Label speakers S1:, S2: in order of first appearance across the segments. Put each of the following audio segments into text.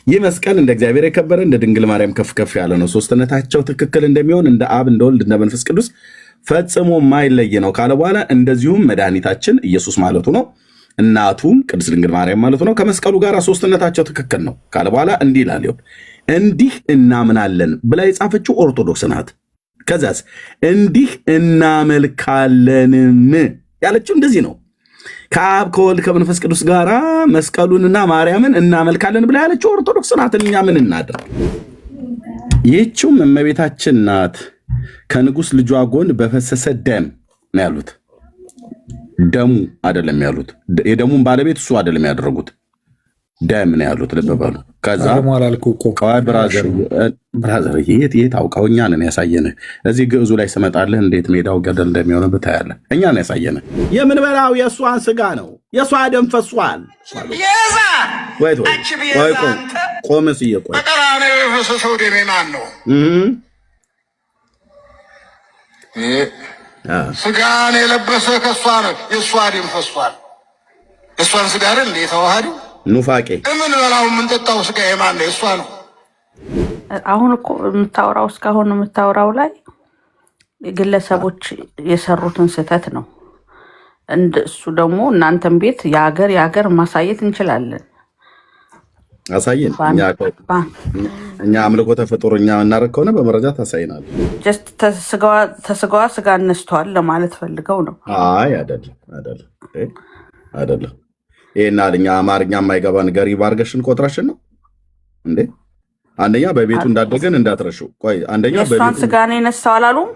S1: ይህ መስቀል እንደ እግዚአብሔር የከበረ እንደ ድንግል ማርያም ከፍ ከፍ ያለ ነው። ሶስትነታቸው ትክክል እንደሚሆን እንደ አብ እንደ ወልድ እንደ መንፈስ ቅዱስ ፈጽሞ የማይለይ ነው ካለ በኋላ እንደዚሁም መድኃኒታችን ኢየሱስ ማለቱ ነው፣ እናቱም ቅድስት ድንግል ማርያም ማለቱ ነው። ከመስቀሉ ጋር ሶስትነታቸው ትክክል ነው ካለ በኋላ እንዲህ ይላል። እንዲህ እናምናለን ብላ የጻፈችው ኦርቶዶክስ ናት። ከዛስ እንዲህ እናመልካለንም ያለችው እንደዚህ ነው። ከአብ ከወልድ ከመንፈስ ቅዱስ ጋር መስቀሉንና ማርያምን እናመልካለን ብላ ያለችው ኦርቶዶክስ ናት። እኛ ምን እናድርግ? ይህችውም እመቤታችን ናት። ከንጉሥ ልጇ ጎን በፈሰሰ ደም ነው ያሉት። ደሙ አይደለም ያሉት። የደሙን ባለቤት እሱ አይደለም ያደረጉት፣ ደም ነው ያሉት። ልብ በሉ። ከዛ ብራዘር የት አውቀው እኛ ነን ያሳየንህ። እዚህ ግዕዙ ላይ ስመጣልህ እንዴት ሜዳው ገደል እንደሚሆን ብታያለህ። እኛ ነን ያሳየንህ። የምንበላው የእሷን ስጋ ነው። የእሷ ደም ፈሷል። ቆምስ እየቆይ
S2: በቀራንዮ የፈሰሰው ደሜ ማን ነው? ስጋን የለበሰ ከእሷ ነው። የእሷ ደም ፈሷል። የእሷን ስጋ አይደል እንደ የተዋሃዱ
S1: ኑፋቄ
S2: የምንበላው የምንጠጣው ስጋ የማን ነው? የእሷ ነው።
S3: አሁን እኮ የምታወራው እስካሁን የምታወራው ላይ ግለሰቦች የሰሩትን ስህተት ነው። እሱ ደግሞ እናንተም ቤት የሀገር ማሳየት እንችላለን።
S1: አሳየን። እኛ አምልኮ ተፈጥሮ እኛ እናደርግ ከሆነ በመረጃ ታሳይናል።
S3: ጀስት ተስጋዋ ስጋ እነስተዋል ለማለት ፈልገው ነው።
S1: አይ አይደለም። ይሄና እኛ አማርኛ የማይገባን ገሪብ አድርገሽን ቆጥረሽን ነው እንዴ? አንደኛ በቤቱ እንዳደገን እንዳትረሹ። ቆይ አንደኛ
S3: የእሷን ስጋ ነው የነሳው አላሉም?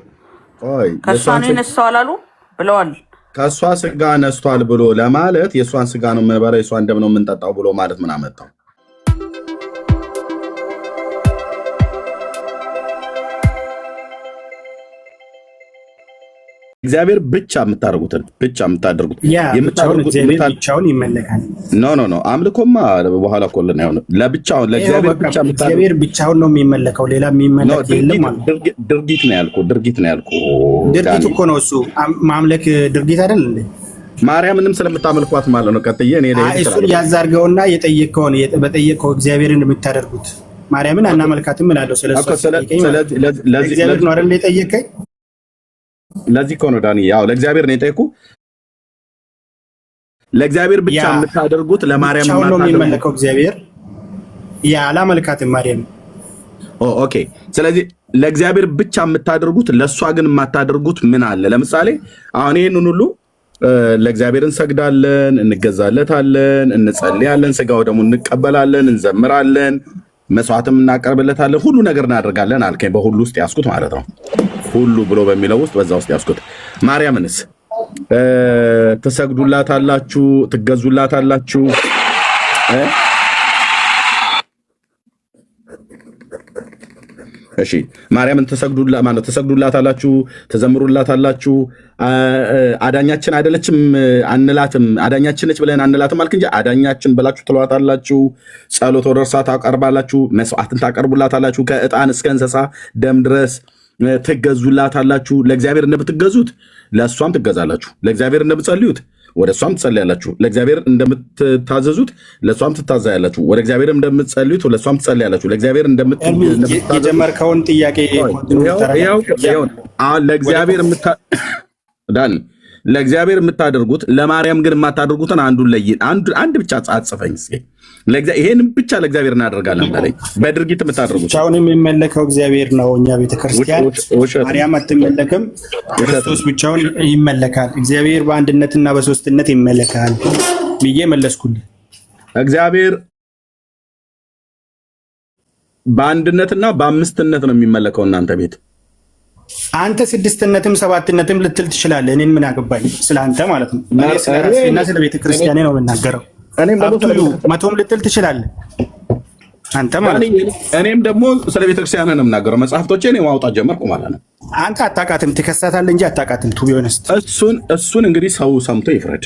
S3: ቆይ ከእሷ ነው የነሳው አላሉም ብለዋል።
S1: ከእሷ ስጋ ነስቷል ብሎ ለማለት የእሷን ስጋ ነው የምንበላው የእሷን ደም ነው የምንጠጣው ብሎ ማለት ምን አመጣው? እግዚአብሔር ብቻ የምታደርጉትን
S4: ብቻውን ይመለካል።
S1: ኖ አምልኮማ በኋላ ኮልን አይሆንም። ለብቻውን ለእግዚአብሔር
S4: ብቻውን ነው የሚመለከው። ሌላ የሚመለክ የለም።
S1: ድርጊት ነው ያልኩ። ድርጊት
S4: እኮ ነው እሱ። ማምለክ ድርጊት አይደል እንዴ?
S1: ማርያምንም ስለምታመልኳት ማለት ነው። ቀጥዬ እኔ
S4: እሱን ያዛርገውና የጠየቀውን በጠየቀው እግዚአብሔርን የምታደርጉት ማርያምን አናመልካትም እላለሁ። ስለዚህ ነው አይደል የጠየቀኝ?
S1: ለዚህ እኮ ነው ዳኒ፣ ያው ለእግዚአብሔር ነው የጠየቁ። ለእግዚአብሔር ብቻ የምታደርጉት ለማርያም
S4: ነው የሚመለከው። እግዚአብሔር አላመልካትም ማርያም።
S1: ኦኬ። ስለዚህ ለእግዚአብሔር ብቻ የምታደርጉት ለእሷ ግን የማታደርጉት ምን አለ? ለምሳሌ አሁን ይህንን ሁሉ ለእግዚአብሔር እንሰግዳለን፣ እንገዛለታለን፣ እንጸልያለን፣ ስጋው ደግሞ እንቀበላለን፣ እንዘምራለን፣ መስዋዕትም እናቀርብለታለን፣ ሁሉ ነገር እናደርጋለን አልከኝ። በሁሉ ውስጥ ያስኩት ማለት ነው። ሁሉ ብሎ በሚለው ውስጥ በዛ ውስጥ ያስኩት። ማርያምንስ ትሰግዱላታላችሁ፣ ትገዙላታላችሁ። እሺ ማርያምን ትሰግዱላታላችሁ፣ ትዘምሩላታላችሁ። አዳኛችን አይደለችም አንላትም። አዳኛችን ነች ብለን አንላትም አልክ እንጂ አዳኛችን ብላችሁ ትሏታላችሁ። ጸሎት ወደ እርሷ ታቀርባላችሁ፣ መስዋዕትን ታቀርቡላታላችሁ። ከዕጣን እስከ እንስሳ ደም ድረስ ትገዙላታላችሁ። ለእግዚአብሔር እንደምትገዙት ለእሷም ትገዛላችሁ። ለእግዚአብሔር እንደምትጸልዩት ወደ እሷም ትጸልያላችሁ። ለእግዚአብሔር እንደምትታዘዙት ለእሷም ትታዘያላችሁ። ወደ እግዚአብሔር እንደምትጸልዩት ወደ እሷም ትጸልያላችሁ። ለእግዚአብሔር
S4: የጀመርከውን ጥያቄ
S1: ለእግዚአብሔር የምታደርጉት ለማርያም ግን የማታደርጉትን አንዱን ለይ። አንድ ብቻ አጽፈኝ እስኪ። ይሄንም ብቻ ለእግዚአብሔር እናደርጋለን በላይ በድርጊት የምታደርጉት
S4: ብቻውን የሚመለከው እግዚአብሔር ነው። እኛ ቤተክርስቲያን ማርያም አትመለክም፣ ክርስቶስ ብቻውን ይመለካል። እግዚአብሔር በአንድነትና በሶስትነት ይመለካል ብዬ መለስኩልህ።
S1: እግዚአብሔር በአንድነትና በአምስትነት ነው የሚመለከው እናንተ ቤት።
S4: አንተ ስድስትነትም ሰባትነትም ልትል ትችላለህ። እኔን ምን አገባኝ ስለአንተ ማለት ነው። ስለ ራሴና ስለ ቤተክርስቲያኔ ነው የምናገረው። መቶም ልትል ትችላለህ አንተ ማለት ነው።
S1: እኔም ደግሞ ስለ ቤተክርስቲያን ነው የምናገረው። መጽሐፍቶቼን ማውጣት ጀመርኩ ማለት ነው።
S4: አንተ አታውቃትም፣ ትከሳታለህ እንጂ አታውቃትም። ቱ ቢሆንስ
S1: እሱን እንግዲህ ሰው ሰምቶ ይፍረድ።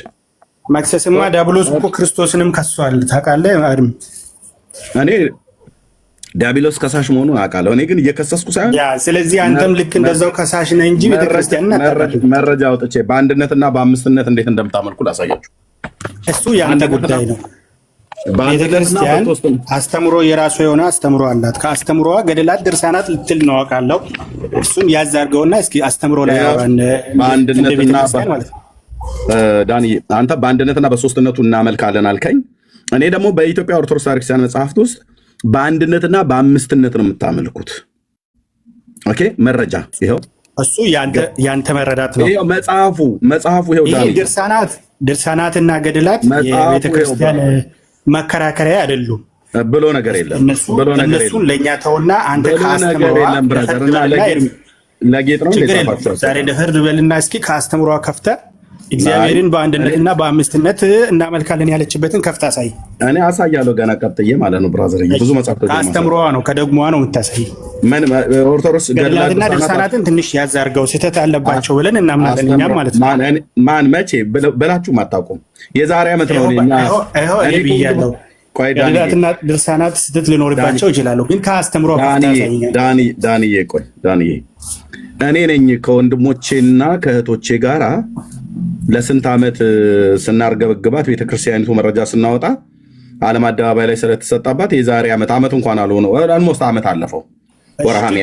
S4: መክሰስማ ዲያብሎስ እኮ ክርስቶስንም ከሷል ታውቃለህ አይደል? እኔ
S1: ዲያብሎስ ከሳሽ መሆኑን አውቃለሁ። እኔ ግን እየከሰስኩ ሳይሆን
S4: ስለዚህ አንተም ልክ እንደዛው ከሳሽ ነህ እንጂ ቤተክርስቲያንን
S1: መረጃ አውጥቼ በአንድነትና በአምስትነት እንዴት እንደምታመልኩ ላሳያችሁ።
S4: እሱ የአንተ ጉዳይ ነው። ቤተክርስቲያን አስተምሮ የራሱ የሆነ አስተምሮ አላት። ከአስተምሮዋ ገድላት ድርሳናት ልትል ነው አውቃለሁ። እሱን ያዛርገውና እስኪ አስተምሮ ላይ
S1: በአንድነትና ማለት ነው። ዳኒ አንተ በአንድነትና በሶስትነቱ እናመልካለን አልከኝ። እኔ ደግሞ በኢትዮጵያ ኦርቶዶክስ ቤተክርስቲያን መጽሐፍት ውስጥ በአንድነትና በአምስትነት ነው የምታመልኩት። ኦኬ መረጃ ይኸው።
S4: እሱ ያንተ መረዳት ነው።
S1: ይሄው መጽሐፉ ይሄው ዳኒ
S4: ድርሳናትና ገድላት የቤተክርስቲያን መከራከሪያ አይደሉም
S1: ብሎ ነገር የለም።
S4: እነሱን ለእኛ ተውና አንተ ከአስተምሯ
S1: ለጌጥ ነው እንደጻፋችሁ
S4: ዛሬ ለፍርድ በልና እስኪ ከአስተምሯ ከፍተህ እግዚአብሔርን በአንድነትና በአምስትነት እናመልካለን ያለችበትን ከፍታ አሳይ።
S1: እኔ አሳያለሁ ገና ቀጥዬ ማለት ነው። ብራዘር ብዙ መጽሐፍቶች
S4: ከአስተምሯ ነው ከደግሟ ነው የምታሳይ። ምን
S1: ኦርቶዶክስ
S4: ገድላትና ድርሳናትን ትንሽ ያዛርገው ስህተት አለባቸው ብለን እናምናለን እኛም ማለት ነው።
S1: ማን መቼ ብላችሁ አታውቁም። የዛሬ ዓመት ነው
S4: እኔ ብያለሁ። ገድላትና ድርሳናት ስህተት ሊኖርባቸው ይችላሉ፣ ግን ከአስተምሯ
S1: ዳንዬ እኔ ነኝ ከወንድሞቼና ከእህቶቼ ጋራ ለስንት ዓመት ስናርገበግባት ቤተክርስቲያኒቱ መረጃ ስናወጣ ዓለም አደባባይ ላይ ስለተሰጣባት የዛሬ ዓመት እንኳን አልሆነው ኦልሞስት ዓመት አለፈው። ወርሃም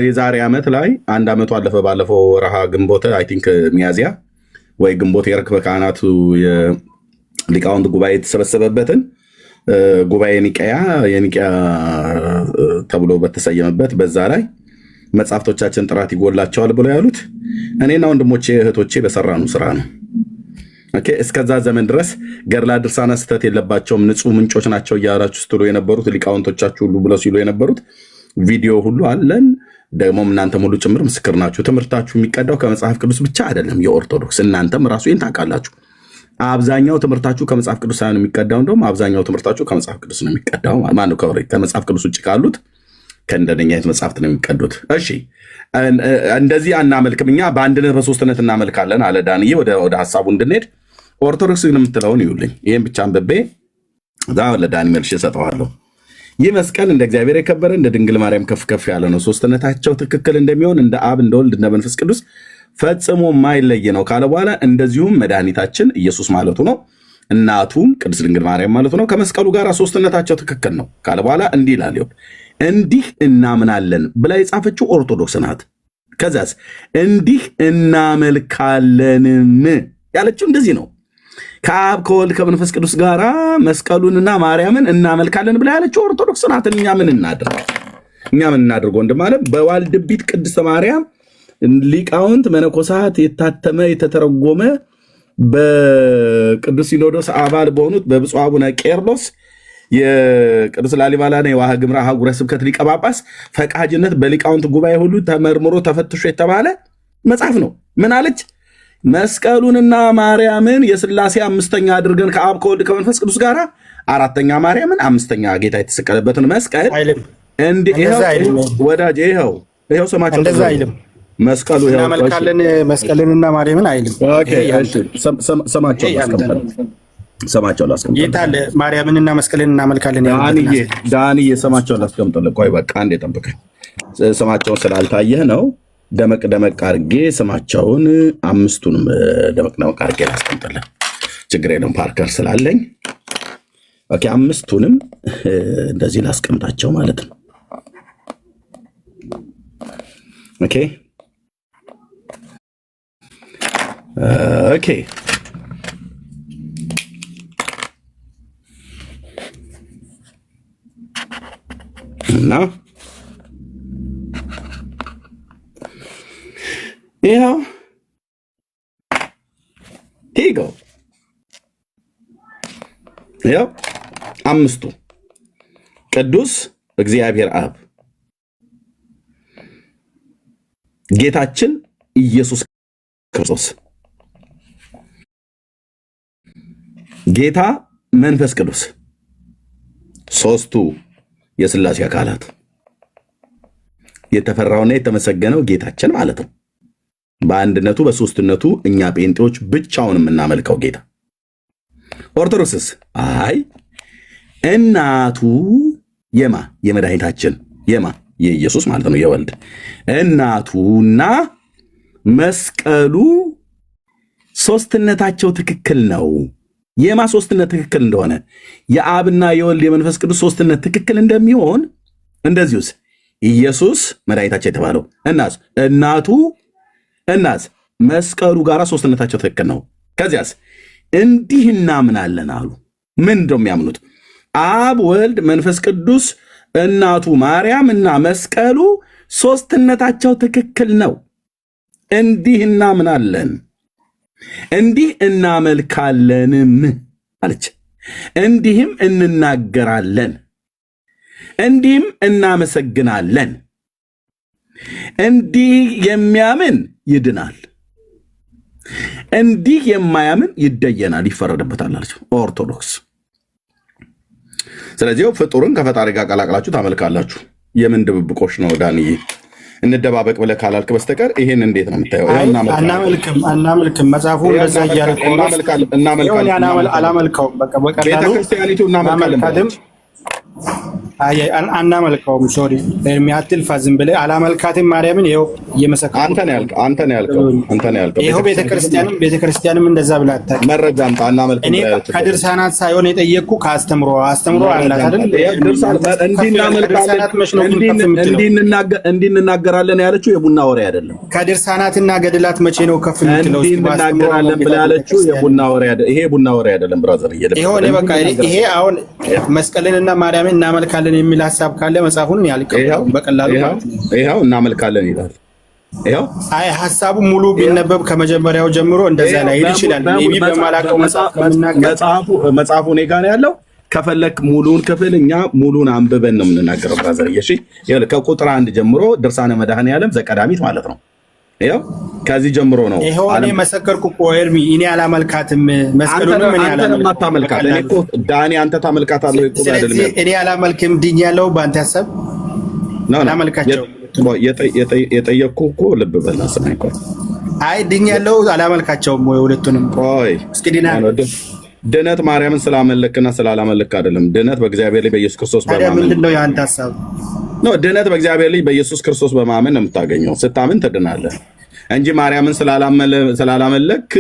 S1: የዛሬ ዓመት ላይ አንድ ዓመቱ አለፈ። ባለፈው ወርሃ ግንቦት አይ ቲንክ ሚያዚያ ወይ ግንቦት የርክበ ካህናቱ የሊቃውንት ጉባኤ የተሰበሰበበትን ጉባኤ የኒቅያ ተብሎ በተሰየመበት በዛ ላይ መጽሐፍቶቻችን ጥራት ይጎላቸዋል ብለው ያሉት እኔና ወንድሞቼ እህቶቼ በሰራነው ስራ ነው። ኦኬ እስከዛ ዘመን ድረስ ገድላት ድርሳናት ስህተት የለባቸውም ንጹህ ምንጮች ናቸው እያላችሁ ስትሉ የነበሩት ሊቃውንቶቻችሁ ሁሉ ብለው ሲሉ የነበሩት ቪዲዮ ሁሉ አለን። ደግሞም እናንተም ሁሉ ጭምር ምስክር ናችሁ። ትምህርታችሁ የሚቀዳው ከመጽሐፍ ቅዱስ ብቻ አይደለም። የኦርቶዶክስ እናንተም ራሱ ይህን ታውቃላችሁ። አብዛኛው ትምህርታችሁ ከመጽሐፍ ቅዱስ ሳይሆን የሚቀዳው እንደውም አብዛኛው ትምህርታችሁ ከመጽሐፍ ቅዱስ ነው የሚቀዳው። ማነው ከመጽሐፍ ቅዱስ ውጭ ካሉት ከእንደነኛ አይነት መጽሐፍት ነው የሚቀዱት። እሺ እንደዚህ አናመልክም እኛ በአንድነት በሶስትነት እናመልካለን አለ ዳንዬ። ወደ ሀሳቡ እንድንሄድ ኦርቶዶክስ ግን የምትለውን ይውልኝ። ይህም ብቻ አንብቤ ለዳኒ መልሼ እሰጠዋለሁ። ይህ መስቀል እንደ እግዚአብሔር የከበረ እንደ ድንግል ማርያም ከፍ ከፍ ያለ ነው። ሶስትነታቸው ትክክል እንደሚሆን እንደ አብ እንደ ወልድ እንደ መንፈስ ቅዱስ ፈጽሞ የማይለይ ነው ካለ በኋላ እንደዚሁም መድኃኒታችን ኢየሱስ ማለቱ ነው፣ እናቱም ቅድስት ድንግል ማርያም ማለቱ ነው። ከመስቀሉ ጋር ሶስትነታቸው ትክክል ነው ካለ በኋላ እንዲህ ይላል። እንዲህ እናምናለን ብላ የጻፈችው ኦርቶዶክስ ናት። ከዛስ እንዲህ እናመልካለንም ያለችው እንደዚህ ነው። ከአብ ከወልድ ከመንፈስ ቅዱስ ጋር መስቀሉንና ማርያምን እናመልካለን ብላ ያለችው ኦርቶዶክስ ናት። እኛ ምን እናድርግ ወንድም አለ። በዋልድቢት ቅድስተ ማርያም ሊቃውንት መነኮሳት የታተመ የተተረጎመ በቅዱስ ሲኖዶስ አባል በሆኑት በብፁዕ አቡነ ቄርሎስ የቅዱስ ላሊባላና የዋሃ ግምራ ሀገረ ስብከት ሊቀ ጳጳስ ፈቃጅነት በሊቃውንት ጉባኤ ሁሉ ተመርምሮ ተፈትሾ የተባለ መጽሐፍ ነው። ምን አለች? መስቀሉንና ማርያምን የሥላሴ አምስተኛ አድርገን ከአብ ከወልድ ከመንፈስ ቅዱስ ጋር አራተኛ ማርያምን አምስተኛ ጌታ የተሰቀለበትን መስቀል ወዳጅ ይኸው ስማቸው
S4: እንደዛ አይልም።
S1: መስቀሉ
S4: እናመልካለን መስቀልንና ማርያምን አይልም።
S1: ሰማቸው ላስቀምጥ።
S4: ይታለ ማርያምንና መስቀልን እናመልካለን
S1: ዳንዬ ሰማቸውን ላስቀምጥልህ። ቆይ በቃ አንዴ ጠብቀኝ። ስማቸውን ስላልታየህ ነው። ደመቅ አድርጌ ስማቸውን አምስቱንም ደመቅ አድርጌ ላስቀምጥልህ። ችግር የለም ፓርከር ስላለኝ ኦኬ። አምስቱንም እንደዚህ ላስቀምጣቸው ማለት ነው። ኦኬ ኦኬ እና ይኸው ሂጎ ይኸው አምስቱ ቅዱስ እግዚአብሔር አብ ጌታችን ኢየሱስ ክርስቶስ ጌታ መንፈስ ቅዱስ ሶስቱ የሥላሴ አካላት የተፈራውና የተመሰገነው ጌታችን ማለት ነው። በአንድነቱ በሶስትነቱ እኛ ጴንጤዎች ብቻውን የምናመልከው ጌታ። ኦርቶዶክስስ አይ እናቱ የመድኃኒታችን የኢየሱስ ማለት ነው የወልድ እናቱና መስቀሉ ሶስትነታቸው ትክክል ነው። የማ ሶስትነት ትክክል እንደሆነ የአብና የወልድ የመንፈስ ቅዱስ ሶስትነት ትክክል እንደሚሆን እንደዚሁስ ኢየሱስ መድኃኒታቸው የተባለው እናቱ መስቀሉ ጋር ሶስትነታቸው ትክክል ነው። ከዚያስ እንዲህ እናምናለን አሉ። ምን እንደው የሚያምኑት አብ፣ ወልድ፣ መንፈስ ቅዱስ፣ እናቱ ማርያም እና መስቀሉ ሶስትነታቸው ትክክል ነው። እንዲህ እናምናለን፣ እንዲህ እናመልካለንም አለች። እንዲህም እንናገራለን፣ እንዲህም እናመሰግናለን። እንዲህ የሚያምን ይድናል፣ እንዲህ የማያምን ይደየናል፣ ይፈረድበታል አለች ኦርቶዶክስ። ስለዚህ ፍጡርን ከፈጣሪ ጋር ቀላቅላችሁ ታመልካላችሁ። የምን ድብብቆሽ ነው ዳንዬ? እንደባበቅ ብለህ ካላልክ በስተቀር ይሄን እንዴት ነው የምታየው?
S4: አናመልክም። መጽሐፉ እንደዛ እያለ አላመልከውም። በቃ በቀላሉ
S1: ቤተክርስቲያኒቱ እናመልካለን።
S4: አናመልከውም። ሶሪ የሚያትልፋ ዝም ብለህ አላመልካትም ማርያምን። ይኸው እየመሰከርኩ
S1: አንተ ነው ያልከው።
S4: ይኸው ቤተክርስቲያንም እንደዛ ብላ አታውቅም።
S1: መረጃ አምጣ። አናመልክም።
S4: እኔ ከድርሳናት ሳይሆን የጠየቅኩ ከአስተምሮ አላት አይደል?
S1: እንዲህ እንናገራለን ያለችው የቡና ወሬ አይደለም።
S4: ከድርሳናትና ገድላት መቼ ነው ከፍ የምትለው?
S1: እንናገራለን ብላ ያለችው የቡና ወሬ አይደለም። ይሄ ቡና ወሬ አይደለም ብራዘር።
S4: ይሄ አሁን መስቀልንና ማርያምን እናመልካለን የሚል ሐሳብ ካለ መጽሐፉን ያልቀው በቀላሉ
S1: ይሄው እናመልካለን ይላል። ይሄው
S4: አይ ሐሳቡ ሙሉ ቢነበብ ከመጀመሪያው ጀምሮ እንደዛ ላይ ይችላል። ሜቢ በማላቀው
S1: መጽሐፉ እኔ ጋር ነው ያለው። ከፈለክ ሙሉን ክፍል እኛ ሙሉን አንብበን ነው የምንናገረው ብራዘር። እሺ ከቁጥር 1 ጀምሮ ድርሳነ መድኃኔዓለም ዘቀዳሚት ማለት ነው። ይሄው ከዚህ ጀምሮ ነው።
S4: ይሄው እኔ መሰከርኩ እኮ ኤርሚ፣ እኔ አላመልካትም። መስቀሉንም እኔ
S1: አላመልካትም። እኔ እኮ ዳኒ አንተ ታመልካታለህ እኮ አይደለም።
S4: እኔ አላመልክም ድኛለሁ። በአንተ ሐሳብ አላመልካቸው
S1: የጠየቅኩ እኮ ልብ በል አስናኝ። ቆይ
S4: አይ ድኛለሁ አላመልካቸውም ወይ ሁለቱንም?
S1: ቆይ
S4: እስኪ ዲና
S1: ድነት ማርያምን ስላመለክና ስላላመለክ አይደለም። ድነት በእግዚአብሔር ላይ በኢየሱስ ክርስቶስ በማመን
S4: ምንድን ነው የአንተ ሐሳብ?
S1: ነው ድነት በእግዚአብሔር ላይ በኢየሱስ ክርስቶስ በማመን ነው የምታገኘው። ስታምን ትድናለህ እንጂ ማርያምን ስላላመለክ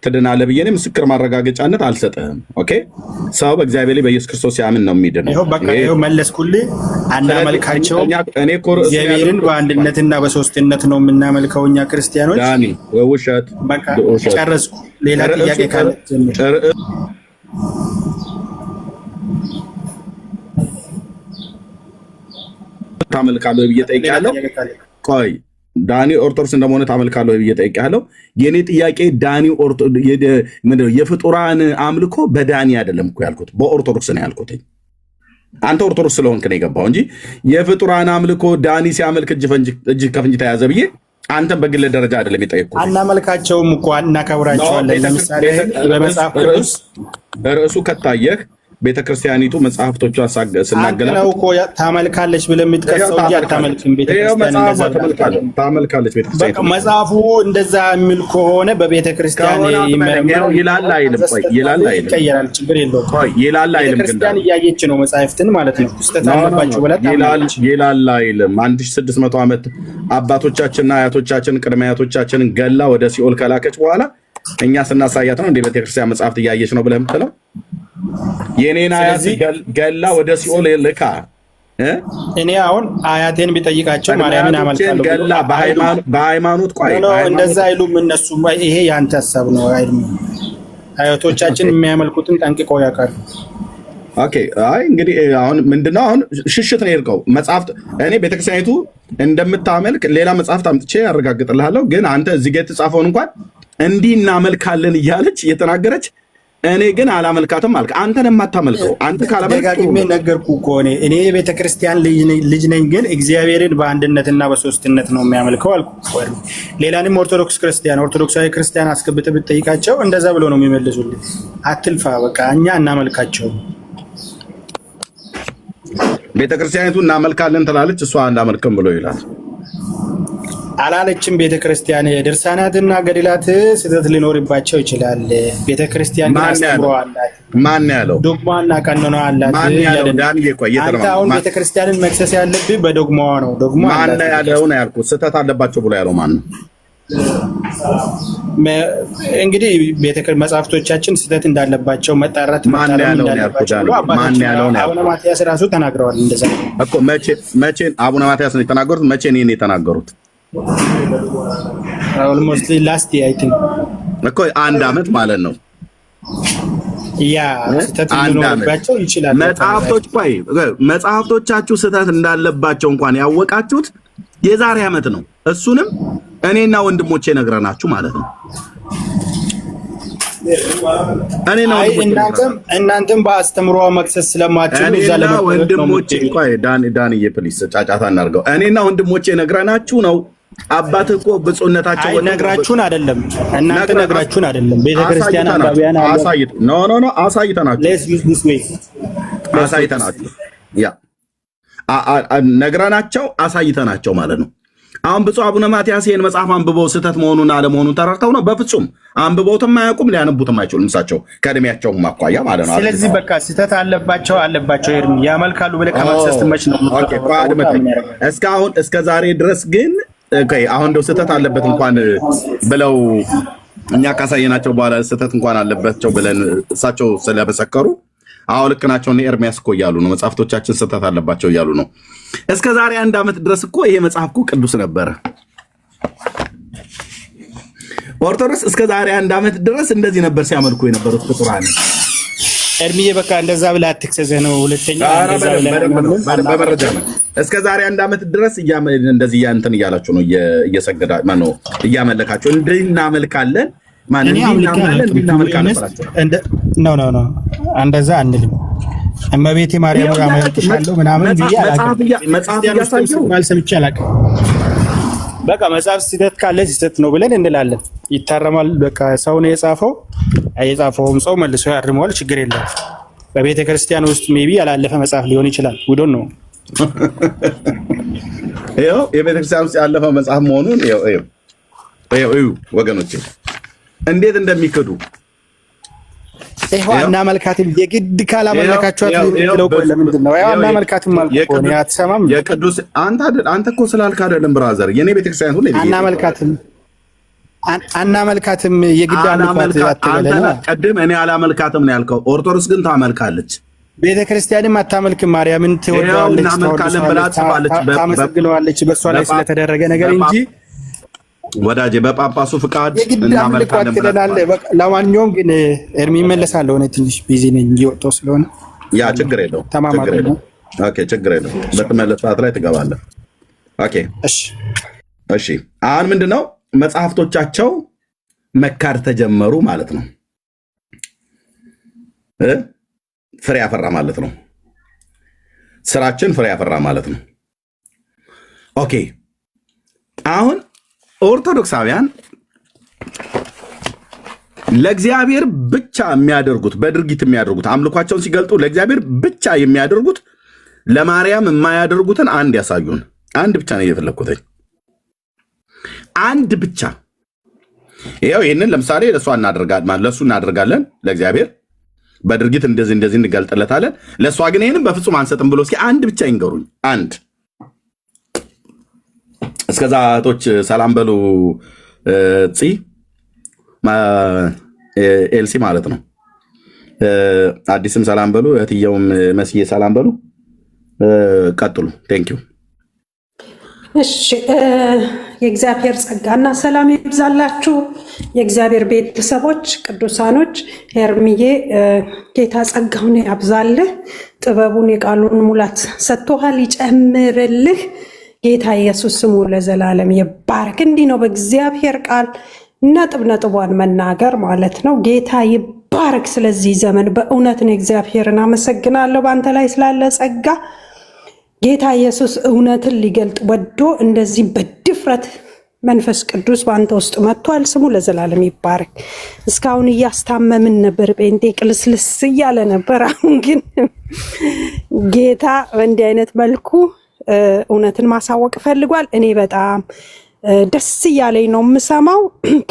S1: ትድናለህ ብዬ እኔ ምስክር ማረጋገጫነት አልሰጥህም። ኦኬ ሰው በእግዚአብሔር ላይ በኢየሱስ ክርስቶስ ሲያምን ነው የሚድነው።
S4: ይሄው በቃ ይሄው መለስኩልህ። አናመልካቸው እግዚአብሔርን በአንድነትና በሶስትነት ነው የምናመልከው እኛ ክርስቲያኖች።
S1: ዳኒ ውሸት።
S4: በቃ ጨረስኩ። ሌላ ጥያቄ ካለ
S1: ታመልካለህ ብዬ ጠይቄያለሁ። ቆይ ዳኒ ኦርቶዶክስ እንደሆነ ታመልካለህ ብዬ ጠይቄያለሁ። የኔ ጥያቄ ዳኒ የፍጡራን አምልኮ በዳኒ አይደለም እኮ ያልኩት፣ በኦርቶዶክስ ነው ያልኩት። አንተ ኦርቶዶክስ ስለሆንክ ነው የገባው እንጂ የፍጡራን አምልኮ ዳኒ ሲያመልክ እጅ ከፍንጅ ተያዘ ብዬ አንተም በግል ደረጃ አይደለም የጠየቅኩት።
S4: አናመልካቸውም እኮ እናከብራቸዋለን። ለምሳሌ በመጽሐፍ ቅዱስ
S1: ርዕሱ ከታየህ ቤተክርስቲያኒቱ መጽሐፍቶቿን ስናገላ
S4: ነው እኮ ታመልካለች ብለህ የምትከሰው እንጂ አታመልክም። ቤተክርስቲያን
S1: ታመልካለች። ቤተክርስቲያን
S4: መጽሐፉ እንደዛ የሚል ከሆነ በቤተክርስቲያን
S1: ይመረምራል ይላል አይልም? ቆይ ይላል አይልም?
S4: ይቀየራል፣ ችግር የለውም።
S1: ቆይ ይላል አይልም? ግን
S4: ቤተክርስቲያን እያየች ነው መጽሐፍትን ማለት ነው። ክስተት አለባቸው ብላ ታመልካለች።
S1: ይላል አይልም? 1600 ዓመት አባቶቻችንና አያቶቻችን ቅድመ አያቶቻችንን ገላ ወደ ሲኦል ከላከች በኋላ እኛ ስናሳያት ነው እንደ ቤተክርስቲያን መጽሐፍት እያየች ነው ብለህ የምትለው? የኔን አያት ገላ ወደ ሲኦል ልካ
S4: እኔ አሁን አያቴን ቢጠይቃቸው ማርያምን አመልካለሁ
S1: ገላ በሃይማኖት ቆይ
S4: እንደዛ አይሉም እነሱ። ይሄ ያንተ ሐሳብ ነው አይደል? አያቶቻችን የሚያመልኩትን ጠንቅቀው ያውቃሉ።
S1: ኦኬ አይ እንግዲህ አሁን ምንድነው አሁን ሽሽት ነው የሄድከው። መጽሐፍት እኔ ቤተክርስቲያኒቱ እንደምታመልክ ሌላ መጽሐፍት አምጥቼ ያረጋግጥልሃለሁ። ግን አንተ እዚህ ጋር የተጻፈውን እንኳን እንዲህ እናመልካለን እያለች እየተናገረች እኔ ግን አላመልካትም አልክ። አንተን የማታመልከው አንተ
S4: ደጋግሜ ነገርኩህ እኮ እኔ የቤተ ክርስቲያን ልጅ ነኝ፣ ግን እግዚአብሔርን በአንድነትና በሶስትነት ነው የሚያመልከው አልኩህ። ሌላንም ኦርቶዶክሳዊ ክርስቲያን አስገብተህ ብትጠይቃቸው እንደዛ ብሎ ነው የሚመልሱልህ። አትልፋ፣ በቃ እኛ እናመልካቸው።
S1: ቤተክርስቲያኒቱ እናመልካለን ትላለች፣ እሷ እንዳመልክም ብሎ ይላል
S4: አላለችም። ቤተክርስቲያን ድርሳናትና ገድላት ስህተት ሊኖርባቸው ይችላል። ቤተክርስቲያን አስተምሮ አላት።
S1: ማን ያለው?
S4: ዶግማና ቀኖና አላት። አንተ አሁን ቤተክርስቲያንን መክሰስ ያለብህ በዶግማዋ ነው። ዶግማ
S1: ማን ያለው ነው ያልኩት። ስህተት አለባቸው ብሎ ያለው ማን ነው?
S4: እንግዲህ መጽሐፍቶቻችን ስህተት እንዳለባቸው መጣራት
S1: ማን ያለው ነው?
S4: አቡነ ማትያስ ራሱ ተናግረዋል። እንደዛ
S1: እኮ መቼ አቡነ ማትያስ ነው የተናገሩት? መቼ ነው የተናገሩት?
S4: ኦልሞስት ላስት አይ ቲንክ
S1: እኮ 1 ዓመት ማለት ነው።
S4: ያ ስህተት ሊኖርባቸው ይችላል።
S1: መጽሐፍቶቻችሁ ስህተት እንዳለባቸው እንኳን ያወቃችሁት የዛሬ ዓመት ነው። እሱንም እኔና ወንድሞቼ ነግረናችሁ ማለት ነው።
S4: እናንተም በአስተምሮ መክሰስ ስለማችሁ
S1: እኔና ወንድሞቼ ዳንዬ ፕሊስ ጫጫታ እናድርገው። እኔና ወንድሞቼ ነግረናችሁ ነው። አባት እኮ ብፁዕነታቸው
S4: ነግራችሁን አይደለም፣ እናንተ ነግራችሁን አይደለም። ቤተክርስቲያን አንባቢያን
S1: አሳይተናችሁ ነግረናቸው አሳይተናቸው ማለት ነው። አሁን ብፁዕ አቡነ ማትያስ ይህን መጽሐፍ አንብበው ስህተት መሆኑን አለመሆኑን ተረድተው ነው? በፍጹም አንብበውትም አያውቁም፣ ሊያነቡትም አይችሉም። እሳቸው ከእድሜያቸውም አኳያ ማለት ነው።
S4: ስለዚህ በቃ ስህተት አለባቸው ኤርሚ ያመልካሉ ብለህ ከመክሰስ ትመች ነው።
S1: እስካሁን እስከ ዛሬ ድረስ ግን አሁን እንደው ስህተት አለበት እንኳን ብለው እኛ ካሳየናቸው በኋላ ስህተት እንኳን አለባቸው ብለን እሳቸው ስለመሰከሩ አሁን ልክ ናቸው። ኤርሚያስ እኮ እያሉ ነው መጽሐፍቶቻችን ስህተት አለባቸው እያሉ ነው። እስከ ዛሬ 1 ዓመት ድረስ እኮ ይሄ መጽሐፍ እኮ ቅዱስ ነበረ። ኦርቶዶክስ እስከ ዛሬ 1 ዓመት ድረስ እንደዚህ ነበር ሲያመልኩ የነበሩት ፍጡራን።
S4: ኤርሚዬ በቃ እንደዛ ብለህ አትክሰሰህ ነው። ሁለተኛ
S1: በመረጃ ነው። እስከ ዛሬ 1 ዓመት ድረስ እንደዚህ እንትን እያላችሁ ነው እየሰገዳ ማነው እያመለካችሁ እንድናመልካለን
S4: እንደዛ አንልም። እመቤቴ ማርያም ያመልክሻለሁ ምናምን ሰምቼ አላውቅም። በቃ መጽሐፍ ስህተት ካለ ስህተት ነው ብለን እንላለን። ይታረማል። በቃ ሰው ነው የጻፈውም ሰው መልሶ ያርመዋል። ችግር የለም። በቤተ ክርስቲያን ውስጥ ሜቢ ያላለፈ መጽሐፍ ሊሆን ይችላል። ውዶን ነው
S1: ይኸው የቤተ ክርስቲያን ውስጥ ያለፈ መጽሐፍ መሆኑን ይኸው ወገኖቼ እንዴት እንደሚክዱ
S4: ይሄው እናመልካትም የግድ ካላመለካችኋት ነው። ለምንድን ነው ያው እናመልካትም ማለት ነው? አትሰማም?
S1: የቅዱስ አንተ እኮ ስላልክ አይደለም ብራዘር። የኔ ቤተክርስቲያን ሁሉ
S4: አናመልካትም የግድ አመልካት አትበለና።
S1: ቀድም እኔ አላመልካትም ነው ያልከው። ኦርቶዶክስ ግን ታመልካለች።
S4: ቤተክርስቲያንም አታመልክም። ማርያምን ትወዳለች፣ ታመሰግነዋለች በእሷ ላይ ስለተደረገ ነገር እንጂ
S1: ወዳጄ በጳጳሱ ፍቃድ
S4: እናመልካለን ብለናል። ለማንኛውም ግን ኤርሚ እመለሳለሁ። እኔ ትንሽ ቢዚ ነኝ እየወጣሁ ስለሆነ
S1: ያ ችግር የለውም። ኦኬ ችግር የለውም። በተመለሰ ሰዓት ላይ ትገባለህ። ኦኬ እሺ። አሁን ምንድነው መጽሐፍቶቻቸው መካድ ተጀመሩ ማለት ነው። ፍሬ ያፈራ ማለት ነው። ስራችን ፍሬ ያፈራ ማለት ነው። ኦኬ አሁን ኦርቶዶክሳውያን ለእግዚአብሔር ብቻ የሚያደርጉት በድርጊት የሚያደርጉት አምልኳቸውን ሲገልጡ ለእግዚአብሔር ብቻ የሚያደርጉት ለማርያም የማያደርጉትን አንድ ያሳዩን። አንድ ብቻ ነው እየፈለግኩት፣ አንድ ብቻ። ይኸው ይህንን ለምሳሌ ለእሱ እናደርጋለን፣ ለእግዚአብሔር በድርጊት እንደዚህ እንገልጥለታለን። ለእሷ ግን ይህንን በፍጹም አንሰጥም ብሎ እስኪ አንድ ብቻ ይንገሩኝ። አንድ እስከዛ እህቶች ሰላም በሉ። ኤልሲ ማለት ነው። አዲስም ሰላም በሉ። እህትየውም መስዬ ሰላም በሉ። ቀጥሉ። ቴንኪው።
S5: እሺ፣ የእግዚአብሔር ጸጋና ሰላም ይብዛላችሁ የእግዚአብሔር ቤተሰቦች ቅዱሳኖች። ኤርሚዬ ጌታ ጸጋውን ያብዛልህ፣ ጥበቡን የቃሉን ሙላት ሰጥቶሃል፣ ይጨምርልህ። ጌታ ኢየሱስ ስሙ ለዘላለም ይባረክ። እንዲህ ነው በእግዚአብሔር ቃል ነጥቧን መናገር ማለት ነው። ጌታ ይባረክ። ስለዚህ ዘመን በእውነት ነው እግዚአብሔርን አመሰግናለሁ በአንተ ላይ ስላለ ጸጋ። ጌታ ኢየሱስ እውነትን ሊገልጥ ወዶ እንደዚህ በድፍረት መንፈስ ቅዱስ በአንተ ውስጥ መጥቷል። ስሙ ለዘላለም ይባረክ። እስካሁን እያስታመምን ነበር፣ ጴንጤ ቅልስልስ እያለ ነበር። አሁን ግን ጌታ በእንዲህ አይነት መልኩ እውነትን ማሳወቅ ፈልጓል። እኔ በጣም ደስ እያለኝ ነው የምሰማው።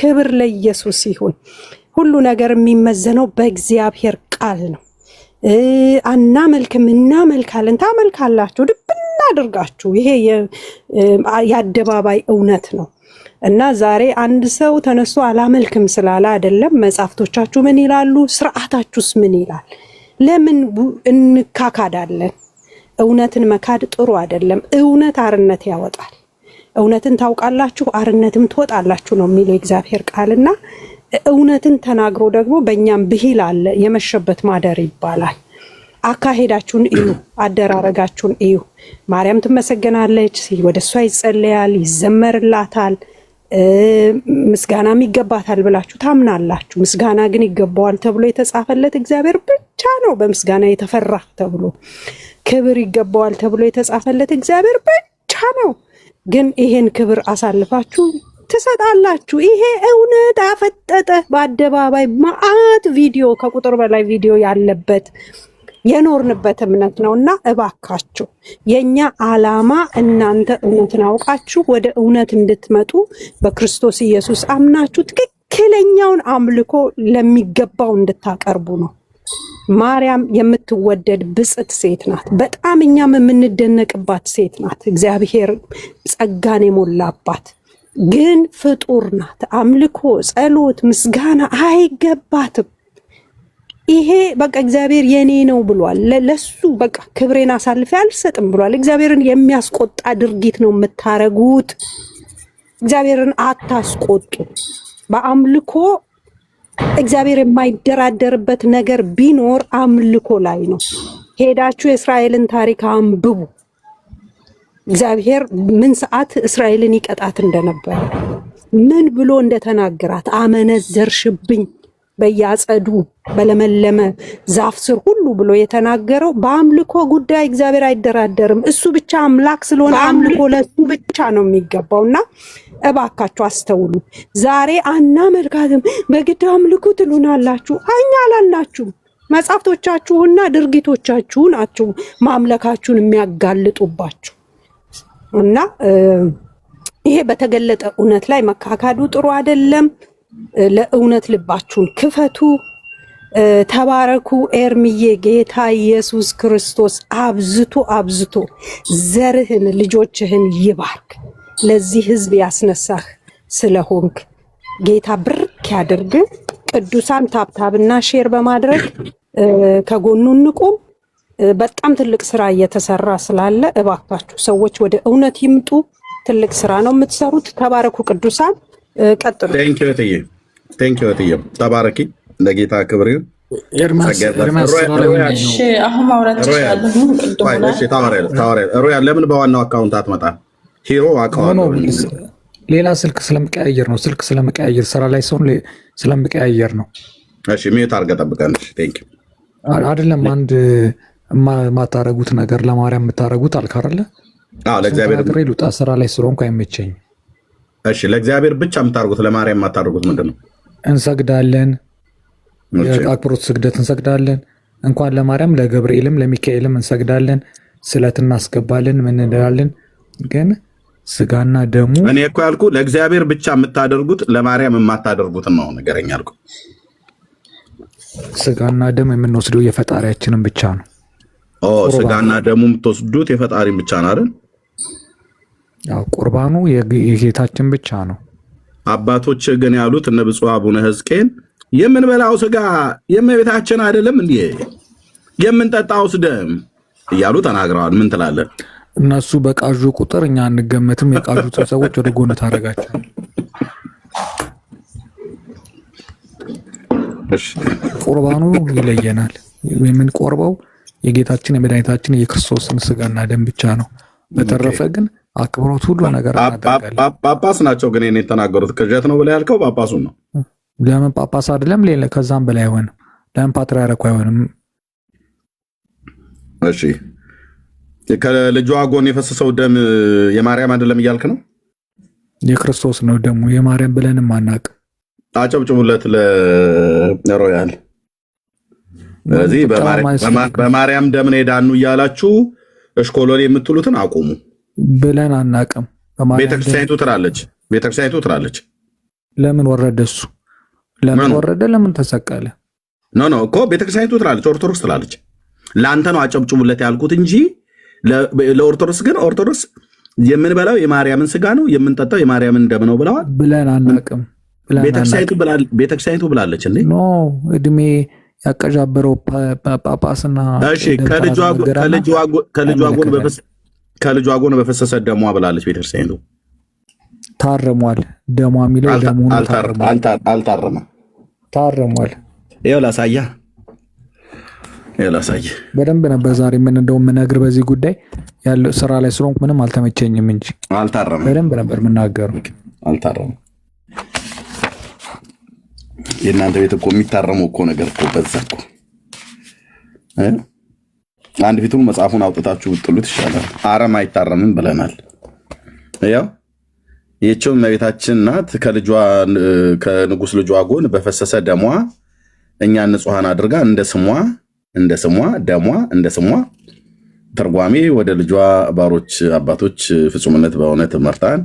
S5: ክብር ለኢየሱስ ይሁን። ሁሉ ነገር የሚመዘነው በእግዚአብሔር ቃል ነው። አናመልክም፣ እናመልካለን፣ ታመልካላችሁ ድብና አድርጋችሁ። ይሄ የአደባባይ እውነት ነው። እና ዛሬ አንድ ሰው ተነስቶ አላመልክም ስላለ አይደለም። መጽሐፍቶቻችሁ ምን ይላሉ? ስርዓታችሁስ ምን ይላል? ለምን እንካካዳለን? እውነትን መካድ ጥሩ አይደለም። እውነት አርነት ያወጣል። እውነትን ታውቃላችሁ አርነትም ትወጣላችሁ ነው የሚለው የእግዚአብሔር ቃልና እውነትን ተናግሮ ደግሞ በእኛም ብሂል አለ የመሸበት ማደር ይባላል። አካሄዳችሁን እዩ፣ አደራረጋችሁን እዩ። ማርያም ትመሰገናለች፣ ወደ እሷ ይጸለያል፣ ይዘመርላታል፣ ምስጋናም ይገባታል ብላችሁ ታምናላችሁ። ምስጋና ግን ይገባዋል ተብሎ የተጻፈለት እግዚአብሔር ብቻ ነው በምስጋና የተፈራ ተብሎ። ክብር ይገባዋል ተብሎ የተጻፈለት እግዚአብሔር ብቻ ነው። ግን ይሄን ክብር አሳልፋችሁ ትሰጣላችሁ። ይሄ እውነት አፈጠጠ በአደባባይ መዓት ቪዲዮ፣ ከቁጥር በላይ ቪዲዮ ያለበት የኖርንበት እምነት ነውና እባካችሁ የኛ ዓላማ እናንተ እውነትን አውቃችሁ ወደ እውነት እንድትመጡ በክርስቶስ ኢየሱስ አምናችሁ ትክክለኛውን አምልኮ ለሚገባው እንድታቀርቡ ነው። ማርያም የምትወደድ ብጽዕት ሴት ናት። በጣም እኛም የምንደነቅባት ሴት ናት። እግዚአብሔር ጸጋን የሞላባት ግን ፍጡር ናት። አምልኮ፣ ጸሎት፣ ምስጋና አይገባትም። ይሄ በቃ እግዚአብሔር የኔ ነው ብሏል። ለሱ በቃ ክብሬን አሳልፌ አልሰጥም ብሏል። እግዚአብሔርን የሚያስቆጣ ድርጊት ነው የምታረጉት። እግዚአብሔርን አታስቆጡ። በአምልኮ እግዚአብሔር የማይደራደርበት ነገር ቢኖር አምልኮ ላይ ነው። ሄዳችሁ የእስራኤልን ታሪክ አንብቡ። እግዚአብሔር ምን ሰዓት እስራኤልን ይቀጣት እንደነበረ ምን ብሎ እንደተናገራት፣ አመነዘርሽብኝ በያጸዱ በለመለመ ዛፍ ስር ሁሉ ብሎ የተናገረው በአምልኮ ጉዳይ እግዚአብሔር አይደራደርም። እሱ ብቻ አምላክ ስለሆነ አምልኮ ለሱ ብቻ ነው የሚገባውና እባካችሁ አስተውሉ። ዛሬ አናመልካትም በግድ አምልኩ ትሉናላችሁ። እኛ አላልናችሁም። መጽሐፍቶቻችሁና ድርጊቶቻችሁ ናችሁ ማምለካችሁን የሚያጋልጡባችሁ እና ይሄ በተገለጠ እውነት ላይ መካካዱ ጥሩ አይደለም። ለእውነት ልባችሁን ክፈቱ። ተባረኩ። ኤርሚዬ ጌታ ኢየሱስ ክርስቶስ አብዝቶ አብዝቶ ዘርህን ልጆችህን ይባርክ። ለዚህ ህዝብ ያስነሳህ ስለሆንክ ጌታ ብርክ ያድርግ። ቅዱሳን ታብታብና ሼር በማድረግ ከጎኑ እንቁም። በጣም ትልቅ ስራ እየተሰራ ስላለ እባካችሁ ሰዎች ወደ እውነት ይምጡ። ትልቅ ስራ ነው የምትሰሩት። ተባረኩ ቅዱሳን። ቀጥሉ።
S1: ቴንክ ዩ እትዬ ተባረኪ። ለጌታ ክብር ይሁን። ለምን በዋናው አካውንት አትመጣም? ሂሮ
S6: ሌላ ስልክ ስለምቀያየር ነው። ስልክ ስለምቀያየር ስራ ላይ ሰውን ስለምቀያየር ነው።
S1: እሺ ሚዩት አድርገህ ጠብቀንሽ። ቴንክ ዩ
S6: አይደለም አንድ የማታረጉት ነገር ለማርያም የምታረጉት አልካረለ ለእግዚአብሔር ይሉጣ ስራ ላይ ስለሆንኩ አይመቸኝም።
S1: እሺ ለእግዚአብሔር ብቻ የምታደርጉት ለማርያም የማታደርጉት ምንድን ነው?
S6: እንሰግዳለን፣ የአክብሮት ስግደት እንሰግዳለን። እንኳን ለማርያም ለገብርኤልም ለሚካኤልም እንሰግዳለን፣ ስለት እናስገባለን፣ ምን እንላለን። ግን ስጋና ደሙ
S1: እኔ እኮ ያልኩ ለእግዚአብሔር ብቻ የምታደርጉት ለማርያም የማታደርጉትን ነው ነገረኛ ያልኩ።
S6: ስጋና ደም የምንወስደው የፈጣሪያችንን ብቻ ነው።
S1: ስጋና ደሙ የምትወስዱት የፈጣሪን ብቻ ነው አይደል?
S6: ያው ቁርባኑ የጌታችን ብቻ ነው።
S1: አባቶች ግን ያሉት እነ ብፁዕ አቡነ ሕዝቅኤል የምንበላው ስጋ የእመቤታችን አይደለም እንዴ የምንጠጣውስ ደም እያሉ ተናግረዋል። ምን ትላለህ?
S6: እነሱ በቃዡ ቁጥር እኛ አንገመትም። የቃዡትን ሰዎች ወደ ጎን ታረጋቸው። ቁርባኑ ይለየናል። የምንቆርበው የጌታችን የመድኃኒታችን የክርስቶስን ስጋና ደም ብቻ ነው። በተረፈ ግን አክብሮት ሁሉ ነገር እናደርጋለን።
S1: ጳጳስ ናቸው ግን እኔ የተናገሩት ቅዠት ነው ብለህ ያልከው ጳጳሱን ነው።
S6: ለምን ጳጳስ አይደለም? ሌላ ከዛም በላይ አይሆንም። ለምን ፓትርያርኩ አይሆንም?
S1: እሺ ከልጇ ጎን የፈሰሰው ደም የማርያም አይደለም እያልክ ነው?
S6: የክርስቶስ ነው ደሙ፣ የማርያም ብለንም አናውቅ።
S1: አጨብጭቡለት ለሮያል። ስለዚህ በማርያም ደም ነው የዳኑ እያላችሁ እሽኮሎሌ የምትሉትን አቁሙ
S6: ብለን አናውቅም።
S1: ቤተክርስቲያኒቱ ትላለች።
S6: ለምን ወረደ እሱ? ለምን ወረደ? ለምን ተሰቀለ?
S1: ኖ እኮ ቤተክርስቲያኒቱ ትላለች፣ ኦርቶዶክስ ትላለች። ለአንተ ነው አጨብጭቡለት ያልኩት እንጂ ለኦርቶዶክስ ግን ኦርቶዶክስ የምንበላው የማርያምን ስጋ ነው የምንጠጣው የማርያምን ደም ነው ብለዋል
S6: ብለን አናቅም።
S1: ቤተክርስቲያኒቱ ብላለች እንዴ?
S6: ኖ እድሜ ያቀዣበረው ጳጳስና
S1: ከልጇ ጎን በፈሰሰ ደሟ ብላለች ቤተክርስቲያኒቱ።
S6: ታርሟል። ደሟ የሚለው ደሙ
S1: አልታረመም።
S6: ታርሟል።
S1: ይኸው ላሳየህ
S6: በደንብ ነበር ዛሬ ምን እንደውም የምነግር በዚህ ጉዳይ ያለው ስራ ላይ ስለሆንኩ ምንም አልተመቸኝም እንጂ
S1: አልታረመም።
S6: በደንብ ነበር የምናገረው።
S1: አልታረመም። የእናንተ ቤት እኮ የሚታረመው እኮ ነገር እኮ በዛ እኮ አንድ ፊቱን መጽሐፉን አውጥታችሁ ጥሉት ይሻላል። አረም አይታረምም ብለናል። ያው ይህችው እመቤታችን ናት። ከንጉሥ ልጇ ጎን በፈሰሰ ደሟ እኛ ንጹሐን አድርጋ እንደ ስሟ ደሟ እንደ ስሟ ተርጓሜ ወደ ልጇ ባሮች አባቶች ፍጹምነት በእውነት መርታን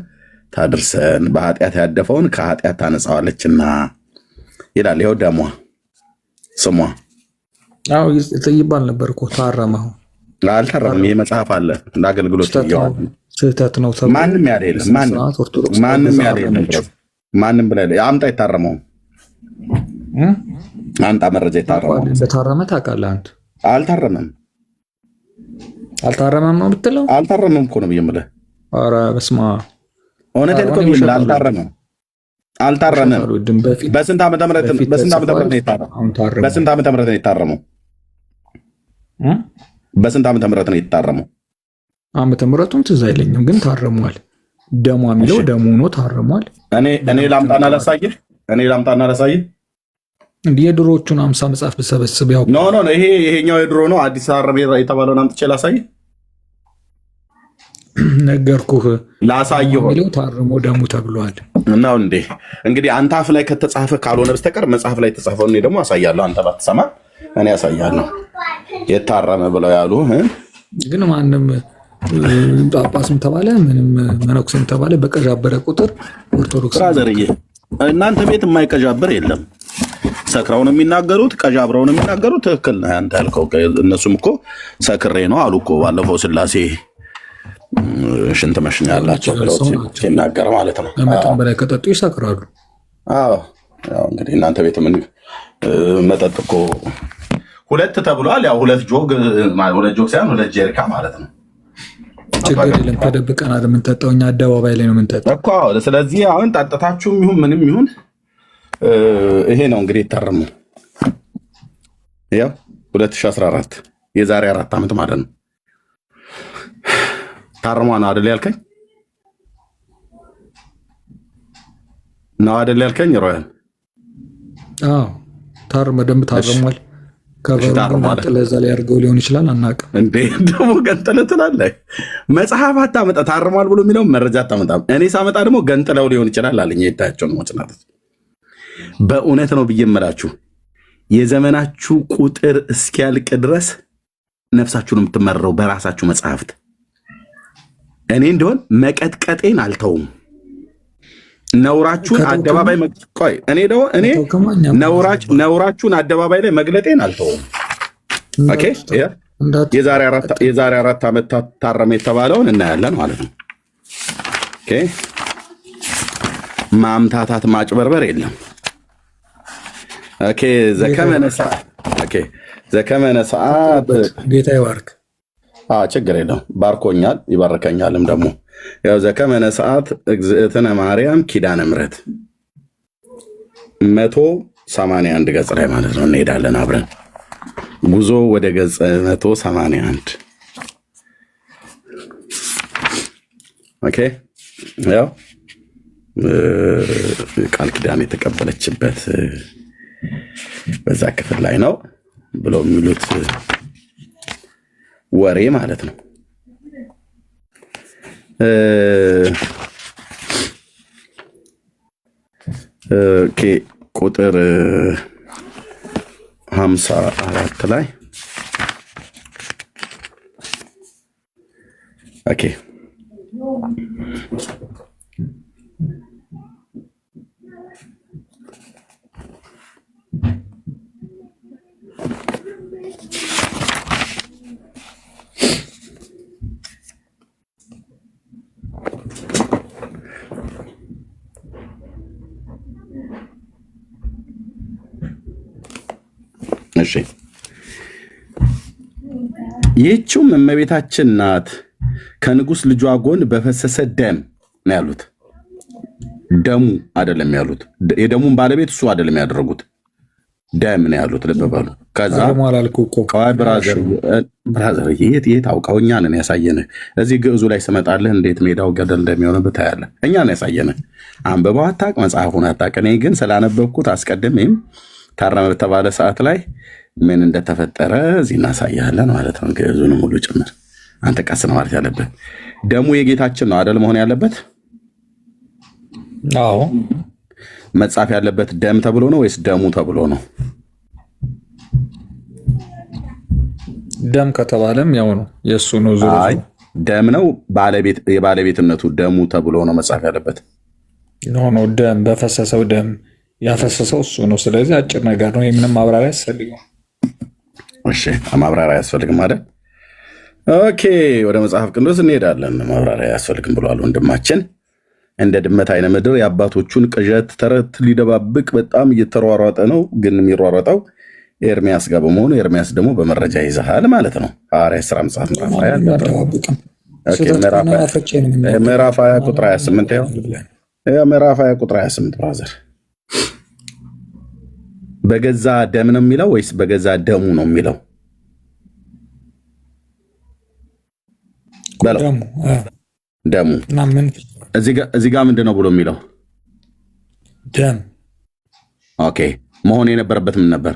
S1: ታድርሰን በኃጢአት ያደፈውን ከኃጢአት ታነጻዋለችና ይላል። ይኸው ደሟ ስሟ
S6: ይባል ነበር እኮ ታረመው።
S1: አልታረመም። ይሄ መጽሐፍ አለ እንደ አገልግሎት
S6: ስህተት ነው።
S1: ማንም ያለ የለም። ማንም ብላ አምጣ ይታረመው አንጣ መረጃ ይታረመው።
S6: በታረመ ታውቃለህ አንተ።
S1: አልታረመም
S6: ነው ብትለው
S1: አልታረመም እኮ ነው የምልህ።
S6: ኧረ በስመ አብ
S1: እውነቴን እኮ የምልህ አልታረመም። በስንት ዓመተ ምህረት ነው የታረመው? በስንት ዓመተ ምህረት ነው የታረመው?
S6: ዓመተ ምህረቱን ትዝ አይለኝም፣ ግን ታርሟል። ደሟ የሚለው ደሙ ሆኖ ታርሟል።
S1: እኔ ላምጣና ላሳየህ
S6: እንዲህ የድሮዎቹን 50 መጽሐፍ ብሰበስብ ያው
S1: ኖ ይሄኛው የድሮ ነው። አዲስ አረብ የተባለውን አምጥቼ ላሳየህ።
S6: ነገርኩህ
S1: ላሳየው
S6: የሚለው ታርሞ ደሙ ተብሏል
S1: ነው እንዴ? እንግዲህ አንተ አፍ ላይ ከተጻፈ ካልሆነ በስተቀር መጽሐፍ ላይ የተጻፈው እኔ ደግሞ አሳያለሁ። አንተ ባትሰማ እኔ አሳያለሁ። የታረመ ብለው ያሉ
S6: ግን ማንም ጳጳስም ተባለ ምንም መነኩሴም ተባለ በቀዣበረ ቁጥር ኦርቶዶክስ
S1: ብራዘርዬ፣ እናንተ ቤት የማይቀዣበር የለም። ሰክረው ነው የሚናገሩት፣ ቀዣብረው ነው የሚናገሩት። ትክክል ነህ አንተ ያልከው። እነሱም እኮ ሰክሬ ነው አሉ እኮ ባለፈው ስላሴ ሽንት መሽኛ ያላቸው ሲናገር ማለት ነው።
S6: ከመጠን በላይ ከጠጡ ይሰክራሉ።
S1: አዎ ያው እንግዲህ እናንተ ቤት ምን መጠጥ እኮ ሁለት ተብሏል። ያው ሁለት ጆግ ሳይሆን ሁለት ጀሪካ ማለት ነው።
S6: ችግር የለም። ተደብቀን አይደል የምንጠጣው እኛ አደባባይ ላይ ነው የምንጠጣው
S1: እኮ። ስለዚህ አሁን ጠጥታችሁም ይሁን ምንም ይሁን ይሄ ነው እንግዲህ የታረመው። ያው 2014 የዛሬ 4 ዓመት ማለት ነው። ታርሟ ነው አይደል ያልከኝ? ነው አይደል ያልከኝ? ሮያን
S6: ታርመ ደንብ ታርሟል። ከበሩ እዛ ላይ አድርገው ሊሆን ይችላል፣ አናውቅም።
S1: እንዴ ደግሞ ገንጥለህ ትላለህ። መጽሐፍ አታመጣ። ታርሟል ብሎ የሚለውን መረጃ አታመጣም። እኔ ሳመጣ ደግሞ ገንጥለው ሊሆን ይችላል አለኝ። የታቸው ነው መጽናት። በእውነት ነው ብዬ እምላችሁ የዘመናችሁ ቁጥር እስኪያልቅ ድረስ ነፍሳችሁን የምትመረው በራሳችሁ መጽሐፍት። እኔ እንደሆን መቀጥቀጤን አልተውም። ነውራችሁን አደባባይ ነውራችሁን አደባባይ ላይ መግለጤን አልተውም። ኦኬ የዛሬ 4 ዓመት ታረመ የተባለውን እናያለን ማለት ነው። ኦኬ ማምታታት ማጭበርበር የለም። ኦኬ ዘከመነ ሰዓት
S6: ጌታ ይባርክ።
S1: ችግር የለም ባርኮኛል፣ ይባርከኛልም ደግሞ ያው ዘከመነ ሰዓት እግዝእትነ ማርያም ኪዳነ ምሕረት 181 ገጽ ላይ ማለት ነው እንሄዳለን አብረን። ጉዞ ወደ ገጽ 181 ኦኬ። ያው ቃል ኪዳን የተቀበለችበት በዛ ክፍል ላይ ነው ብለው የሚሉት ወሬ ማለት ነው። ኦኬ ቁጥር 54 ላይ ኦኬ ይህችውም እመቤታችን ናት። ከንጉሥ ልጇ ጎን በፈሰሰ ደም ነው ያሉት። ደሙ አይደለም ያሉት። የደሙን ባለቤት እሱ አይደለም ያደረጉት፣ ደም ነው ያሉት። ልብ በሉ። ከዛ ብራዘር የት አውቀው እኛ ነን ያሳየንህ። እዚህ ግዕዙ ላይ ስመጣልህ እንዴት ሜዳው ገደል እንደሚሆንብህ ታያለህ። እኛ ነን ያሳየንህ። አንብበው አታውቅ፣ መጽሐፉን አታውቅ። እኔ ግን ስላነበብኩት አስቀድሜም ታረመ በተባለ ሰዓት ላይ ምን እንደተፈጠረ እዚህ እናሳያለን ማለት ነው። ግዕዙንም ሁሉ ጭምር አንተ ቀስ ነው ማለት ያለብህ። ደሙ የጌታችን ነው አደል መሆን ያለበት?
S6: አዎ።
S1: መጻፍ ያለበት ደም ተብሎ ነው ወይስ ደሙ ተብሎ ነው?
S6: ደም ከተባለም ያው ነው የእሱ ነው።
S1: አይ ደም ነው የባለቤትነቱ ደሙ ተብሎ ነው መጻፍ ያለበት።
S6: ኖ ደም በፈሰሰው ደም ያፈሰሰው እሱ ነው። ስለዚህ አጭር ነገር ነው። ምንም ማብራሪያ ያስፈልገው?
S1: እሺ ማብራሪያ ያስፈልግም አይደል? ኦኬ ወደ መጽሐፍ ቅዱስ እንሄዳለን። ማብራሪያ ያስፈልግም ብሏል ወንድማችን። እንደ ድመት አይነ ምድር የአባቶቹን ቅዠት ተረት ሊደባብቅ በጣም እየተሯሯጠ ነው። ግን የሚሯሯጠው ኤርሚያስ ጋር በመሆኑ ኤርሚያስ ደግሞ በመረጃ ይዘሃል ማለት ነው። ሐዋርያት ሥራ መጽሐፍ ምዕራፍ 20 ቁጥር 28 ምዕራፍ 20 ቁጥር 28 ብራዘር በገዛ ደም ነው የሚለው ወይስ በገዛ ደሙ ነው የሚለው? ደሙ እዚህ ጋር ምንድን ነው ብሎ የሚለው?
S6: ደም።
S1: ኦኬ መሆን የነበረበት ምን ነበር?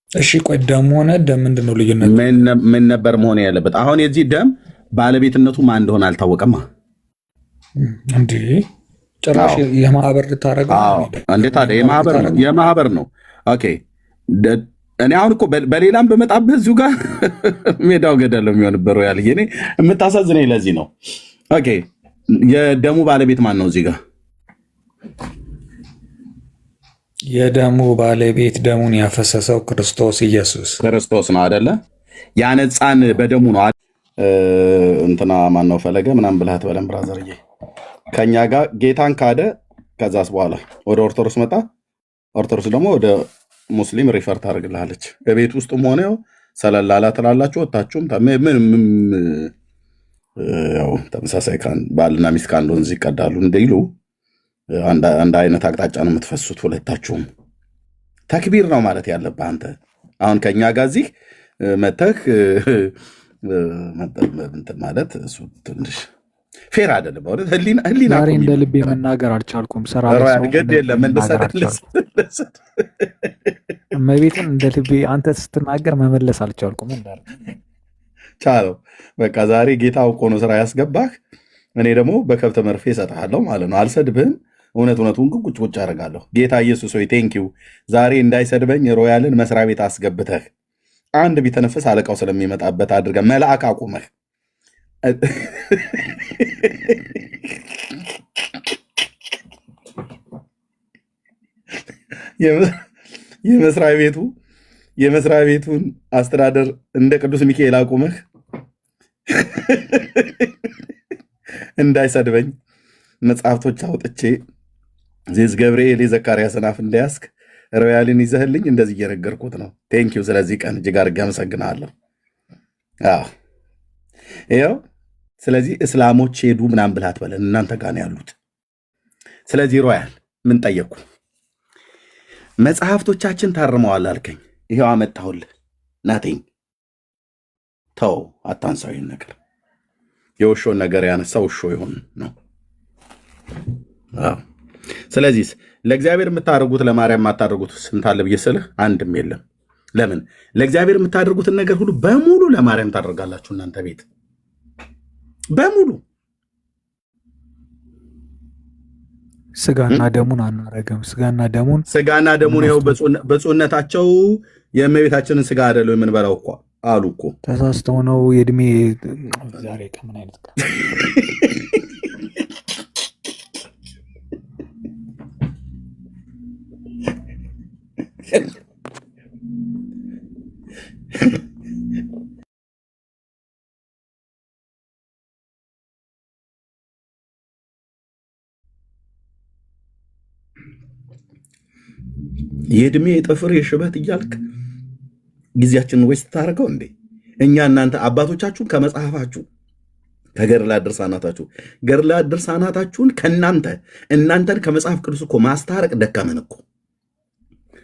S6: እሺ ቆይ ደም ሆነ ደም ምንድን ነው ልዩነቱ?
S1: ምን ነበር መሆን ያለበት? አሁን የዚህ ደም ባለቤትነቱ ማን እንደሆነ አልታወቀማ።
S6: እንዴ ጭራሽ የማህበር ልታደርገው?
S1: እንዴት ታዲያ የማህበር ነው። ኦኬ እኔ አሁን እኮ በሌላም በመጣብህ እዚሁ ጋር ሜዳው ገደል የሚሆንበት ያል እኔ የምታሳዝነኝ ለዚህ ነው። ኦኬ የደሙ ባለቤት ማን ነው? እዚህ ጋር
S6: የደሙ ባለቤት ደሙን ያፈሰሰው ክርስቶስ ኢየሱስ
S1: ክርስቶስ ነው አይደለ? ያነጻን በደሙ ነው። እንትና ማን ነው ፈለገ ምናምን ብልሃት በለም ብራዘርዬ ከኛ ጋር ጌታን ካደ። ከዛስ በኋላ ወደ ኦርቶዶክስ መጣ። ኦርቶዶክስ ደግሞ ወደ ሙስሊም ሪፈር ታደርግልሃለች። በቤት ውስጥም ሆነ ሰለላላ ትላላችሁ። ወታችሁም ምንም ያው ተመሳሳይ ባልና ሚስት ከአንድ ወንዝ ይቀዳሉ እንዲሉ አንድ አይነት አቅጣጫ ነው የምትፈሱት ሁለታችሁም። ተክቢር ነው ማለት ያለብህ አንተ። አሁን ከኛ ጋር እዚህ መተህ ማለት እሱ ትንሽ ፌር አይደለም። ወደ ህሊና
S6: ዛሬ እንደ ልቤ መናገር አልቻልኩም።
S1: ግድ የለም
S6: እመቤትን እንደ ልቤ አንተ ስትናገር መመለስ አልቻልኩም።
S1: ቻለው በቃ ዛሬ ጌታ አውቆ ነው ስራ ያስገባህ። እኔ ደግሞ በከብተ መርፌ እሰጥሃለሁ ማለት ነው። አልሰድብህም። እውነቱን ግን ቁጭ ቁጭ አደርጋለሁ። ጌታ ኢየሱስ ሆይ ቴንኪው ዛሬ እንዳይሰድበኝ ሮያልን መስሪያ ቤት አስገብተህ አንድ ቢተነፍስ አለቃው ስለሚመጣበት አድርገህ መልአክ አቁመህ የመስሪያ ቤቱን አስተዳደር እንደ ቅዱስ ሚካኤል አቁመህ እንዳይሰድበኝ መጽሐፍቶች አውጥቼ ዜዝ ገብርኤል የዘካርያስን አፍ እንዳያስክ ሮያልን ይዘህልኝ እንደዚህ እየነገርኩት ነው። ቴንኪው ስለዚህ ቀን እጅግ አድርጌ አመሰግናለሁ። ይኸው ስለዚህ እስላሞች ሄዱ ምናምን ብልሃት በለን እናንተ ጋር ነው ያሉት። ስለዚህ ሮያል ምን ጠየቅኩ? መጽሐፍቶቻችን ታርመዋል አልከኝ። ይሄው አመጣሁልህ። ናቴኝ ተው አታንሳው። ይህን ነገር የውሾን ነገር ያነሳ ውሾ ይሆን ነው። ስለዚህ ለእግዚአብሔር የምታደርጉት ለማርያም የማታደርጉት ስንት አለ ብዬ ስልህ አንድም የለም። ለምን ለእግዚአብሔር የምታደርጉትን ነገር ሁሉ በሙሉ ለማርያም ታደርጋላችሁ እናንተ ቤት በሙሉ።
S6: ስጋና ደሙን አናረግም። ስጋና ደሙን ይኸው
S1: በጽነታቸው የእመቤታችንን ስጋ አይደለው የምንበላው እኮ አሉ እኮ።
S6: ተሳስተው ነው የእድሜ ዛሬ ከምን አይነት
S1: የእድሜ የጥፍር የሽበት እያልክ ጊዜያችንን ወይስ ታደርገው እንዴ? እኛ እናንተ አባቶቻችሁን ከመጽሐፋችሁ ከገድላት ድርሳናታችሁን እናንተን ከመጽሐፍ ቅዱስ እኮ ማስታረቅ ደከመን እኮ።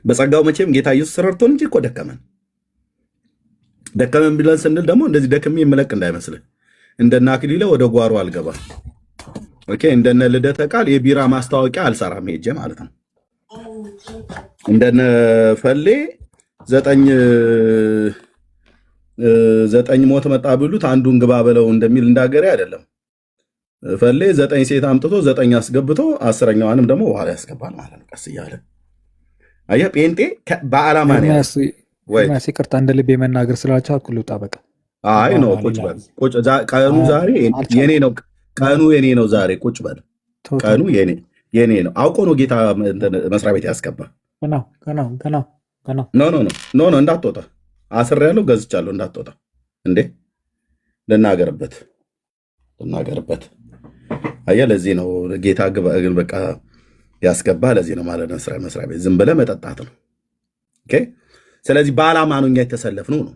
S1: በጸጋው መቼም ጌታ ኢየሱስ ረድቶን እንጂ እኮ ደከመን ብለን ስንል ደግሞ እንደዚህ ደክሜ የምለቅ እንዳይመስልህ። እንደነ አክሊለ ወደ ጓሮ አልገባ። ኦኬ፣ እንደነ ልደተ ቃል የቢራ ማስታወቂያ አልሰራም ሄጄ ማለት ነው። እንደነ ፈሌ ዘጠኝ ሞት መጣ ብሉት አንዱን ግባ በለው እንደሚል እንዳገሬ አይደለም። ፈሌ 9 ሴት አምጥቶ 9 አስገብቶ 10ኛዋንም ደግሞ በኋላ ያስገባል ማለት ነው። ቀስ እያለ አየህ፣ ጴንጤ በዓላማ ነው ወይ?
S6: ይቅርታ እንደ ልቤ መናገር ስላልቻልኩ ልውጣ። በቃ
S1: አይ ነው፣ ቁጭ በል። ቀኑ ዛሬ የኔ ነው። ቀኑ የኔ ነው ዛሬ። ቁጭ በል። ቀኑ የኔ ነው። አውቆ ነው ጌታ መስሪያ ቤት ያስገባ። ኖ እንዳትወጣ አስሬያለሁ፣ ገዝቻለሁ። እንዳትወጣ እንዴ! ልናገርበት። አየህ፣ ለዚህ ነው ጌታ በቃ ያስገባ። ለዚህ ነው ማለት ነው መስሪያ ቤት ዝም ብለህ መጠጣት ነው። ኦኬ። ስለዚህ በዓላማ ነው እኛ የተሰለፍነው ነው።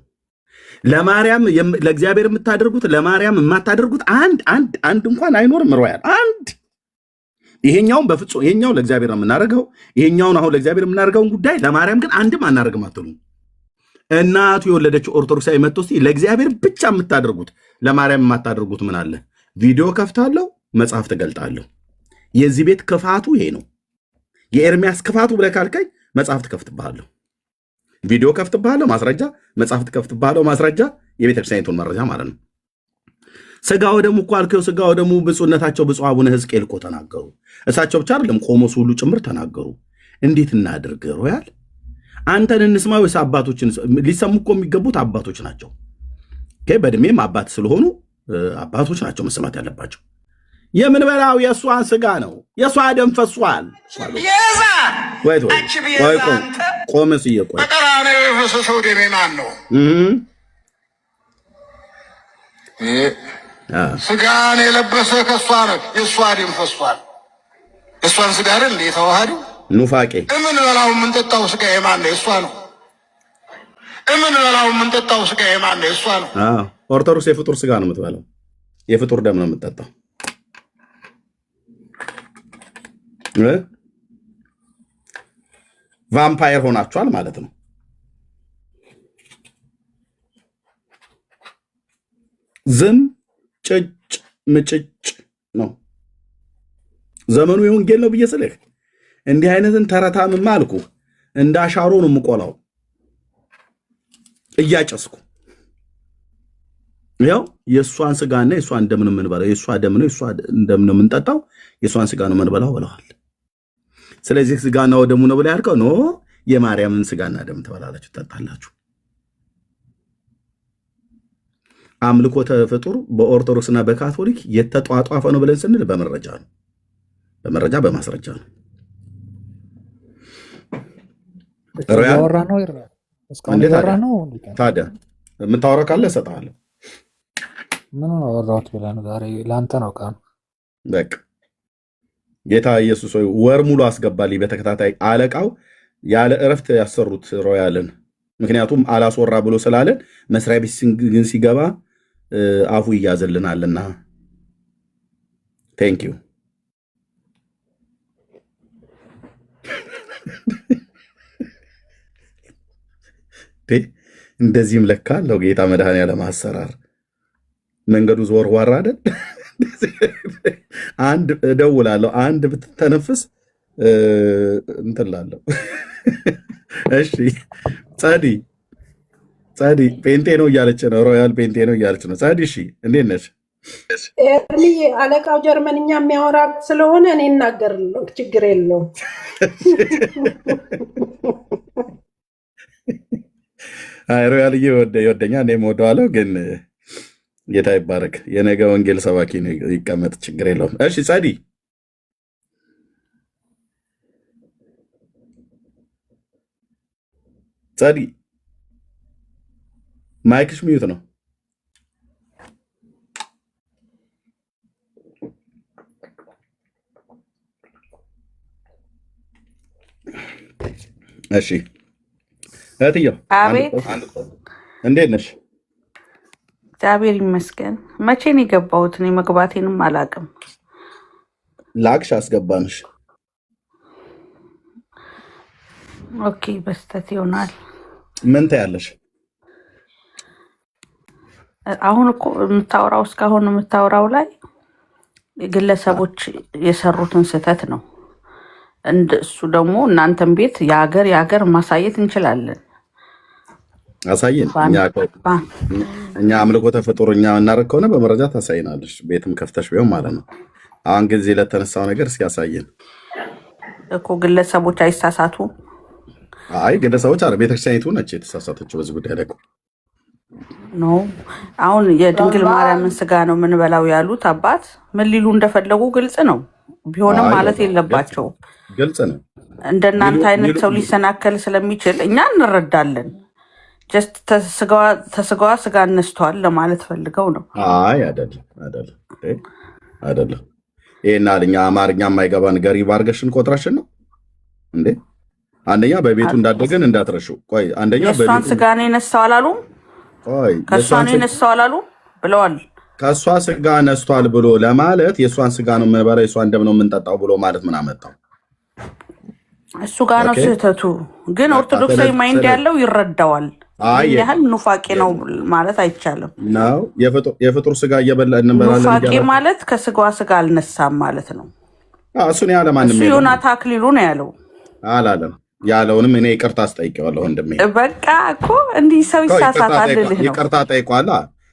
S1: ለማርያም ለእግዚአብሔር የምታደርጉት ለማርያም የማታደርጉት አንድ እንኳን አይኖርም። ሮያል አንድ ይሄኛውን በፍጹም ይሄኛው ለእግዚአብሔር ነው የምናደርገው። ይሄኛውን አሁን ለእግዚአብሔር የምናደርገውን ጉዳይ ለማርያም ግን አንድም አናደርግም አትሉ። እናቱ የወለደችው ኦርቶዶክሳዊ መጥቶ እስቲ ለእግዚአብሔር ብቻ የምታደርጉት ለማርያም የማታደርጉት ምን አለ? ቪዲዮ ከፍታለሁ፣ መጽሐፍ ትገልጣለሁ። የዚህ ቤት ክፋቱ ይሄ ነው። የኤርሚያስ ክፋቱ ብለህ ካልከኝ መጽሐፍ ትከፍትብሃለሁ፣ ቪዲዮ ከፍትብሃለሁ፣ ማስረጃ፣ መጽሐፍ ትከፍትብሃለሁ፣ ማስረጃ፣ የቤተክርስቲያኒቱን መረጃ ማለት ነው። ስጋ ወደሙ እኮ አልከው። ስጋ ወደሙ ብፁዕነታቸው ብፁዕ አቡነ ሕዝቅኤል እኮ ተናገሩ። እሳቸው ብቻ አይደለም ቆሞስ ሁሉ ጭምር ተናገሩ። እንዴት እናድርግ ሮያል? አንተን እንስማ ወይስ አባቶችን? ሊሰሙ እኮ የሚገቡት አባቶች ናቸው። በእድሜም አባት ስለሆኑ አባቶች ናቸው መስማት ያለባቸው። የምንበላው የእሷን ስጋ ነው፣ የእሷ ደም ፈሷል። ቆመስ እየቆይ
S2: በቀራንዮ የፈሰሰው ደሜ ማን ነው? ስጋን የለበሰ ከእሷ ነው፣ የእሷ ደም ፈሷል። እሷን ስጋ አይደል የተዋሃደው?
S1: ኑፋቄ
S2: የምንበላው የምንጠጣው ስጋ የማን ነው? የእሷ ነው። የምንበላው የምንጠጣው ስጋ የማን ነው? የእሷ ነው።
S1: ኦርቶዶክስ የፍጡር ስጋ ነው የምትበላው፣ የፍጡር ደም ነው የምትጠጣው። ቫምፓየር ሆናችኋል ማለት ነው። ዝም ጭጭ ምጭጭ ነው ዘመኑ። የወንጌል ነው ብዬ ስልህ እንዲህ አይነትን ተረታምማ አልኩ እንደ አሻሮ ነው የምቆላው እያጨስኩ። ያው የእሷን ስጋና የእሷን ደም ነው የምንበላው። የእሷ ደም ነው የእሷ ደም ነው የምንጠጣው። የእሷን ስጋ ነው የምንበላው ብለዋል። ስለዚህ ስጋና ደሙ ነው ብላ ያልከው ኖ የማርያምን ስጋና ደም ትበላላችሁ ትጠጣላችሁ። አምልኮተ ፍጡር በኦርቶዶክስና በካቶሊክ የተጧጧፈ ነው ብለን ስንል በመረጃ ነው፣ በመረጃ በማስረጃ ነው። ታዲያ የምታወራው ካለ እሰጥሃለሁ።
S6: ምን አወራሁት ብለህ ነው? ዛሬ ለአንተ ነው ቃሉ።
S1: በቃ ጌታ ኢየሱስ ሆይ ወር ሙሉ አስገባልኝ በተከታታይ አለቃው ያለ እረፍት ያሰሩት ሮያልን። ምክንያቱም አላስወራ ብሎ ስላለን መስሪያ ቤት ግን ሲገባ አፉ ይያዝልናልና። ቴንክ ዩ እንደዚህም ለካ አለው ጌታ መድኃኔዓለም አሰራር። መንገዱ ዘወርዋራ አይደል? አንድ እደውላለሁ፣ አንድ ብትተነፍስ እንትላለሁ። እሺ ጸዲ ፔንቴ ነው እያለች ነው፣ ሮያል ፔንቴ ነው እያለች ነው። ጸዲ እሺ፣ እንዴት ነች?
S5: ኤርሚዬ አለቃው ጀርመንኛ የሚያወራ ስለሆነ እኔ እናገርለሁ፣ ችግር የለውም።
S1: አይ ሮያልዬ ይወደኛል፣ እኔም እወደዋለሁ። ግን ጌታ ይባረክ፣ የነገ ወንጌል ሰባኪ ይቀመጥ፣ ችግር የለውም። እሺ ጸዲ ማይክሽ ሚዩት ነው። እሺ እህትየው
S3: አቤት፣
S1: እንዴት ነሽ?
S3: እግዚአብሔር ይመስገን። መቼ ነው የገባሁት? እኔ መግባቴንም አላውቅም።
S1: ላክሽ አስገባንሽ።
S3: ኦኬ፣ በስተት ይሆናል።
S1: ምን ታያለሽ?
S3: አሁን እኮ የምታወራው እስካሁን የምታወራው ላይ ግለሰቦች የሰሩትን ስህተት ነው። እሱ ደግሞ እናንተም ቤት የሀገር ማሳየት እንችላለን።
S1: አሳየን። እኛ አምልኮተ ፍጡር እኛ እናደርግ ከሆነ በመረጃ ታሳይናለሽ፣ ቤትም ከፍተሽ ቢሆን ማለት ነው። አሁን ጊዜ ለተነሳው ነገር እስኪ ያሳየን
S3: እኮ። ግለሰቦች አይሳሳቱ።
S1: አይ ግለሰቦች አረ ቤተክርስቲያኒቱ ነች የተሳሳተችው በዚህ ጉዳይ ላይ
S3: ኖ። አሁን የድንግል ማርያምን ስጋ ነው የምንበላው ያሉት አባት ምን ሊሉ እንደፈለጉ ግልጽ ነው። ቢሆንም ማለት የለባቸውም።
S1: ግልጽ ነው።
S3: እንደናንተ አይነት ሰው ሊሰናከል ስለሚችል እኛ እንረዳለን። ጀስት ተስጋዋ ስጋ እነስተዋል ለማለት ፈልገው ነው።
S1: አይ አይደለም። ይሄና እኛ አማርኛ የማይገባን ገሪብ አድርገሽን ቆጥረሽን ነው እንዴ? አንደኛ በቤቱ እንዳደገን እንዳትረሹ። ቆይ አንደኛ
S3: የእሷን ስጋ ነው የነሳው አላሉም?
S1: ቆይ
S3: ከእሷ ነው የነሳው አላሉም ብለዋል።
S1: ከእሷ ስጋ ነስቷል ብሎ ለማለት የእሷን ስጋ ነው የምንበላው የእሷን ደም ነው የምንጠጣው ብሎ ማለት ምን አመጣው?
S3: እሱ ጋር ነው ስህተቱ። ግን ኦርቶዶክሳዊ ማይንድ ያለው ይረዳዋል። ይህን ያህል ኑፋቄ ነው ማለት አይቻልም። ነው
S1: የፍጡር ስጋ እየበላ እንበላለን።
S3: ኑፋቄ ማለት ከስጋዋ ስጋ አልነሳም ማለት ነው።
S1: እሱን ያለ ማንም
S3: እሱ ዮናታ አክሊሉ ነው ያለው።
S1: አላለም። ያለውንም እኔ ይቅርታ አስጠይቀዋለሁ ወንድሜ።
S3: በቃ እኮ እንዲህ ሰው ይሳሳታል ልልህ ነው።
S1: ይቅርታ ጠይቋላ።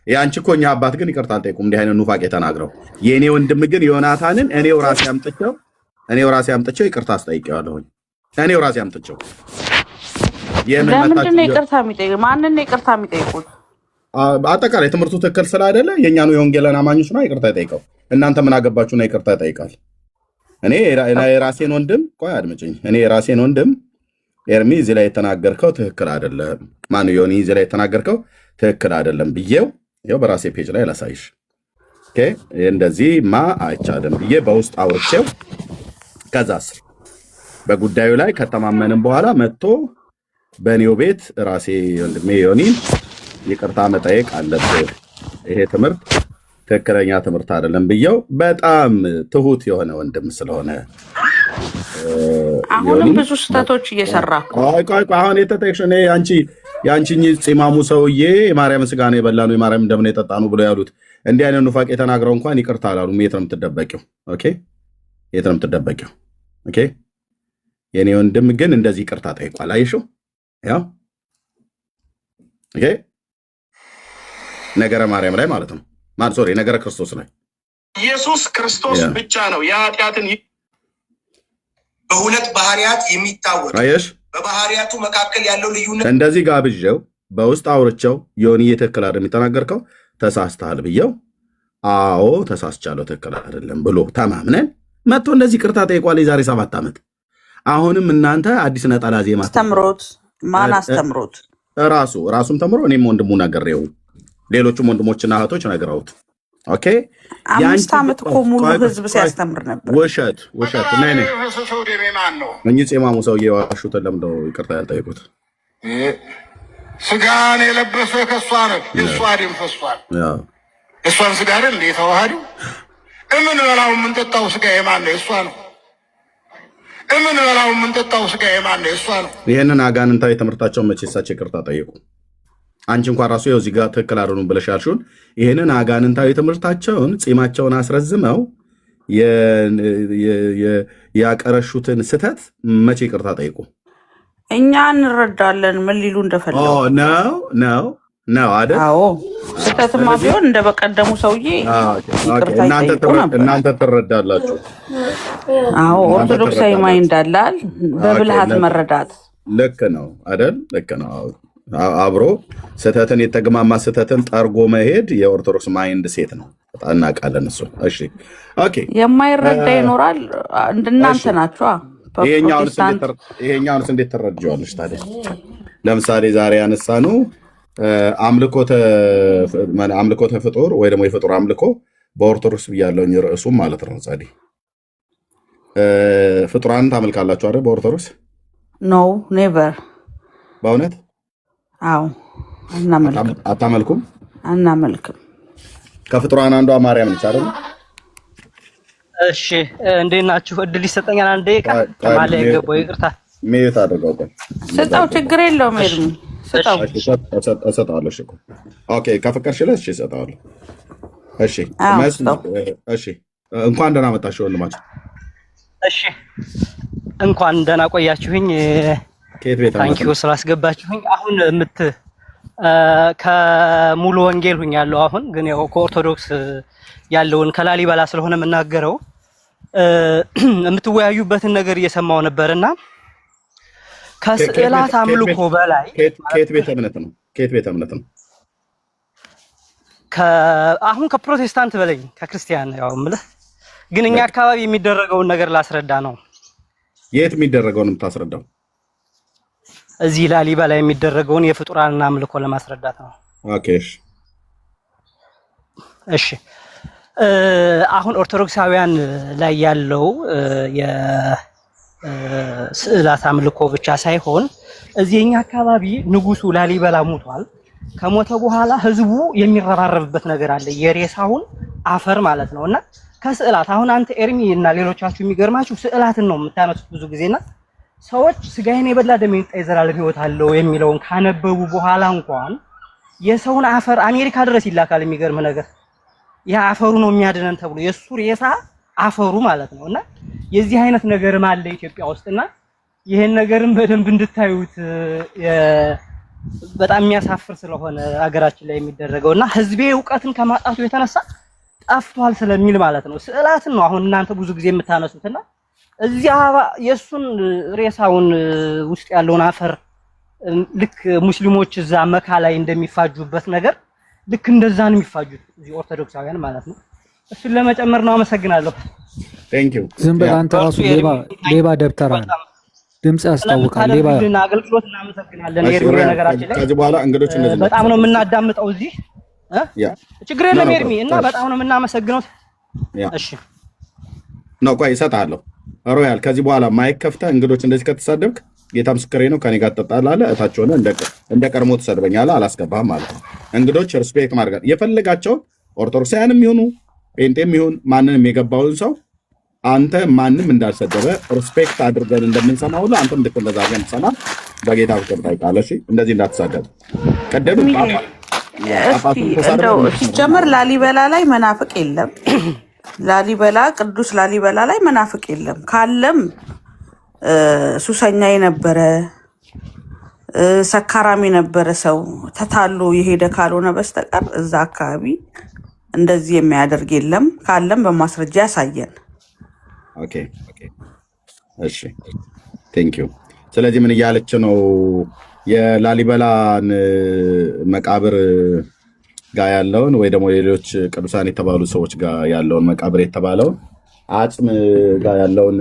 S1: የአንቺ እኮ እኛ አባት ግን ይቅርታ አልጠይቁም እንዲህ አይነት ኑፋቄ ተናግረው። የእኔ ወንድም ግን ዮናታንን እኔው ራሴ አምጥቼው ይቅርታ አስጠይቀዋለሁኝ። እኔው ራሴ አምጥቼው
S3: ለምንድን ነው ይቅርታ የሚጠይቁት? ማንን ነው ይቅርታ የሚጠይቁት?
S1: አጠቃላይ ትምህርቱ ትክክል ስላይደለ የእኛኑ የወንጌልን አማኞች ነው ይቅርታ ይጠይቀው። እናንተ ምን አገባችሁና ይቅርታ ይጠይቃል? እኔ የራሴን ወንድም ቆይ አድምጭኝ። እኔ የራሴን ወንድም ኤርሚ እዚህ ላይ የተናገርከው ትክክል አይደለም፣ ማነው ዮኒ እዚህ ላይ የተናገርከው ትክክል አይደለም ብዬው ይኸው በራሴ ፔጅ ላይ ላሳይሽ። ኦኬ እንደዚህ አይቻልም ብዬ በውስጥ አውርቼው ከዛስ በጉዳዩ ላይ ከተማመንም በኋላ መጥቶ በኔው ቤት ራሴ ወንድሜ ዮኒን ይቅርታ መጠየቅ አለብህ፣ ይሄ ትምህርት ትክክለኛ ትምህርት አይደለም ብዬው በጣም ትሁት የሆነ ወንድም ስለሆነ
S3: አሁንም ብዙ ስህተቶች እየሰራ
S1: አሁን የተጠቅሽ የአንቺ ፂማሙ ሰውዬ የማርያም ስጋ ነው የበላ ነው የማርያም ደም ነው የጠጣ ነው ብለው ያሉት እንዲህ አይነት ኑፋቄ ተናግረው እንኳን ይቅርታ አላሉም። የት ነው የምትደበቂው? ኦኬ የት ነው የምትደበቂው? ኦኬ የኔ ወንድም ግን እንደዚህ ይቅርታ ጠይቋል። አይሽው ያው ኦኬ ነገረ ማርያም ላይ ማለት ነው ሶሪ ነገረ ክርስቶስ ላይ
S7: ኢየሱስ ክርስቶስ ብቻ ነው የኃጢአትን በሁለት ባህሪያት የሚታወቅ።
S1: አየሽ
S7: በባህሪያቱ መካከል ያለው ልዩነት
S1: እንደዚህ ጋብዤው በውስጥ አውርቼው ዮኒ ትክክል አይደለም የሚተናገርከው ተሳስተሃል ብዬው አዎ ተሳስቻለሁ ትክክል አይደለም ብሎ ተማምነን መጥቶ እንደዚህ ይቅርታ ጠይቋል የዛሬ 7 ዓመት። አሁንም እናንተ አዲስ ነጠላ ዜማ
S3: አስተምሮት ማን አስተምሮት?
S1: ራሱም ተምሮ እኔም ወንድሙ ነግሬው ሌሎችም ወንድሞችና እህቶች ነግረውት ኦኬ
S3: 5 ዓመት እኮ ሙሉ ህዝብ ሲያስተምር ነበር።
S1: ውሸት ነይ እኚህ ፂማሙ ሰውዬ ዋሹትን ለምንድነው ይቅርታ ያልጠየቁት?
S2: ስጋን የለበሰ ከእሷ ነው የእሷ ደም ፈሷል። እሷን ስጋ አይደል እንደ የተዋሃደው እምንበላው የምንጠጣው ስጋ የማን ነው? የእሷ ነው። እምንበላው የምንጠጣው ስጋ የማን ነው? የእሷ ነው።
S1: ይህንን አጋንንታዊ ትምህርታቸውን መቼ እሳቸው ይቅርታ ጠየቁ? አንቺ እንኳን ራሱ ይኸው እዚህ ጋር ትክክል አይደሉም ብለሽ ያልሽውን ይህንን አጋንንታዊ ትምህርታቸውን ፂማቸውን አስረዝመው ያቀረሹትን ስህተት መቼ ይቅርታ ጠይቁ?
S3: እኛ እንረዳለን ምን ሊሉ እንደፈለጉ
S1: ነው አይደል?
S3: አዎ ስህተትማ ቢሆን እንደ በቀደሙ ሰውዬ ይቅርታ ይጠይቁ ነበር።
S1: እናንተ ትረዳላችሁ።
S3: አዎ ኦርቶዶክሳዊ ማይንድ አላል በብልሃት መረዳት
S1: ልክ ነው አይደል? ልክ ነው። አብሮ ስህተትን የተግማማ ስህተትን ጠርጎ መሄድ የኦርቶዶክስ ማይንድ ሴት ነው። በጣም እናውቃለን እሱ። እሺ ኦኬ የማይረዳ
S3: ይኖራል። እንደናንተ ናችሁ።
S1: ይሄኛውንስ እንዴት ትረጅዋለሽ ታዲያ? ለምሳሌ ዛሬ ያነሳነው አምልኮተ ፍጡር ወይ ደግሞ የፍጡር አምልኮ በኦርቶዶክስ ብያለሁኝ ርዕሱም ማለት ነው። ዛሬ ፍጡራንን ታመልካላችሁ አይደል? በኦርቶዶክስ
S3: ኖ ኔቨር።
S1: በእውነት
S3: አዎ አታመልኩም? አናመልክም።
S1: ከፍጡራን አንዷ ማርያም ነች አይደል?
S8: እሺ እንዴት ናችሁ? እድል ይሰጠኛል አንድ ደቂቃ ከማለ የገባው ይቅርታ
S1: ሜት አድርገው
S3: ስጣው፣ ችግር የለውም። ኤርሚ ስጣው፣
S1: እሰጠዋለሁ። እሺ ኦኬ፣ ከፈቀድሽለት እሺ እሰጠዋለሁ። እሺ እሺ፣ እንኳን ደህና መጣሽ ወንድማችን።
S8: እሺ እንኳን ደህና ቆያችሁኝ።
S1: ከየት ቤት
S8: ታንኪዩ ስላስገባችሁኝ። አሁን ከሙሉ ወንጌል ሁኛለሁ። አሁን ግን ያው ከኦርቶዶክስ ያለውን ከላሊበላ ስለሆነ የምናገረው የምትወያዩበትን ነገር እየሰማው ነበርና ከስዕላት አምልኮ በላይ
S1: ከየት ቤተ እምነት ነው? ከየት ቤተ እምነት ነው?
S8: አሁን ከፕሮቴስታንት በላይ ከክርስቲያን ያው የምልህ ግን እኛ አካባቢ የሚደረገውን ነገር ላስረዳ ነው።
S1: የት የሚደረገውን የምታስረዳው?
S8: እዚህ ላሊበላ የሚደረገውን የፍጡራንን አምልኮ ለማስረዳት ነው።
S1: ኦኬ
S8: እሺ አሁን ኦርቶዶክሳውያን ላይ ያለው የስዕላት አምልኮ ብቻ ሳይሆን እዚህኛ አካባቢ ንጉሱ ላሊበላ ሞቷል። ከሞተ በኋላ ህዝቡ የሚረባረብበት ነገር አለ፣ የሬሳውን አፈር ማለት ነውና ከስዕላት አሁን አንተ ኤርሚ እና ሌሎቻችሁ የሚገርማችሁ ስዕላትን ነው የምታነሱት ብዙ ጊዜና ሰዎች ስጋዬን የበላ ደሜን ይጠጣ የዘላለም ህይወት አለው የሚለውን ካነበቡ በኋላ እንኳን የሰውን አፈር አሜሪካ ድረስ ይላካል። የሚገርም ነገር ያ አፈሩ ነው የሚያድነን ተብሎ የሱ ሬሳ አፈሩ ማለት ነውና የዚህ አይነት ነገርም አለ ኢትዮጵያ ውስጥና ይሄን ነገርም በደንብ እንድታዩት በጣም የሚያሳፍር ስለሆነ ሀገራችን ላይ የሚደረገውና ህዝቤ ዕውቀትን ከማጣቱ የተነሳ ጠፍቷል ስለሚል ማለት ነው። ስዕላትን ነው አሁን እናንተ ብዙ ጊዜ የምታነሱትና እዚያ የሱን ሬሳውን ውስጥ ያለውን አፈር ልክ ሙስሊሞች እዛ መካ ላይ እንደሚፋጁበት ነገር ልክ እንደዛ ነው የሚፋጁት እዚህ ኦርቶዶክሳውያን ማለት ነው። እሱን ለመጨመር ነው። አመሰግናለሁ።
S1: ቴንክ ዩ።
S6: ዝም ብለህ አንተ ራሱ ሌባ ደብተራ ነህ። ድምጽ ያስታውቃል። ሌባ
S8: አገልግሎት እናመሰግናለን። ኤርሚ ነገራችን ላይ
S1: ከዚህ በኋላ እንግዶች እንደዚህ
S8: በጣም ነው የምናዳምጠው እዚህ ችግር የለም ኤርሚ እና በጣም ነው የምናመሰግነው። እሺ
S1: ነው ቆይ እሰጥሃለሁ። ሮያል ከዚህ በኋላ ማይክ ከፍተህ እንግዶች እንደዚህ ከተሳደብክ ጌታ ምስክሬ ነው ከኔ ጋር ትጣላለህ። እታች ሆነ እንደ ቀድሞ ትሰድበኛለህ። አላስገባህም ማለት ነው። እንግዶች ሪስፔክት ማድረግ የፈለጋቸውን ኦርቶዶክሳውያንም ይሁኑ ጴንጤም ይሁን ማንንም የገባውን ሰው አንተ ማንም እንዳልሰደበ ሪስፔክት አድርገን እንደምንሰማ ሁሉ አንተም ልክ እንደዛ አድርገን ትሰማ። በጌታ ፍቅር ታይቃለህ። እሺ እንደዚህ እንዳትሳደብ። ቀደም
S3: ሲጀምር ላሊበላ ላይ መናፍቅ የለም። ላሊበላ ቅዱስ ላሊበላ ላይ መናፍቅ የለም። ካለም ሱሰኛ የነበረ ሰካራም የነበረ ሰው ተታሎ የሄደ ካልሆነ በስተቀር እዛ አካባቢ እንደዚህ የሚያደርግ የለም። ካለም በማስረጃ ያሳየን።
S1: ኦኬ እሺ ቴንክ ዩ። ስለዚህ ምን እያለች ነው? የላሊበላን መቃብር ጋር ያለውን ወይ ደግሞ ሌሎች ቅዱሳን የተባሉ ሰዎች ጋር ያለውን መቃብር የተባለውን አጽም ጋር ያለውን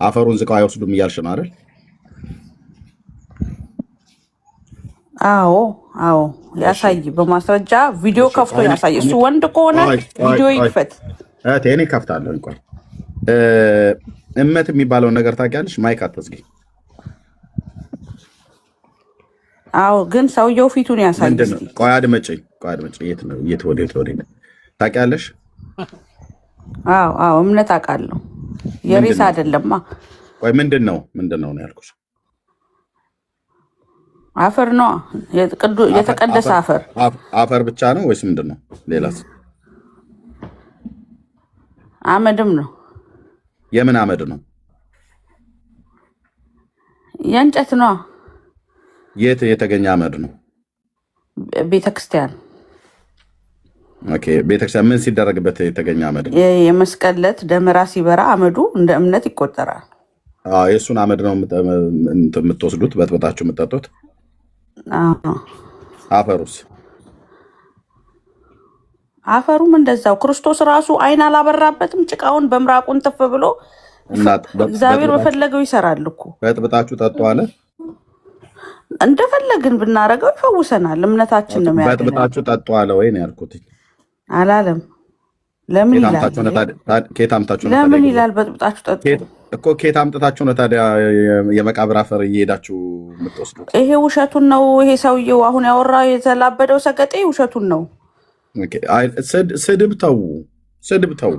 S1: አፈሩን ዝቃው አይወስዱም እያልሽ ነው አይደል?
S3: አዎ ያሳይ፣ በማስረጃ ቪዲዮ ከፍቶ ያሳይ። እሱ ወንድ ከሆነ ቪዲዮ ይክፈት።
S1: እኔ ከፍታለሁ። እንኳን እመት የሚባለውን ነገር ታውቂያለሽ? ማይክ አትዝጊ።
S3: አዎ ግን ሰውየው ፊቱን ያሳይ።
S1: ቆይ አድመጪኝ። የት ነው ወዴት ታውቂያለሽ?
S3: አዎ እምነት አውቃለሁ። የሬሳ አይደለማ።
S1: ቆይ ምንድን ነው ያልኩሽ?
S3: አፈር ነው፣ የተቀደሰ አፈር።
S1: አፈር ብቻ ነው ወይስ ምንድን ነው? ሌላስ?
S3: አመድም ነው።
S1: የምን አመድ ነው?
S3: የእንጨት ነው።
S1: የት የተገኘ አመድ ነው?
S3: ቤተክርስቲያን።
S1: ኦኬ ቤተክርስቲያን ምን ሲደረግበት የተገኘ አመድ ነው?
S3: የመስቀል ዕለት ደመራ ሲበራ አመዱ እንደ እምነት ይቆጠራል።
S1: የእሱን አመድ ነው የምትወስዱት በጥብጣችሁ የምትጠጡት? አፈሩስ?
S3: አፈሩም እንደዛው። ክርስቶስ ራሱ አይን አላበራበትም። ጭቃውን በምራቁን ትፍ ብሎ እግዚአብሔር በፈለገው ይሰራል እኮ። በጥብጣችሁ ጠጡ አለ። እንደፈለግን ብናረገው ይፈውሰናል። እምነታችን ነው የሚያደርገው። በጥብጣችሁ ጠጡ አለ ወይ ነው ያልኩት። አላለም። ለምን ይላል? ለምን ይላል? በጥብጣችሁ ጠጡ።
S1: እኮ ከየት አምጥታችሁ ነው ታዲያ የመቃብር አፈር እየሄዳችሁ የምትወስዱት?
S3: ይሄ ውሸቱን ነው። ይሄ ሰውየው አሁን ያወራው የተላበደው ሰገጤ ውሸቱን ነው።
S1: ስድብ ተው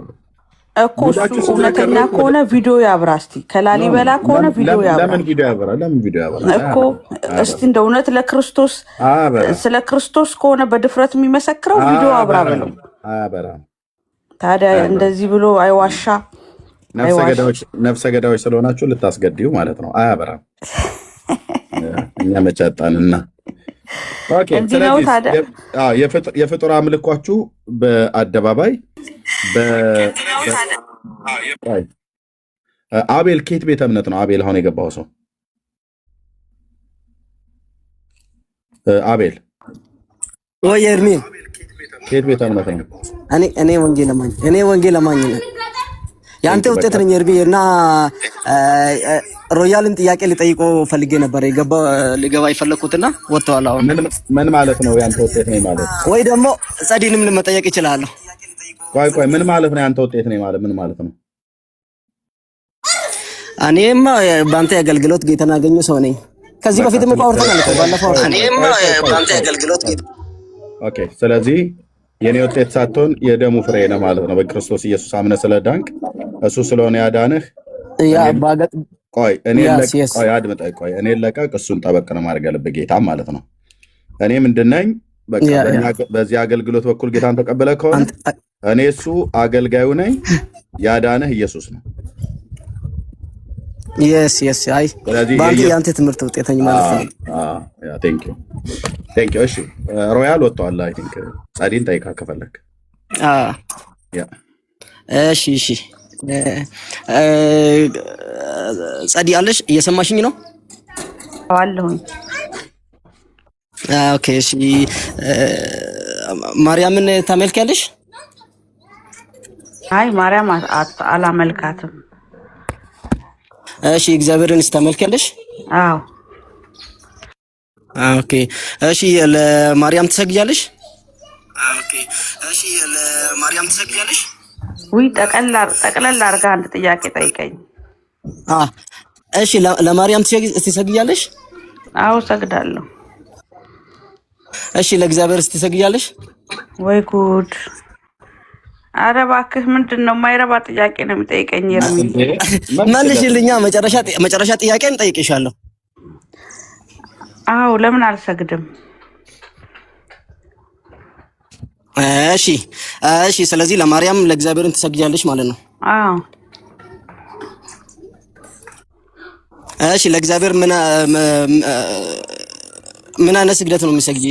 S1: እኮ
S3: እሱ እውነተኛ ከሆነ ቪዲዮ ያብራ እስቲ። ከላሊበላ ከሆነ ቪዲዮ ያብራ።
S1: ለምን ቪዲዮ ያብራ
S3: እኮ እስቲ እንደ እውነት ለክርስቶስ ስለ ክርስቶስ ከሆነ በድፍረት የሚመሰክረው ቪዲዮ አብራ በለው። ታዲያ እንደዚህ ብሎ አይዋሻ።
S1: ነፍሰ ገዳዮች ስለሆናችሁ ልታስገድዩ ማለት ነው። አያበራም። እኛ መጫጣንና የፍጡር አምልኳችሁ በአደባባይ አቤል ኬት ቤተ እምነት ነው? አቤል አሁን የገባው ሰው አቤል
S9: ወይ ኤርሚን
S1: ኬት ቤተ እምነት ነው?
S9: እኔ ወንጌል አማኝ ነኝ። ያንተ ውጤት ነኝ ኤርሚ እና ሮያልን ጥያቄ ሊጠይቆ ፈልጌ ነበር ሊገባ የፈለኩትና ወጥተዋል። አሁን
S1: ምን ማለት ነው ያንተ ውጤት ነኝ ማለት?
S9: ወይ ደግሞ ጸዲንም ለመጠየቅ ይችላል።
S1: ቆይ ምን ማለት ነው ያንተ ውጤት ነኝ ማለት? ምን ማለት ነው?
S9: እኔማ በአንተ የአገልግሎት ጌታን ያገኘሁ ሰው ነኝ። ከዚህ በፊትም እኮ አውርተናል እኮ ባለፈው። እኔማ በአንተ የአገልግሎት ጌታ።
S1: ኦኬ፣ ስለዚህ የኔ ውጤት ሳትሆን የደሙ ፍሬ ነው ማለት ነው። በክርስቶስ ኢየሱስ አምነህ ስለዳንክ እሱ ስለሆነ ያዳንህ። እኔ ለቀቅ እሱን ጠበቅ ነው ማድረግ ያለብህ ጌታ ማለት ነው። እኔ ምንድን ነኝ? በቃ በዚህ አገልግሎት በኩል ጌታን ተቀበለ ከሆነ እኔ እሱ አገልጋዩ ነኝ። ያዳንህ ኢየሱስ ነው።
S9: አይ ባንተ ያንተ ትምህርት ውጤተኛ ማለት ነው።
S1: ቴንክ ዩ። እሺ ሮያል ወጥቷል። አይ ቲንክ ጻዲን ጠይቃ ከፈለክ።
S9: እሺ ጻዲ አለሽ? እየሰማሽኝ ነው?
S3: አለሁኝ።
S9: ኦኬ እሺ። ማርያምን ታመልኪያለሽ?
S3: አይ ማርያም አላመልካትም።
S9: እሺ እግዚአብሔርን ታመልኪያለሽ?
S3: አዎ።
S9: ኦኬ እሺ ለማርያም ትሰግጃለሽ?
S3: ውይ ጠቅለል አድርጋ አንድ ጥያቄ ጠይቀኝ።
S9: እሺ ለማርያም ትሰግጃለሽ?
S3: አዎ ሰግዳለሁ።
S9: እሺ ለእግዚአብሔር ትሰግጃለሽ?
S3: ወይ ጉድ! ኧረ እባክህ ምንድን ነው የማይረባ ጥያቄ ነው የሚጠይቀኝ?
S9: መልሽልኛ። መጨረሻ ጥያቄን ጠይቄሻለሁ።
S3: አዎ ለምን አልሰግድም?
S9: እሺ ስለዚህ ለማርያም ለእግዚአብሔርን ትሰግጃለሽ ማለት ነው?
S3: አዎ።
S9: እሺ ለእግዚአብሔር ምን አይነት ስግደት ነው የሚሰግጂ?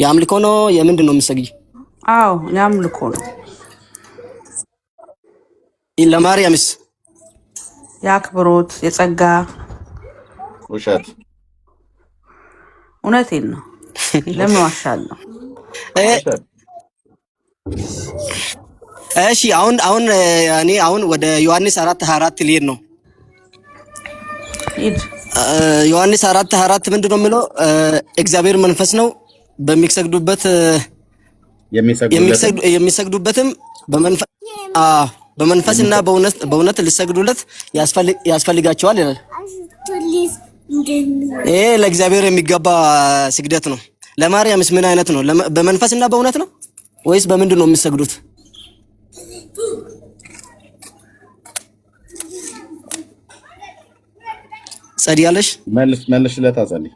S9: የአምልኮ ነው የምንድን ነው የሚሰግጂ?
S3: አዎ የአምልኮ ነው።
S9: ለማርያምስ?
S3: የአክብሮት የጸጋ።
S1: ውሸት።
S3: እውነቴን ነው። ለምን ዋሻለሁ?
S9: እሺ አሁን ወደ ዮሐንስ 4:24 ልሄድ ነው። ዮሐንስ 4:24 ምንድን ነው የሚለው? እግዚአብሔር መንፈስ ነው፣ የሚሰግዱበትም በመንፈስና በእውነት ሊሰግዱለት ያስፈልጋቸዋል ይላል። ይሄ ለእግዚአብሔር የሚገባ ስግደት ነው። ለማርያምስ ምን አይነት ነው? በመንፈስና በእውነት ነው ወይስ በምንድን ነው የሚሰግዱት? ጸድያለሽ?
S1: መልሽለት። አጸልይ።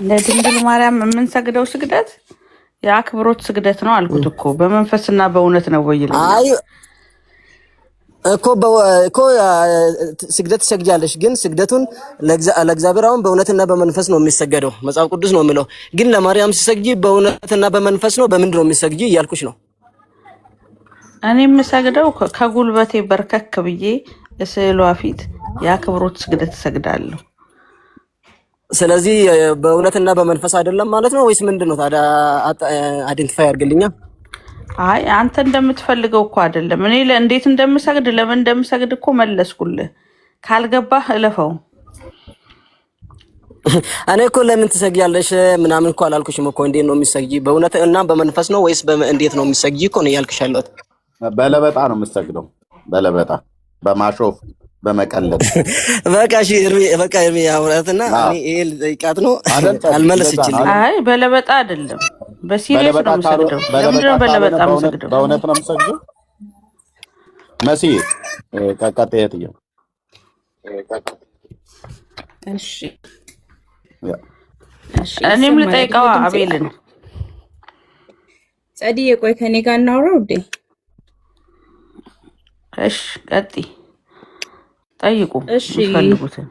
S3: ለድንግል ማርያም የምንሰግደው ስግደት የአክብሮት ስግደት ነው አልኩት እኮ። በመንፈስና በእውነት ነው ወይ?
S9: አይ እኮ ስግደት ትሰግጃለሽ፣ ግን ስግደቱን ለእግዚአብሔር አሁን በእውነትና በመንፈስ ነው የሚሰገደው። መጽሐፍ ቅዱስ ነው የሚለው። ግን ለማርያም ሲሰግጂ በእውነትና በመንፈስ ነው በምንድን ነው የሚሰግጂ እያልኩሽ ነው።
S3: እኔ የምሰግደው ከጉልበቴ በርከክ ብዬ ስዕሏ ፊት የአክብሮት ስግደት እሰግዳለሁ።
S9: ስለዚህ በእውነትና በመንፈስ አይደለም ማለት ነው ወይስ ምንድን ነው ታዲያ? አይደንቲፋይ አድርግልኛ።
S3: አይ አንተ እንደምትፈልገው እኮ አይደለም። እኔ እንዴት እንደምሰግድ ለምን እንደምሰግድ እኮ መለስኩልህ። ካልገባህ እለፈው።
S9: እኔ እኮ ለምን ትሰግያለሽ ምናምን እኮ አላልኩሽም እኮ። እንዴት ነው የሚሰግጂ? በእውነት እና በመንፈስ ነው ወይስ እንዴት ነው የሚሰግጂ እኮ ነው ያልኩሽ ያለሁት።
S1: በለበጣ ነው የምትሰግደው። በለበጣ በማሾፍ በመቀለድ
S9: በቃ እሺ፣ በቃ ኤርሚ አውራትና እኔ ይሄ ልጠይቃት ነው አልመለሰችልኝ።
S3: አይ በለበጣ አይደለም፣ በሲሪየስ ነው የምሰግደው። ለምንድን ነው በለበጣ የምሰግደው?
S1: በእውነት ነው የምሰግደው። መሲ ቀጥቀጥ ይየው።
S10: እሺ
S3: እኔም ልጠይቀዋ አቤልን።
S10: ጸድዬ ቆይ ከኔ ጋር እናውራው እንዴ?
S3: እሺ ቀጥይ፣ ጠይቁ
S10: እሺ
S3: የምትፈልጉትን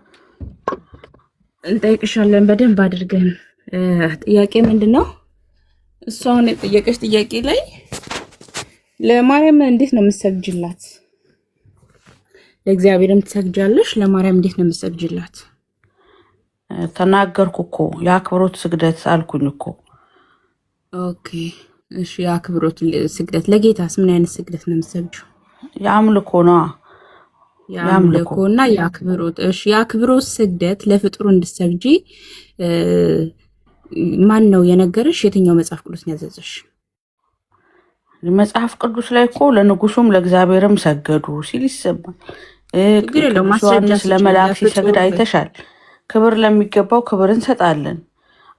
S10: እንጠይቅሻለን በደንብ አድርገን። ጥያቄ ምንድን ነው? እሷ አሁን የጠየቀሽ ጥያቄ ላይ ለማርያም እንዴት ነው የምትሰግጅላት? ለእግዚአብሔርም ትሰግጃለሽ፣ ለማርያም እንዴት ነው የምትሰግጅላት?
S3: ተናገርኩ እኮ የአክብሮት ስግደት አልኩኝ እኮ።
S10: ኦኬ እሺ፣ የአክብሮት ስግደት። ለጌታስ ምን አይነት ስግደት ነው የምትሰግጂው?
S3: የአምልኮ ነዋ።
S10: የአምልኮና የአክብሮት። እሺ የአክብሮት ስግደት ለፍጡር እንድትሰግጂ ማን ነው የነገረሽ? የትኛው መጽሐፍ ቅዱስ ነው ያዘዘሽ?
S3: መጽሐፍ ቅዱስ ላይ እኮ ለንጉሱም ለእግዚአብሔርም ሰገዱ ሲል ይሰማል። ዮሐንስ ለመልአክ ሲሰግድ አይተሻል። ክብር ለሚገባው ክብር እንሰጣለን።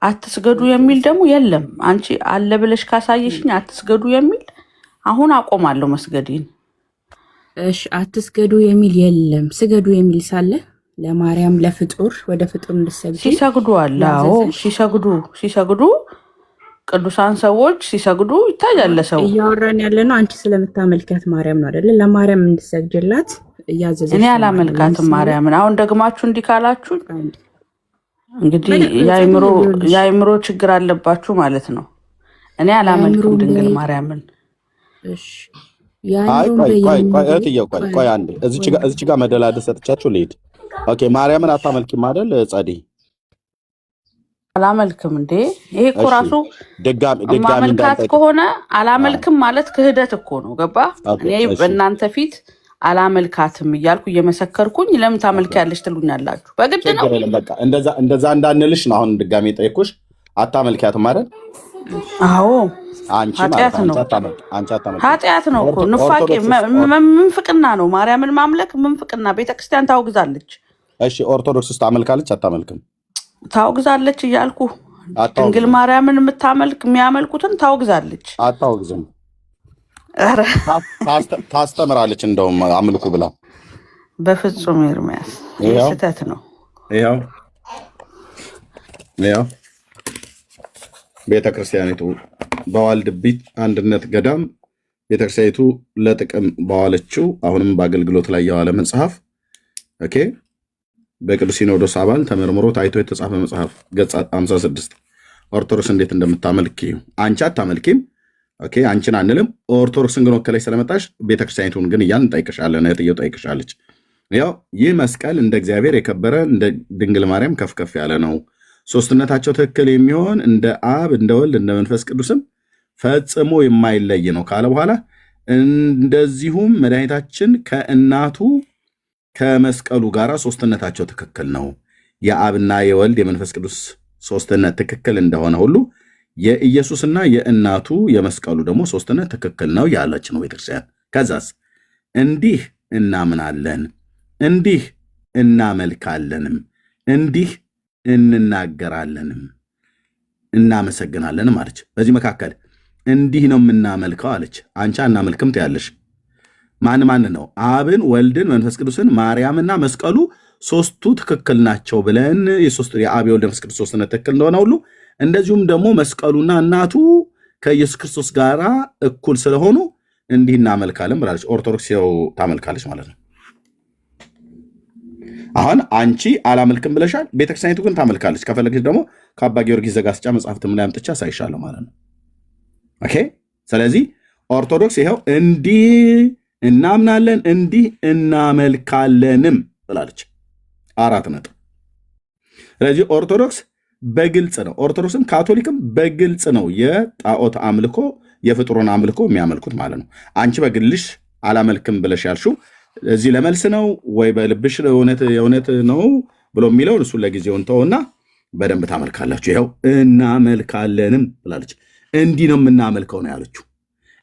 S3: አትስገዱ የሚል ደግሞ የለም። አንቺ አለ ብለሽ ካሳየሽኝ አትስገዱ የሚል አሁን አቆማለሁ መስገድን።
S10: እሺ አትስገዱ የሚል የለም። ስገዱ የሚል ሳለ ለማርያም ለፍጡር ወደ ፍጡር እንድትሰግጂ
S3: ሲሰግዱ አለ። አዎ ሲሰግዱ ቅዱሳን ሰዎች ሲሰግዱ ይታያል። ሰው
S10: እያወራን ያለ ነው አንቺ ስለምታመልካት ማርያም ነው አይደለ? ለማርያም እንድትሰግጂላት እያዘዘሽ።
S3: እኔ አላመልካትም ማርያምን። አሁን ደግማችሁ እንዲህ ካላችሁ እንግዲህ የአእምሮ ችግር አለባችሁ ማለት ነው። እኔ አላመልክም ድንግል ማርያምን።
S10: እሺ
S1: ቆይ አንዴ እዚች ጋር መደላደል ሰጥቻችሁ ልሂድ። ኦኬ ማርያምን አታመልኪም አይደል ጸዲ?
S3: አላመልክም እንዴ? ይሄ እኮ ራሱ ማመልካት ከሆነ አላመልክም ማለት ክህደት እኮ ነው። ገባ? እኔ በእናንተ ፊት አላመልካትም እያልኩ እየመሰከርኩኝ ለምን ታመልኪያለሽ ትሉኛላችሁ? በግድ ነው።
S1: በቃ እንደዛ እንዳንልሽ ነው አሁን ድጋሜ ጠይቁሽ። አታመልኪያትም አይደል?
S3: አዎ ኃጢአት ነው። ኃጢአት ነው እኮ ንፋቄ፣ ምንፍቅና ነው። ማርያምን ማምለክ ምንፍቅና፣ ቤተክርስቲያን ታውግዛለች።
S1: እሺ ኦርቶዶክስ ውስጥ ታመልካለች አታመልክም?
S3: ታውግዛለች እያልኩ ድንግል ማርያምን የሚያመልኩትን ታውግዛለች።
S1: አታውግዝም፣ ታስተምራለች። እንደውም አምልኩ ብላ።
S3: በፍጹም ኤርሚያስ ስህተት ነው።
S1: ይኸው ቤተክርስቲያኒቱ በዋልድቢት አንድነት ገዳም ቤተክርስቲያኒቱ ለጥቅም በዋለችው አሁንም በአገልግሎት ላይ የዋለ መጽሐፍ ኦኬ፣ በቅዱስ ሲኖዶስ አባል ተመርምሮ ታይቶ የተጻፈ መጽሐፍ ገጽ 56 ኦርቶዶክስ እንዴት እንደምታመልክ አንቺ አታመልኪም። ኦኬ አንቺን አንልም። ኦርቶዶክስን ግን ወከለሽ ስለመጣሽ ቤተክርስቲያኒቱን ግን እያልን እንጠይቅሻለን። እህትየው ጠይቅሻለች። ያው ይህ መስቀል እንደ እግዚአብሔር የከበረ እንደ ድንግል ማርያም ከፍ ከፍ ያለ ነው። ሶስትነታቸው ትክክል የሚሆን እንደ አብ እንደ ወልድ እንደ መንፈስ ቅዱስም ፈጽሞ የማይለይ ነው ካለ በኋላ እንደዚሁም መድኃኒታችን ከእናቱ ከመስቀሉ ጋር ሶስትነታቸው ትክክል ነው። የአብና የወልድ የመንፈስ ቅዱስ ሶስትነት ትክክል እንደሆነ ሁሉ የኢየሱስና የእናቱ የመስቀሉ ደግሞ ሶስትነት ትክክል ነው ያለች ነው ቤተክርስቲያን። ከዛስ እንዲህ እናምናለን፣ እንዲህ እናመልካለንም፣ እንዲህ እንናገራለንም እናመሰግናለንም አለች። በዚህ መካከል እንዲህ ነው የምናመልከው አለች። አንቺ አናመልክም ትያለሽ። ማን ነው? አብን፣ ወልድን፣ መንፈስ ቅዱስን፣ ማርያምና መስቀሉ ሶስቱ ትክክል ናቸው ብለን የአብ የወልድ መንፈስ ቅዱስ ሶስትነት ትክክል እንደሆነ ሁሉ እንደዚሁም ደግሞ መስቀሉና እናቱ ከኢየሱስ ክርስቶስ ጋር እኩል ስለሆኑ እንዲህ እናመልካለን ብላለች። ኦርቶዶክስ ያው ታመልካለች ማለት ነው። አሁን አንቺ አላመልክም ብለሻል፣ ቤተክርስቲያኒቱ ግን ታመልካለች። ከፈለግሽ ደግሞ ከአባ ጊዮርጊስ ዘጋስጫ መጽሐፍትም ላይ አምጥቻ ሳይሻለሁ ማለት ነው። ኦኬ ስለዚህ ኦርቶዶክስ ይኸው እንዲህ እናምናለን እንዲህ እናመልካለንም ብላለች። 4 ነጥብ። ስለዚህ ኦርቶዶክስ በግልጽ ነው፣ ኦርቶዶክስም ካቶሊክም በግልጽ ነው የጣዖት አምልኮ የፍጡሩን አምልኮ የሚያመልኩት ማለት ነው። አንቺ በግልሽ አላመልክም ብለሽ ያልሽው እዚህ ለመልስ ነው ወይ በልብሽ የእውነት ነው ብሎ የሚለውን እሱን ለጊዜው እንተውና በደንብ ታመልካላችሁ። ይኸው እናመልካለንም ብላለች። እንዲህ ነው የምናመልከው ነው ያለችው።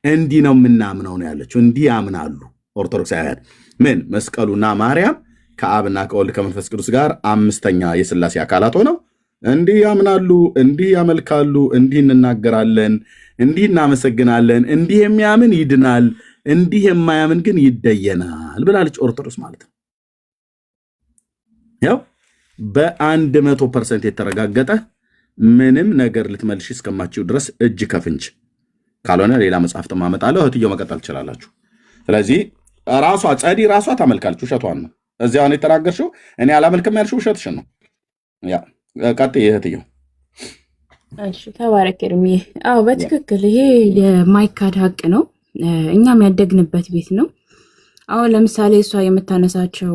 S1: እንዲህ ነው የምናምነው ነው ያለችው። እንዲህ ያምናሉ ኦርቶዶክሳውያን። ምን መስቀሉና ማርያም ከአብና ከወልድ ከመንፈስ ቅዱስ ጋር አምስተኛ የሥላሴ አካላት ሆነው እንዲህ ያምናሉ፣ እንዲህ ያመልካሉ፣ እንዲህ እንናገራለን፣ እንዲህ እናመሰግናለን። እንዲህ የሚያምን ይድናል፣ እንዲህ የማያምን ግን ይደየናል ብላለች ኦርቶዶክስ ማለት ነው። ያው በ100% የተረጋገጠ ምንም ነገር ልትመልሽ እስከማችው ድረስ እጅ ከፍንጅ ካልሆነ ሌላ መጽሐፍ ማመጣለሁ። እህትየው መቀጠል ትችላላችሁ። ስለዚህ ራሷ ጸዲ ራሷ ታመልካለች። ውሸቷን ነው እዚያውን የተናገርሽው። እኔ አላመልክም ያልሽው ውሸትሽን ነው። ያ ቀጥይ እህትየው።
S10: እሺ ተባረክ ኤርምዬ። አዎ በትክክል ይሄ የማይካድ ሀቅ ነው። እኛም ያደግንበት ቤት ነው። አሁን ለምሳሌ እሷ የምታነሳቸው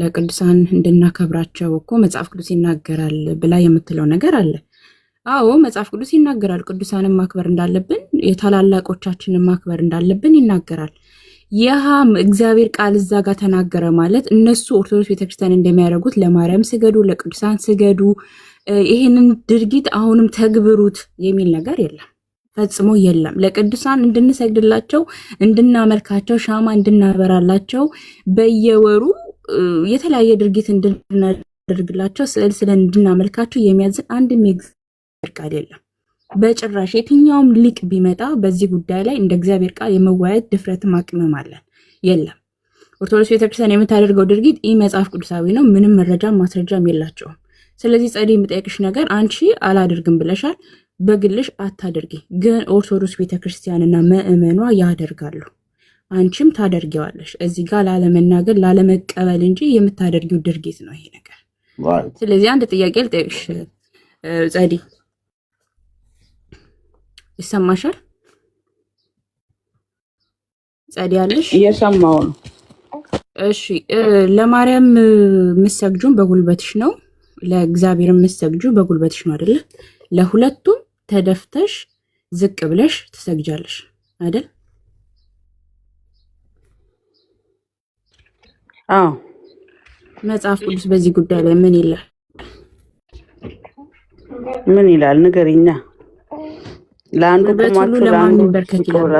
S10: ለቅዱሳን እንድናከብራቸው እኮ መጽሐፍ ቅዱስ ይናገራል ብላ የምትለው ነገር አለ። አዎ መጽሐፍ ቅዱስ ይናገራል። ቅዱሳንን ማክበር እንዳለብን፣ የታላላቆቻችንን ማክበር እንዳለብን ይናገራል። ይህም እግዚአብሔር ቃል እዛ ጋር ተናገረ ማለት እነሱ ኦርቶዶክስ ቤተክርስቲያን እንደሚያደርጉት ለማርያም ስገዱ፣ ለቅዱሳን ስገዱ፣ ይህንን ድርጊት አሁንም ተግብሩት የሚል ነገር የለም፣ ፈጽሞ የለም። ለቅዱሳን እንድንሰግድላቸው፣ እንድናመልካቸው፣ ሻማ እንድናበራላቸው፣ በየወሩ የተለያየ ድርጊት እንድናደርግላቸው፣ ስዕል ስለን እንድናመልካቸው የሚያዝን አንድም የእግዚአብሔር ቃል የለም በጭራሽ። የትኛውም ሊቅ ቢመጣ በዚህ ጉዳይ ላይ እንደ እግዚአብሔር ቃል የመወያየት ድፍረትም አቅምም አለን የለም። ኦርቶዶክስ ቤተክርስቲያን የምታደርገው ድርጊት ይህ መጽሐፍ ቅዱሳዊ ነው። ምንም መረጃም ማስረጃም የላቸውም። ስለዚህ ጸዴ የምጠይቅሽ ነገር አንቺ አላደርግም ብለሻል፣ በግልሽ አታደርጊ፣ ግን ኦርቶዶክስ ቤተክርስቲያንና ምእመኗ ያደርጋሉ። አንቺም ታደርጊዋለሽ። እዚህ ጋር ላለመናገር ላለመቀበል እንጂ የምታደርጊው ድርጊት ነው ይሄ ነገር። ስለዚህ አንድ ጥያቄ ልጠይቅሽ ጸዲ፣ ይሰማሻል? ጸዲ ያለሽ?
S3: እየሰማው ነው።
S10: እሺ ለማርያም የምትሰግጁን በጉልበትሽ ነው፣ ለእግዚአብሔር የምትሰግጁ በጉልበትሽ ነው አይደለ? ለሁለቱም ተደፍተሽ ዝቅ ብለሽ ትሰግጃለሽ አይደል?
S3: አዎ።
S10: መጽሐፍ ቅዱስ በዚህ ጉዳይ ላይ ምን ይላል?
S3: ምን ይላል? ንገሪኛ። ለአንዱ ቁማችሁ ለአንዱ
S10: በርከክ ይላል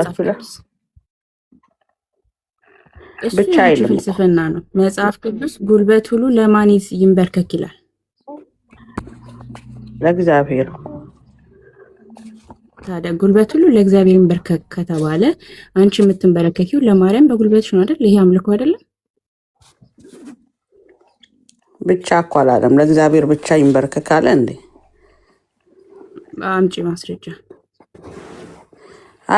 S10: ብቻ አይልም። ፍልስፍና ነው መጽሐፍ ቅዱስ። ጉልበት ሁሉ ለማን ይንበርከክ ይላል?
S3: ለእግዚአብሔር።
S10: ታዲያ ጉልበት ሁሉ ለእግዚአብሔር ይንበርከክ ከተባለ አንቺ የምትንበረከኪው ለማርያም በጉልበትሽ ነው አይደል? ይሄ አምልኮ አይደለም?
S3: ብቻ እኮ አላለም። ለእግዚአብሔር ብቻ ይንበርከክ አለ እንዴ?
S10: አምጪ ማስረጃ።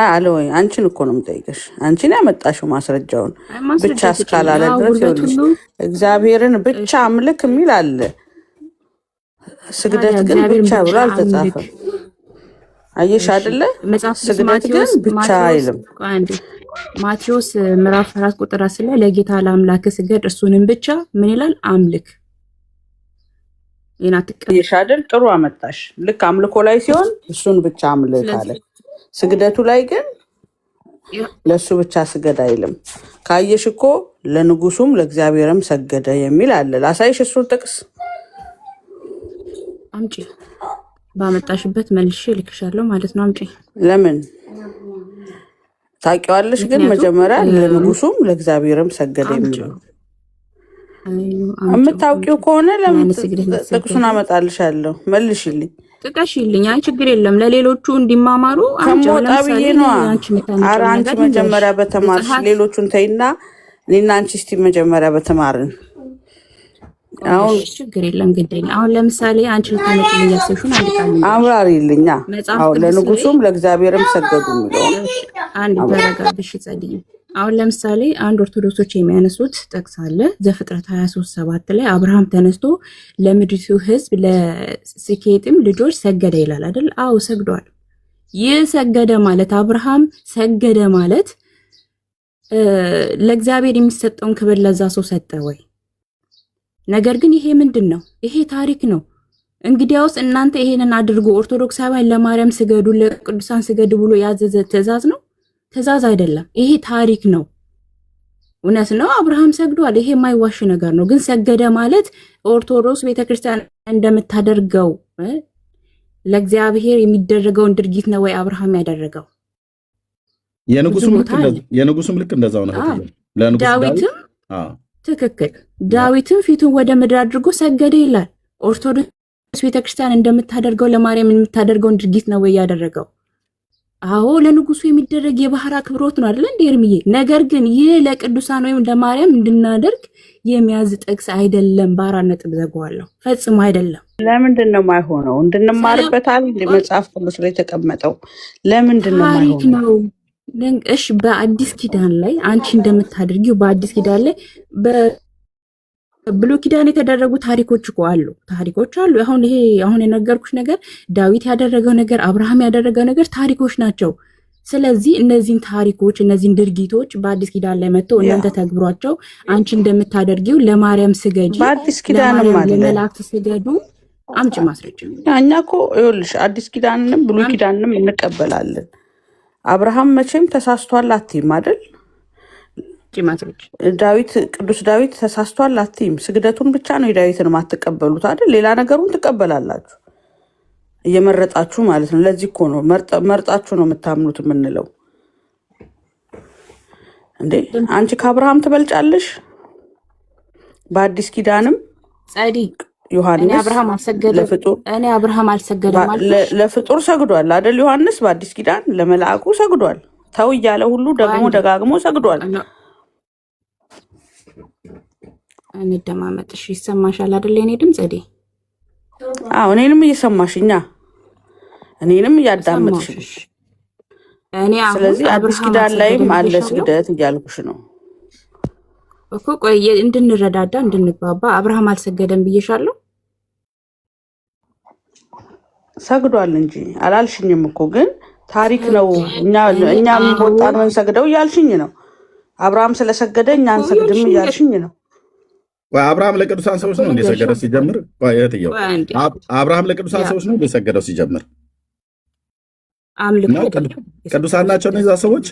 S3: አለ ወይ? አንቺን እኮ ነው የምጠይቅሽ። አንቺን ያመጣሽው ማስረጃውን ብቻ እስካላለ ድረስ ይኸውልሽ፣ እግዚአብሔርን ብቻ አምልክ የሚል አለ። ስግደት ግን ብቻ ብሎ አልተጻፈም። አየሽ አይደለ? ስግደት ግን ብቻ አይልም።
S10: ማቴዎስ ምዕራፍ 4 ቁጥር 10 ላይ ለጌታ ለአምላክ ስገድ እሱንም ብቻ ምን ይላል? አምልክ።
S3: ይናትቀየሽ አይደል? ጥሩ አመጣሽ። ልክ አምልኮ ላይ ሲሆን እሱን ብቻ አምልክ አለ። ስግደቱ ላይ ግን ለሱ ብቻ ስገድ አይልም። ካየሽ እኮ ለንጉሱም ለእግዚአብሔርም ሰገደ የሚል አለ። ላሳይሽ እሱን ጥቅስ።
S10: አምጪ። ባመጣሽበት መልሼ ልክሻለሁ ማለት ነው። አምጪ።
S3: ለምን ታውቂዋለሽ? ግን መጀመሪያ ለንጉሱም ለእግዚአብሔርም ሰገደ የሚለው የምታውቂው ከሆነ ለምን ጥቅሱን አመጣልሻለሁ? መልሽልኝ።
S10: ጥቀሽልኝ። አይ ችግር የለም። ለሌሎቹ እንዲማማሩ
S3: ከሞጣ ብዬ ነዋ። ኧረ አንቺ መጀመሪያ በተማርሽ ሌሎቹን ተይና እኔና አንቺ እስቲ መጀመሪያ በተማርን። አሁን
S10: ችግር የለም ግዴለኝ። አሁን ለምሳሌ አንቺ ልታመጪልኝ ያሰብሽውን አንድ ቃል
S3: አብራሪልኛ። አሁን ለንጉሱም ለእግዚአብሔርም ሰገዱ የሚለው
S10: አንድ ተረጋግሽ ጸልይ። አሁን ለምሳሌ አንድ ኦርቶዶክሶች የሚያነሱት ጥቅስ አለ። ዘፍጥረት 23:7 ላይ አብርሃም ተነስቶ ለምድሪቱ ሕዝብ ለስኬጥም ልጆች ሰገደ ይላል አይደል? አዎ ሰግዷል። ይህ ሰገደ ማለት አብርሃም ሰገደ ማለት ለእግዚአብሔር የሚሰጠውን ክብር ለዛ ሰው ሰጠ ወይ? ነገር ግን ይሄ ምንድን ነው? ይሄ ታሪክ ነው። እንግዲያውስ እናንተ ይሄንን አድርጎ ኦርቶዶክሳውያን ለማርያም ስገዱ፣ ለቅዱሳን ስገዱ ብሎ ያዘዘ ትእዛዝ ነው? ትእዛዝ አይደለም። ይሄ ታሪክ ነው። እውነት ነው አብርሃም ሰግዷል። ይሄ የማይዋሽ ነገር ነው። ግን ሰገደ ማለት ኦርቶዶክስ ቤተክርስቲያን እንደምታደርገው ለእግዚአብሔር የሚደረገውን ድርጊት ነው ወይ አብርሃም ያደረገው?
S1: የንጉሱም ልክ እንደዛው ነው።
S10: ዳዊትም ትክክል፣ ዳዊትም ፊቱን ወደ ምድር አድርጎ ሰገደ ይላል። ኦርቶዶክስ ቤተክርስቲያን እንደምታደርገው ለማርያም የምታደርገውን ድርጊት ነው ወይ ያደረገው? አዎ ለንጉሱ የሚደረግ የባህር አክብሮት ነው አይደል እንዴ እርምዬ? ነገር ግን ይህ ለቅዱሳን ወይም ለማርያም እንድናደርግ የሚያዝ ጥቅስ አይደለም። በአራት ነጥብ ዘጋዋለሁ። ፈጽሞ አይደለም።
S3: ለምንድን ነው የማይሆነው? እንድንማርበታል እንደ መጽሐፍ ቅዱስ ላይ የተቀመጠው ለምንድን ነው የማይሆነው?
S10: እሺ በአዲስ ኪዳን ላይ አንቺ እንደምታደርጊው በአዲስ ኪዳን ላይ በብሉይ ኪዳን የተደረጉ ታሪኮች እኮ አሉ። አሁን የነገርኩሽ ነገር ዳዊት ያደረገው ነገር፣ አብርሃም ያደረገው ነገር ታሪኮች ናቸው። ስለዚህ እነዚህን ታሪኮች እነዚህን ድርጊቶች በአዲስ ኪዳን ላይ መጥተው እናንተ ተግብሯቸው አንቺ እንደምታደርጊው ለማርያም ስገጂ፣
S3: በአዲስ ኪዳንም
S10: ለመላእክት ስገዱ አምጪ ማስረጃ።
S3: እኛ እኮ ይኸውልሽ አዲስ ኪዳንንም ብሉይ ኪዳንንም እንቀበላለን። አብርሃም መቼም ተሳስቷል አትይም አይደል? ዳዊት ቅዱስ ዳዊት ተሳስቷል አትይም። ስግደቱን ብቻ ነው የዳዊትን የማትቀበሉት አይደል? ሌላ ነገሩን ትቀበላላችሁ እየመረጣችሁ ማለት ነው። ለዚህ እኮ ነው መርጣችሁ ነው የምታምኑት የምንለው እንዴ። አንቺ ከአብርሃም ትበልጫለሽ። በአዲስ ኪዳንም
S10: ጻዲቅ
S3: ዮሐንስ
S10: አብርሃም አልሰገደም
S3: ለፍጡር ሰግዷል አይደል? ዮሐንስ በአዲስ ኪዳን ለመልአኩ ሰግዷል። ተው እያለ ሁሉ ደግሞ ደጋግሞ ሰግዷል።
S10: እንደማመጥሽ ይሰማሻል አይደል? የኔ ድምጽ እዴ
S3: እኔንም እየሰማሽኛ እኔንም እያዳመጥሽ። ስለዚህ አዲስ ኪዳን ላይም አለ ስግደት እያልኩሽ ነው
S10: እኮ። ቆይ እንድንረዳዳ እንድንግባባ አብርሃም አልሰገደም ብዬሻለሁ።
S3: ሰግዷል እንጂ አላልሽኝም እኮ። ግን ታሪክ ነው። እኛም ወጣን ምን ሰግደው እያልሽኝ ነው። አብርሃም ስለሰገደ እኛ አንሰግድም እያልሽኝ ነው።
S1: አብርሃም ለቅዱሳን ሰዎች ነው እንደሰገደው ሲጀምር። አብርሃም ለቅዱሳን ሰዎች ነው እንደሰገደው ሲጀምር። ቅዱሳን ናቸው እነዛ ሰዎች።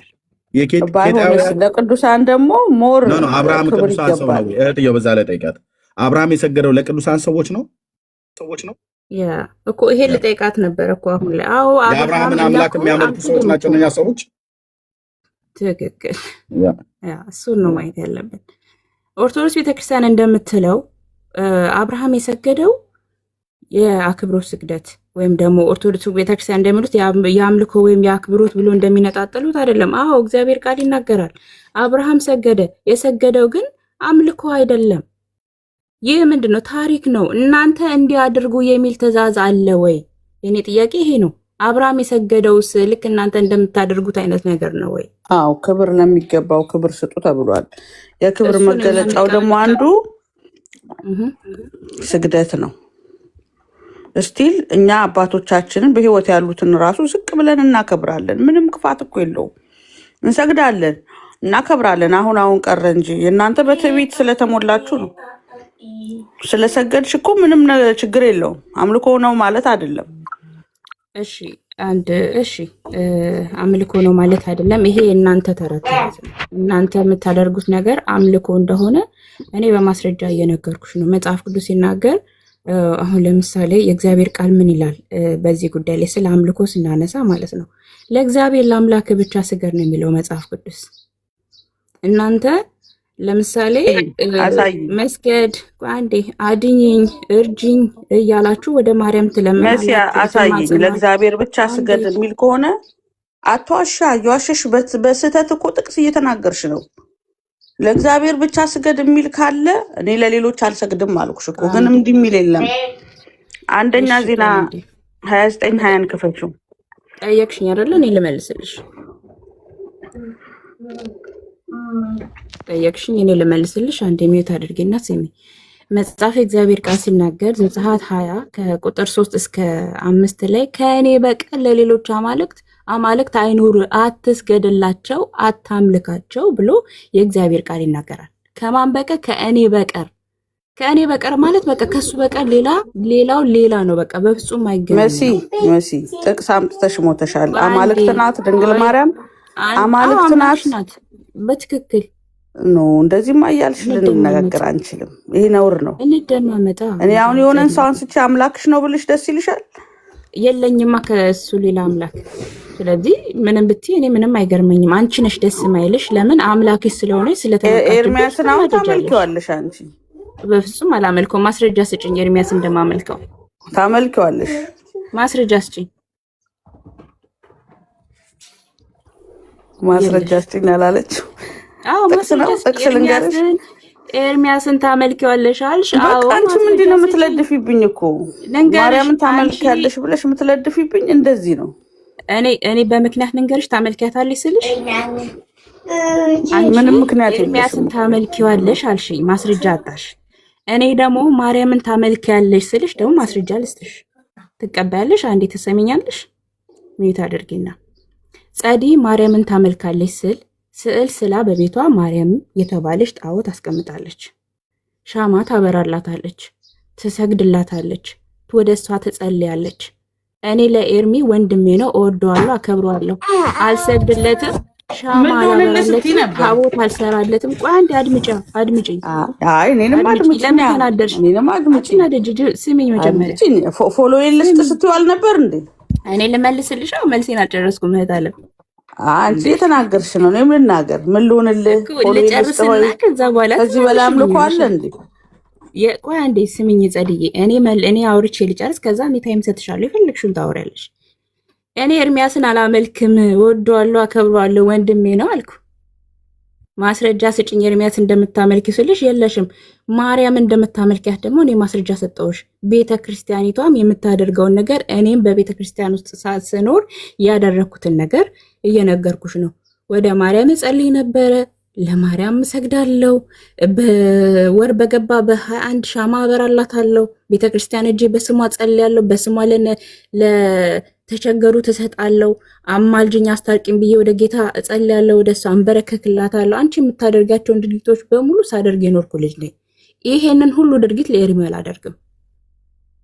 S3: ለቅዱሳን ደግሞ ሞር
S1: አብርሃም ቅዱሳን ሰው ነው። እህትየው በዛ ላይ ጠይቃት። አብርሃም የሰገደው ለቅዱሳን ሰዎች ነው
S10: እኮ። ይሄ ልጠይቃት ነበር እኮ አሁን ላይ።
S1: የአብርሃምን አምላክ የሚያመልኩ ሰዎች ናቸው እነኛ ሰዎች።
S10: ትክክል። እሱን ነው ማየት ያለብን። ኦርቶዶክስ ቤተክርስቲያን እንደምትለው አብርሃም የሰገደው የአክብሮት ስግደት ወይም ደግሞ ኦርቶዶክስ ቤተክርስቲያን እንደሚሉት የአምልኮ ወይም የአክብሮት ብሎ እንደሚነጣጠሉት አይደለም። እግዚአብሔር ቃል ይናገራል። አብርሃም ሰገደ። የሰገደው ግን አምልኮ አይደለም። ይህ ምንድነው? ታሪክ ነው። እናንተ እንዲያድርጉ የሚል ትእዛዝ አለ ወይ? የኔ ጥያቄ ይሄ ነው። አብርሃም የሰገደውስ ልክ እናንተ እንደምታደርጉት አይነት ነገር ነው ወይ?
S3: ክብር ለሚገባው ክብር ስጡ ተብሏል። የክብር መገለጫው ደግሞ አንዱ ስግደት ነው። እስቲል እኛ አባቶቻችንን በህይወት ያሉትን ራሱ ዝቅ ብለን እናከብራለን። ምንም ክፋት እኮ የለውም። እንሰግዳለን፣ እናከብራለን። አሁን ቀረ እንጂ እናንተ በትዕቢት ስለተሞላችሁ ነው። ስለሰገድሽ እኮ ምንም ችግር የለውም። አምልኮ ነው ማለት አይደለም።
S10: እሺ አምልኮ ነው ማለት አይደለም። ይሄ እናንተ ተረት ነው። እናንተ የምታደርጉት ነገር አምልኮ እንደሆነ እኔ በማስረጃ እየነገርኩሽ ነው። መጽሐፍ ቅዱስ ሲናገር አሁን ለምሳሌ የእግዚአብሔር ቃል ምን ይላል? በዚህ ጉዳይ ላይ ስለ አምልኮ ስናነሳ ማለት ነው ለእግዚአብሔር ለአምላክ ብቻ ስገድ ነው የሚለው መጽሐፍ ቅዱስ። እናንተ ለምሳሌ መስገድ አንዴ አድኝኝ እርጅኝ እያላችሁ ወደ ማርያም ትለምናላችሁ።
S3: አሳይኝ ለእግዚአብሔር ብቻ ስገድ የሚል ከሆነ አትዋሻ። የዋሸሽ በስህተት እኮ ጥቅስ እየተናገርሽ ነው። ለእግዚአብሔር ብቻ ስገድ የሚል ካለ እኔ ለሌሎች አልሰግድም አልኩሽ እኮ። ግን እንዲህ የሚል የለም። አንደኛ ዜና 29:20 ክፈችው።
S10: ጠየቅሽኝ አይደለ? እኔ ልመልስልሽ። ጠየቅሽኝ እኔ ልመልስልሽ። አንዴ ሚዩት አድርጌና ስሚ። መጽሐፍ እግዚአብሔር ቃል ሲናገር ዘጸአት 20 ከቁጥር 3 እስከ 5 ላይ ከእኔ በቀር ለሌሎች አማልክት አይኑር፣ አትስገድላቸው፣ አታምልካቸው ብሎ የእግዚአብሔር ቃል ይናገራል። ከማን በቀር? ከእኔ በቀር። ከእኔ በቀር ማለት በቃ ከሱ በቀር ሌላው ሌላ ነው። በቃ በፍጹም አይገናኝም።
S3: መሲ ጥቅስ አምጥተሽ ሞተሻል። አማልክት ናት ድንግል ማርያም፣ አማልክት ናት።
S10: በትክክል
S3: ነው። እንደዚህማ እያልሽ ልንነጋገር አንችልም። ይሄ ነውር ነው።
S10: እንደማመጣ
S3: እኔ አሁን የሆነን ሰው አንስቼ አምላክሽ ነው ብልሽ ደስ ይልሻል?
S10: የለኝማ ከሱ ሌላ አምላክ። ስለዚህ ምንም ብትይ እኔ ምንም አይገርመኝም። አንቺ ነሽ ደስ ማይልሽ። ለምን አምላክሽ ስለሆነ ስለተመጣጣሽ
S3: ኤርሚያስን አሁን ታመልኪዋለሽ አንቺ።
S10: በፍጹም አላመልከው። ማስረጃ ስጭኝ ኤርሚያስ እንደማመልከው።
S3: ታመልኪዋለሽ።
S10: ማስረጃ ስጭኝ።
S3: ማስረጃ ስጭኝ አላለችው?
S10: አዎ ማስረጃ ጥቅስ ልንገርሽ። ኤርሚያስን ታመልኪዋለሽ አልሽ? አዎ
S3: አንቺ ምንድን ነው የምትለድፊብኝ እኮ? ማርያምን ታመልኪያለሽ ብለሽ የምትለድፊብኝ እንደዚህ ነው።
S10: እኔ በምክንያት ልንገርሽ ታመልኪያታለሽ ስልሽ
S3: ምንም ምክንያት የለሽም።
S10: ኤርሚያስን ታመልኪዋለሽ አልሽኝ፣ ማስረጃ አጣሽ። እኔ ደግሞ ማርያምን ታመልኪያለሽ ስልሽ ደግሞ ማስረጃ ልስጥሽ። ትቀበያለሽ? አንዴ ትሰሚኛለሽ? ምን ታደርጊና ጸዲ ማርያምን ታመልካለች ስል ስዕል ስላ በቤቷ ማርያም የተባለች ጣዖት አስቀምጣለች። ሻማ ታበራላታለች፣ ትሰግድላታለች፣ ወደ እሷ ትጸልያለች። እኔ ለኤርሚ ወንድሜ ነው፣ እወደዋለሁ፣ አከብረዋለሁ። አልሰግድለትም፣ ሻማ አላበራለትም፣ ታቦት አልሰራለትም። ቆይ አንዴ አድምጪኝ።
S3: አይ እኔንም አድምጪኝ።
S10: ለምን ተናደርሽ?
S3: እኔንም አድምጪኝ።
S10: ስሚኝ መጀመሪያ
S3: ፎሎ ልስጥ ስትይው አልነበር እንዴ?
S10: እኔ ልመልስልሽ። መልሴን አልጨረስኩም እህት አለም።
S3: አንቺ የተናገርሽ ነው፣ እኔም ልናገር። ምን ልሆንልህ?
S10: ልጨርስና ከዛ በኋላ
S3: ከዚህ በላይ አምልኮ አለ እንዴ?
S10: ቆይ አንዴ ስሚኝ ጸድዬ፣ እኔ አውርቼ ልጨርስ። ከዛ እኔ ታይም ሰጥሻለሁ፣ የፈለግሽውን ታወሪያለሽ። እኔ ኤርሚያስን አላመልክም፣ ወደዋለሁ፣ አከብረዋለሁ፣ ወንድሜ ነው አልኩ። ማስረጃ ስጭኝ ኤርሚያስ እንደምታመልክ ስልሽ የለሽም። ማርያም እንደምታመልኪያት ደግሞ እኔ ማስረጃ ሰጠውሽ። ቤተ ክርስቲያኒቷም የምታደርገውን ነገር እኔም በቤተ ክርስቲያን ውስጥ ስኖር ያደረኩትን ነገር እየነገርኩሽ ነው። ወደ ማርያም እጸልይ ነበረ፣ ለማርያም እሰግዳለሁ። በወር በገባ በ21 ሻማ አበራላታለሁ። ቤተ ክርስቲያን እጄ በስሟ ጸልያለሁ። በስሟ ለተቸገሩ ትሰጣለሁ። አማልጅኝ አስታርቂኝ ብዬ ወደ ጌታ እጸልያለሁ። ወደ እሷ አንበረከክላታለሁ። አንቺ የምታደርጋቸውን ድርጊቶች በሙሉ ሳደርግ የኖርኩ ልጅ ነኝ። ይሄንን ሁሉ ድርጊት ለኤርሚ አላደርግም፣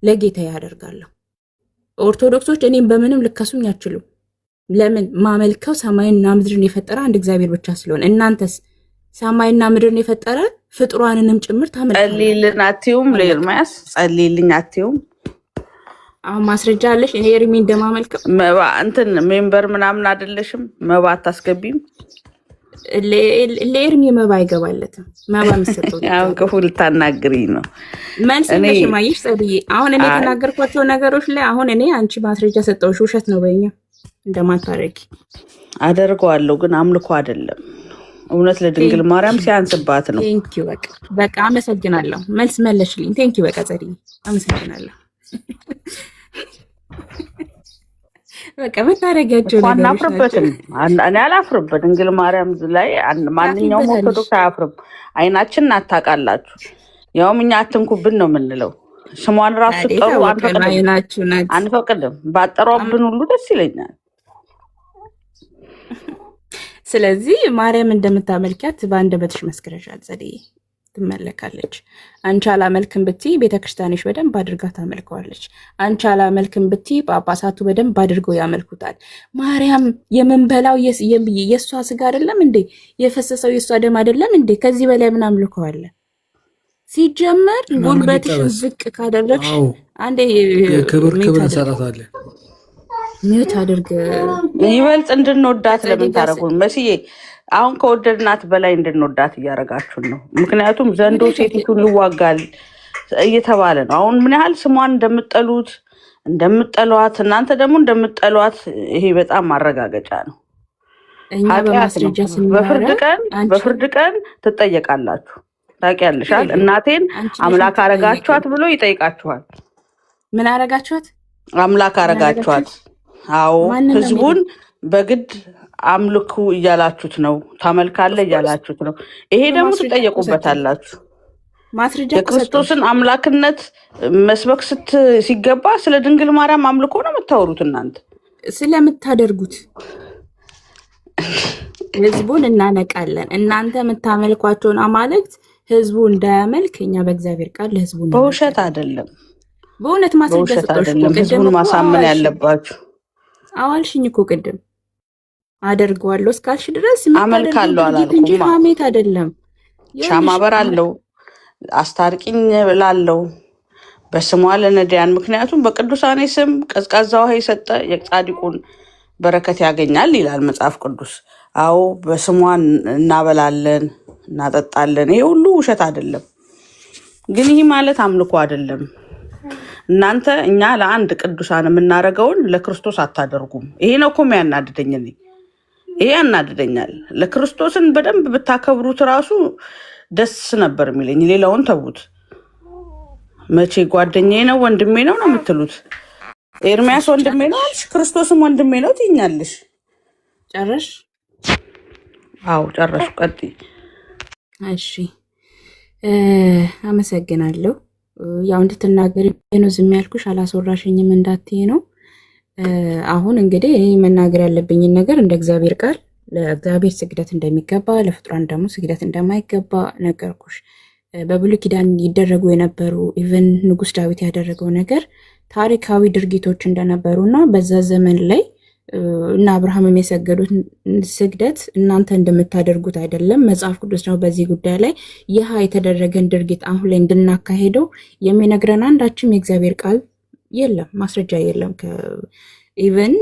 S10: ለጌታ ያደርጋለሁ። ኦርቶዶክሶች እኔም በምንም ልከሱኝ አችሉም። ለምን? ማመልከው ሰማይና ምድርን የፈጠረ አንድ እግዚአብሔር ብቻ ስለሆነ። እናንተስ ሰማይና ምድርን የፈጠረ ፍጥሯንንም ጭምር ታመልካላችሁ።
S3: ጸልይልን አትይውም? ለኤርሚያስ ጸልይልኝ አትይውም?
S10: አሁን ማስረጃ አለሽ? እኔ ኤርሚ እንደማመልከው
S3: መባ እንትን ሜምበር ምናምን አይደለሽም? መባ አታስገቢም?
S10: ለኤርሚ መባ አይገባለትም። መባ የሚሰጠው
S3: አሁን ክፉ ልታናግሪኝ ነው።
S10: መልስ ነሽማይሽ ጸልይ። አሁን እኔ የተናገርኳቸው ነገሮች ላይ አሁን እኔ አንቺ ማስረጃ ሰጠውሽ፣ ውሸት ነው በእኛ እንደማታረጊ
S3: አደርገዋለሁ፣ ግን አምልኮ አይደለም። እውነት ለድንግል ማርያም ሲያንስባት ነው።
S10: ቴንኪው በቃ አመሰግናለሁ። መልስ መለሽልኝ። ቴንኪው በቃ ጸልይ፣ አመሰግናለሁ። በቃ መታረጊያቸው ነገሮች
S3: አናፍርበትም። እኔ አላፍርበት። ድንግል ማርያም ላይ ማንኛውም ኦርቶዶክስ አያፍርም። አይናችን አታውቃላችሁ። ያውም እኛ አትንኩብን ነው የምንለው። ስሟን ራሱ ጠሩ አንፈቅድም። ባጠሯብን ሁሉ ደስ ይለኛል።
S10: ስለዚህ ማርያም እንደምታመልኪያት በአንደበትሽ መስክረሻል። ጸደይ ትመለካለች። አንቺ አላመልክም ብትይ ቤተክርስቲያንሽ በደንብ አድርጋ ታመልከዋለች። አንቺ አላመልክም ብትይ ጳጳሳቱ በደንብ አድርገው ያመልኩታል። ማርያም የምንበላው የእሷ ስጋ አይደለም እንዴ? የፈሰሰው የእሷ ደም አይደለም እንዴ? ከዚህ በላይ ምን አምልከዋለ? ሲጀመር ጉልበትሽን ዝቅ ካደረግሽ አንዴ
S6: ክብር እንሰራታለን።
S10: ሚውት አድርግ።
S3: ይበልጥ እንድንወዳት ለምን ታደርጉን? መስዬ አሁን ከወደድናት በላይ እንድንወዳት እያደረጋችሁን ነው። ምክንያቱም ዘንዶ ሴቲቱን ይዋጋል እየተባለ ነው። አሁን ምን ያህል ስሟን እንደምጠሏት እናንተ ደግሞ እንደምጠሏት ይሄ በጣም ማረጋገጫ ነው። በፍርድ ቀን ትጠየቃላችሁ። ታውቂያለሻል። እናቴን አምላክ አረጋችኋት ብሎ ይጠይቃችኋል።
S10: ምን አረጋችኋት?
S3: አምላክ አረጋችኋት። አዎ ህዝቡን በግድ አምልኩ እያላችሁት ነው፣ ታመልካለህ እያላችሁት ነው። ይሄ ደግሞ ትጠየቁበታላችሁ። የክርስቶስን አምላክነት መስበክ ሲገባ ስለ ድንግል ማርያም አምልኮ ነው የምታወሩት እናንተ።
S10: ስለምታደርጉት ህዝቡን እናነቃለን። እናንተ የምታመልኳቸውን አማልክት ህዝቡ እንዳያመልክ እኛ በእግዚአብሔር ቃል ለህዝቡ
S3: በውሸት አይደለም፣
S10: በእውነት ማስረጃ ሰጠሽ።
S3: ህዝቡን ማሳመን ያለባችሁ።
S10: አዋልሽኝ እኮ ቅድም አደርገዋለሁ እስካልሽ ድረስ
S3: አመልካለሁ አላልኩም
S10: እንጂ ሀሜት አይደለም።
S3: ሻማ አበራለሁ፣ አስታርቂኝ ብላለሁ፣ በስሟ ለነዳያን፣ ምክንያቱም በቅዱሳኔ ስም ቀዝቃዛ ውሃ የሰጠ የጻድቁን በረከት ያገኛል ይላል መጽሐፍ ቅዱስ። አዎ በስሟ እናበላለን፣ እናጠጣለን። ይሄ ሁሉ ውሸት አይደለም፣ ግን ይህ ማለት አምልኮ አይደለም። እናንተ እኛ ለአንድ ቅዱሳን የምናደርገውን ለክርስቶስ አታደርጉም። ይሄ ነው እኮ የሚያናድደኝ። ይሄ ያናድደኛል። ለክርስቶስን በደንብ ብታከብሩት ራሱ ደስ ነበር የሚለኝ። ሌላውን ተዉት። መቼ ጓደኛዬ ነው ወንድሜ ነው ነው የምትሉት? ኤርሚያስ ወንድሜ ነው አልሽ፣ ክርስቶስም ወንድሜ ነው ትይኛለሽ።
S10: ጨረሽ?
S3: አዎ ጨረሽ። ቀጥይ።
S10: እሺ አመሰግናለሁ። ያው እንድትናገሪ ነው ዝም ያልኩሽ፣ አላስወራሽኝም እንዳትዪ ነው። አሁን እንግዲህ እኔ መናገር ያለብኝን ነገር እንደ እግዚአብሔር ቃል ለእግዚአብሔር ስግደት እንደሚገባ ለፍጡራን ደግሞ ስግደት እንደማይገባ ነገርኩሽ። በብሉይ ኪዳን ይደረጉ የነበሩ ኢቨን ንጉሥ ዳዊት ያደረገው ነገር ታሪካዊ ድርጊቶች እንደነበሩ እና በዛ ዘመን ላይ እና አብርሃምም የሰገዱት ስግደት እናንተ እንደምታደርጉት አይደለም። መጽሐፍ ቅዱስ ነው በዚህ ጉዳይ ላይ ይህ የተደረገን ድርጊት አሁን ላይ እንድናካሄደው የሚነግረን አንዳችም የእግዚአብሔር ቃል የለም፣ ማስረጃ የለም። ኢቨን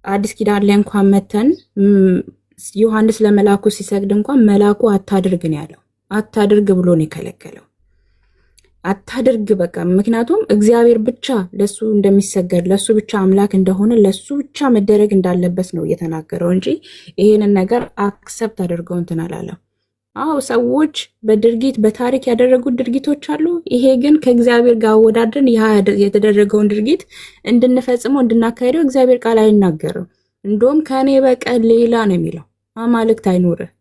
S10: አዲስ ኪዳን ላይ እንኳን መተን ዮሐንስ ለመላኩ ሲሰግድ እንኳን መላኩ አታድርግ ነው ያለው። አታድርግ ብሎ ነው የከለከለው። አታድርግ በቃ። ምክንያቱም እግዚአብሔር ብቻ ለሱ እንደሚሰገድ ለሱ ብቻ አምላክ እንደሆነ ለሱ ብቻ መደረግ እንዳለበት ነው እየተናገረው እንጂ ይሄንን ነገር አክሰፕት አድርገው እንትን አላለም። አዎ ሰዎች በድርጊት በታሪክ ያደረጉት ድርጊቶች አሉ። ይሄ ግን ከእግዚአብሔር ጋር አወዳድረን የተደረገውን ድርጊት እንድንፈጽመው እንድናካሄደው እግዚአብሔር ቃል አይናገርም። እንደውም ከኔ በቀር ሌላ ነው የሚለው። አማልክት አይኖርህ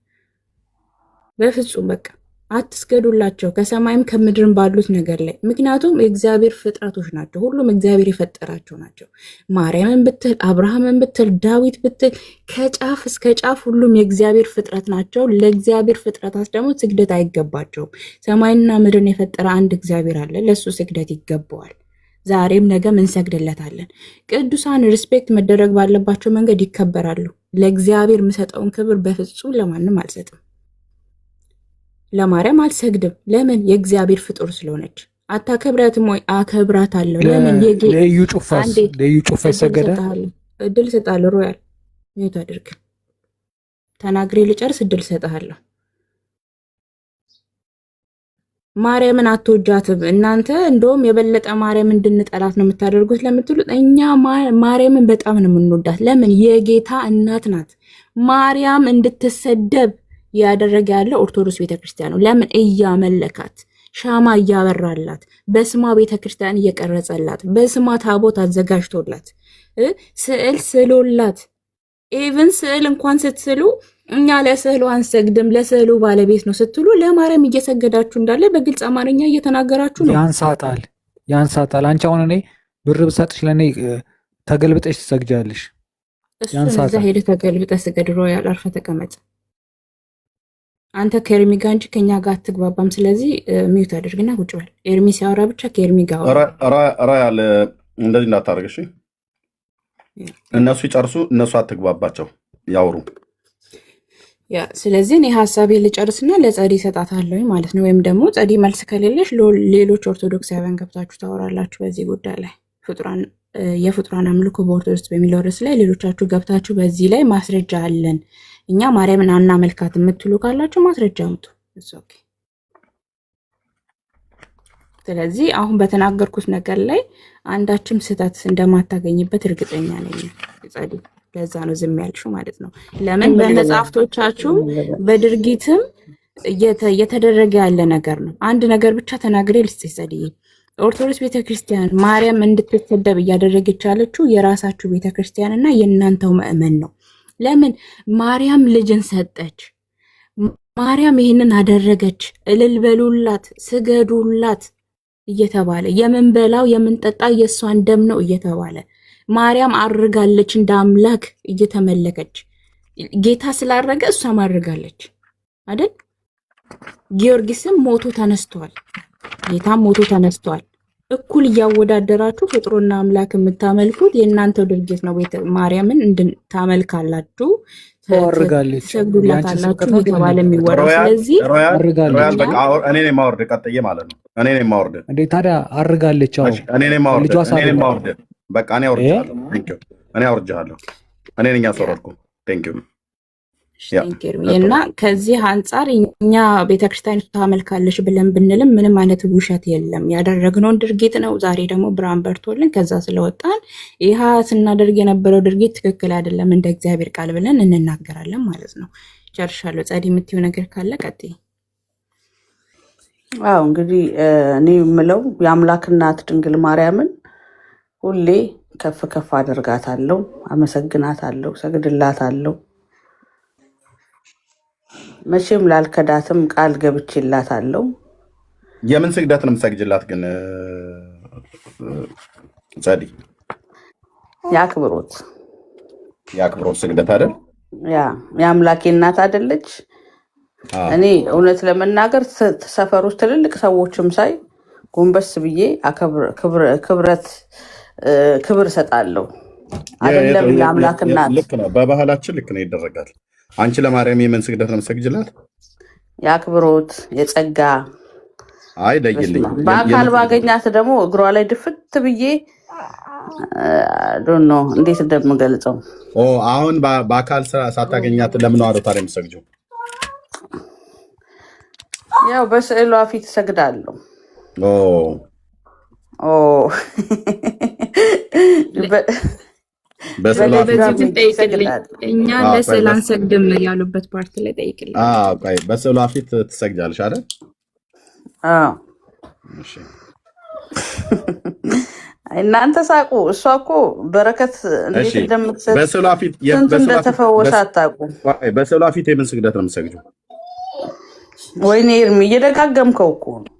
S10: በፍጹም በቃ አትስገዱላቸው ከሰማይም ከምድርም ባሉት ነገር ላይ። ምክንያቱም የእግዚአብሔር ፍጥረቶች ናቸው። ሁሉም እግዚአብሔር የፈጠራቸው ናቸው። ማርያምን ብትል አብርሃምን ብትል ዳዊት ብትል ከጫፍ እስከ ጫፍ ሁሉም የእግዚአብሔር ፍጥረት ናቸው። ለእግዚአብሔር ፍጥረታት ደግሞ ስግደት አይገባቸውም። ሰማይና ምድርን የፈጠረ አንድ እግዚአብሔር አለ፣ ለሱ ስግደት ይገባዋል። ዛሬም ነገም እንሰግድለታለን። ቅዱሳን ሪስፔክት መደረግ ባለባቸው መንገድ ይከበራሉ። ለእግዚአብሔር የምሰጠውን ክብር በፍጹም ለማንም አልሰጥም። ለማርያም አልሰግድም። ለምን? የእግዚአብሔር ፍጡር ስለሆነች። አታከብራትም ወይ? አከብራታለሁ። ለምን?
S6: ለዩ ጩፋ ይሰገዳል።
S10: እድል እሰጥሃለሁ። ሮያል ሚዩት አድርግ። ተናግሬ ልጨርስ፣ እድል እሰጥሃለሁ። ማርያምን አትወጃትም እናንተ። እንደውም የበለጠ ማርያም እንድንጠላት ነው የምታደርጉት ለምትሉት፣ እኛ ማርያምን በጣም ነው የምንወዳት። ለምን? የጌታ እናት ናት። ማርያም እንድትሰደብ ያደረገ ያለው ኦርቶዶክስ ቤተክርስቲያን ነው። ለምን? እያመለካት ሻማ እያበራላት በስሟ ቤተክርስቲያን እየቀረጸላት በስሟ ታቦት አዘጋጅቶላት ስዕል ስሎላት። ኢቭን ስዕል እንኳን ስትስሉ እኛ ለስዕሉ አንሰግድም ለስዕሉ ባለቤት ነው ስትሉ ለማርያም እየሰገዳችሁ እንዳለ በግልጽ አማርኛ እየተናገራችሁ ነው።
S6: ያንሳታል። አንቺ አሁን እኔ ብር ብሰጥሽ ለእኔ ተገልብጠሽ ትሰግጃለሽ።
S10: እዛ ሄደህ ተገልብጠህ ስገድ። ሮያል አርፈህ ተቀመጥ። አንተ ከኤርሚ ጋር እንጂ ከኛ ጋር አትግባባም። ስለዚህ ሚዩት አድርግና ቁጭ በል። ኤርሚ ሲያወራ ብቻ ከኤርሚ ጋር
S1: ራያል እንደዚህ እንዳታደርግ እሺ። እነሱ ይጨርሱ፣ እነሱ አትግባባቸው፣ ያውሩ።
S10: ስለዚህ እኔ ሀሳቤ ልጨርስና ለጸዲ እሰጣታለሁ ማለት ነው። ወይም ደግሞ ጸዲ መልስ ከሌለሽ ሌሎች ኦርቶዶክሳውያን ገብታችሁ ታወራላችሁ በዚህ ጉዳይ ላይ። የፍጡራን አምልኮ በኦርቶዶክስ በሚለው ርዕስ ላይ ሌሎቻችሁ ገብታችሁ በዚህ ላይ ማስረጃ አለን እኛ ማርያምን አናመልካት የምትሉ ካላችሁ ማስረጃ አምጡ። ስለዚህ አሁን በተናገርኩት ነገር ላይ አንዳችም ስህተት እንደማታገኝበት እርግጠኛ ነኝ ጸዲ። ለዛ ነው ዝም ያልሽው ማለት ነው። ለምን? በመጽሐፍቶቻችሁ በድርጊትም እየተደረገ ያለ ነገር ነው። አንድ ነገር ብቻ ተናግሬ ልስጥሽ ጸዲ። ኦርቶዶክስ ቤተክርስቲያን ማርያም እንድትሰደብ እያደረገች ያለችው የራሳችሁ ቤተክርስቲያን እና የእናንተው ምእመን ነው። ለምን? ማርያም ልጅን ሰጠች። ማርያም ይህንን አደረገች። እልል በሉላት፣ ስገዱላት እየተባለ የምንበላው የምንጠጣ የእሷን ደም ነው እየተባለ ማርያም አርጋለች፣ እንደ አምላክ እየተመለከች ጌታ ስላረገ እሷም አርጋለች አይደል? ጊዮርጊስም ሞቶ ተነስቷል፣ ጌታም ሞቶ ተነስቷል። እኩል እያወዳደራችሁ ፍጥሩና አምላክ የምታመልኩት የእናንተው ድርጊት ነው። ቤተ ማርያምን ታመልካላችሁ፣ ትሰግዱላታላችሁ እየተባለ የሚወራው። ስለዚህ
S1: እኔ ነኝ የማወርድ ቀጥዬ ማለት ነው። እኔ ነኝ የማወርድ
S6: እንዴ ታዲያ አርጋለች።
S1: እኔ ነኝ የማወርድ በቃ እኔ አውርጃለሁ። እኔ አውርጃለሁ። እኔ ነኝ ያስወረድኩ። ቴንኪው
S10: እና ከዚህ አንጻር እኛ ቤተክርስቲያኒቱ ታመልካለች ብለን ብንልም ምንም አይነት ውሸት የለም። ያደረግነውን ድርጊት ነው። ዛሬ ደግሞ ብርሃን በርቶልን ከዛ ስለወጣን ይህ ስናደርግ የነበረው ድርጊት ትክክል አይደለም እንደ እግዚአብሔር ቃል ብለን እንናገራለን ማለት ነው። ጨርሻለሁ። ጸዲ የምትይው ነገር ካለ ቀጥይ።
S3: አዎ እንግዲህ እኔ የምለው የአምላክ እናት ድንግል ማርያምን ሁሌ ከፍ ከፍ አደርጋታለሁ፣ አመሰግናታለሁ፣ ሰግድላታለሁ። መቼም ላልከዳትም ቃል ገብቼላታለሁ።
S1: የምን ስግደት ነው የምሰግጅላት ግን ጸዲ?
S3: የአክብሮት
S1: ስግደት አይደል?
S3: የአምላኬ እናት አይደለች? እኔ እውነት ለመናገር ሰፈር ውስጥ ትልልቅ ሰዎችም ሳይ ጎንበስ ብዬ ክብር እሰጣለሁ። አይደለም ለአምላክ እናት።
S1: ልክ ነው፣ በባህላችን ልክ ነው፣ ይደረጋል። አንቺ ለማርያም የምን ስግደት ነው የምትሰግጅላት?
S3: የአክብሮት የጸጋ።
S1: አይ ለይልኝ።
S3: በአካል ባገኛት ደግሞ እግሯ ላይ ድፍት ብዬ ዶኖ እንዴት እንደምገልጸው።
S1: አሁን በአካል ሳታገኛት ለምን ዋዶ ታዲያ የምትሰግጂው?
S3: ያው በስዕሏ ፊት እሰግዳለሁ።
S10: እኛ ለስዕል አንሰግድም ያሉበት ፓርት ላይ ጠይቅልኝ።
S1: በስዕሏ ፊት ትሰግጃለሽ አይደል?
S3: እናንተ ሳቁ። እሷ እኮ በረከት እንዴት እንደምትሰጥ ስንቱ እንደተፈወሰ አታውቁ።
S1: በስዕሏ ፊት የምን ስግደት ነው የምትሰግጂው?
S3: ወይኔ ኤርሚ እየደጋገምከው እኮ ነው።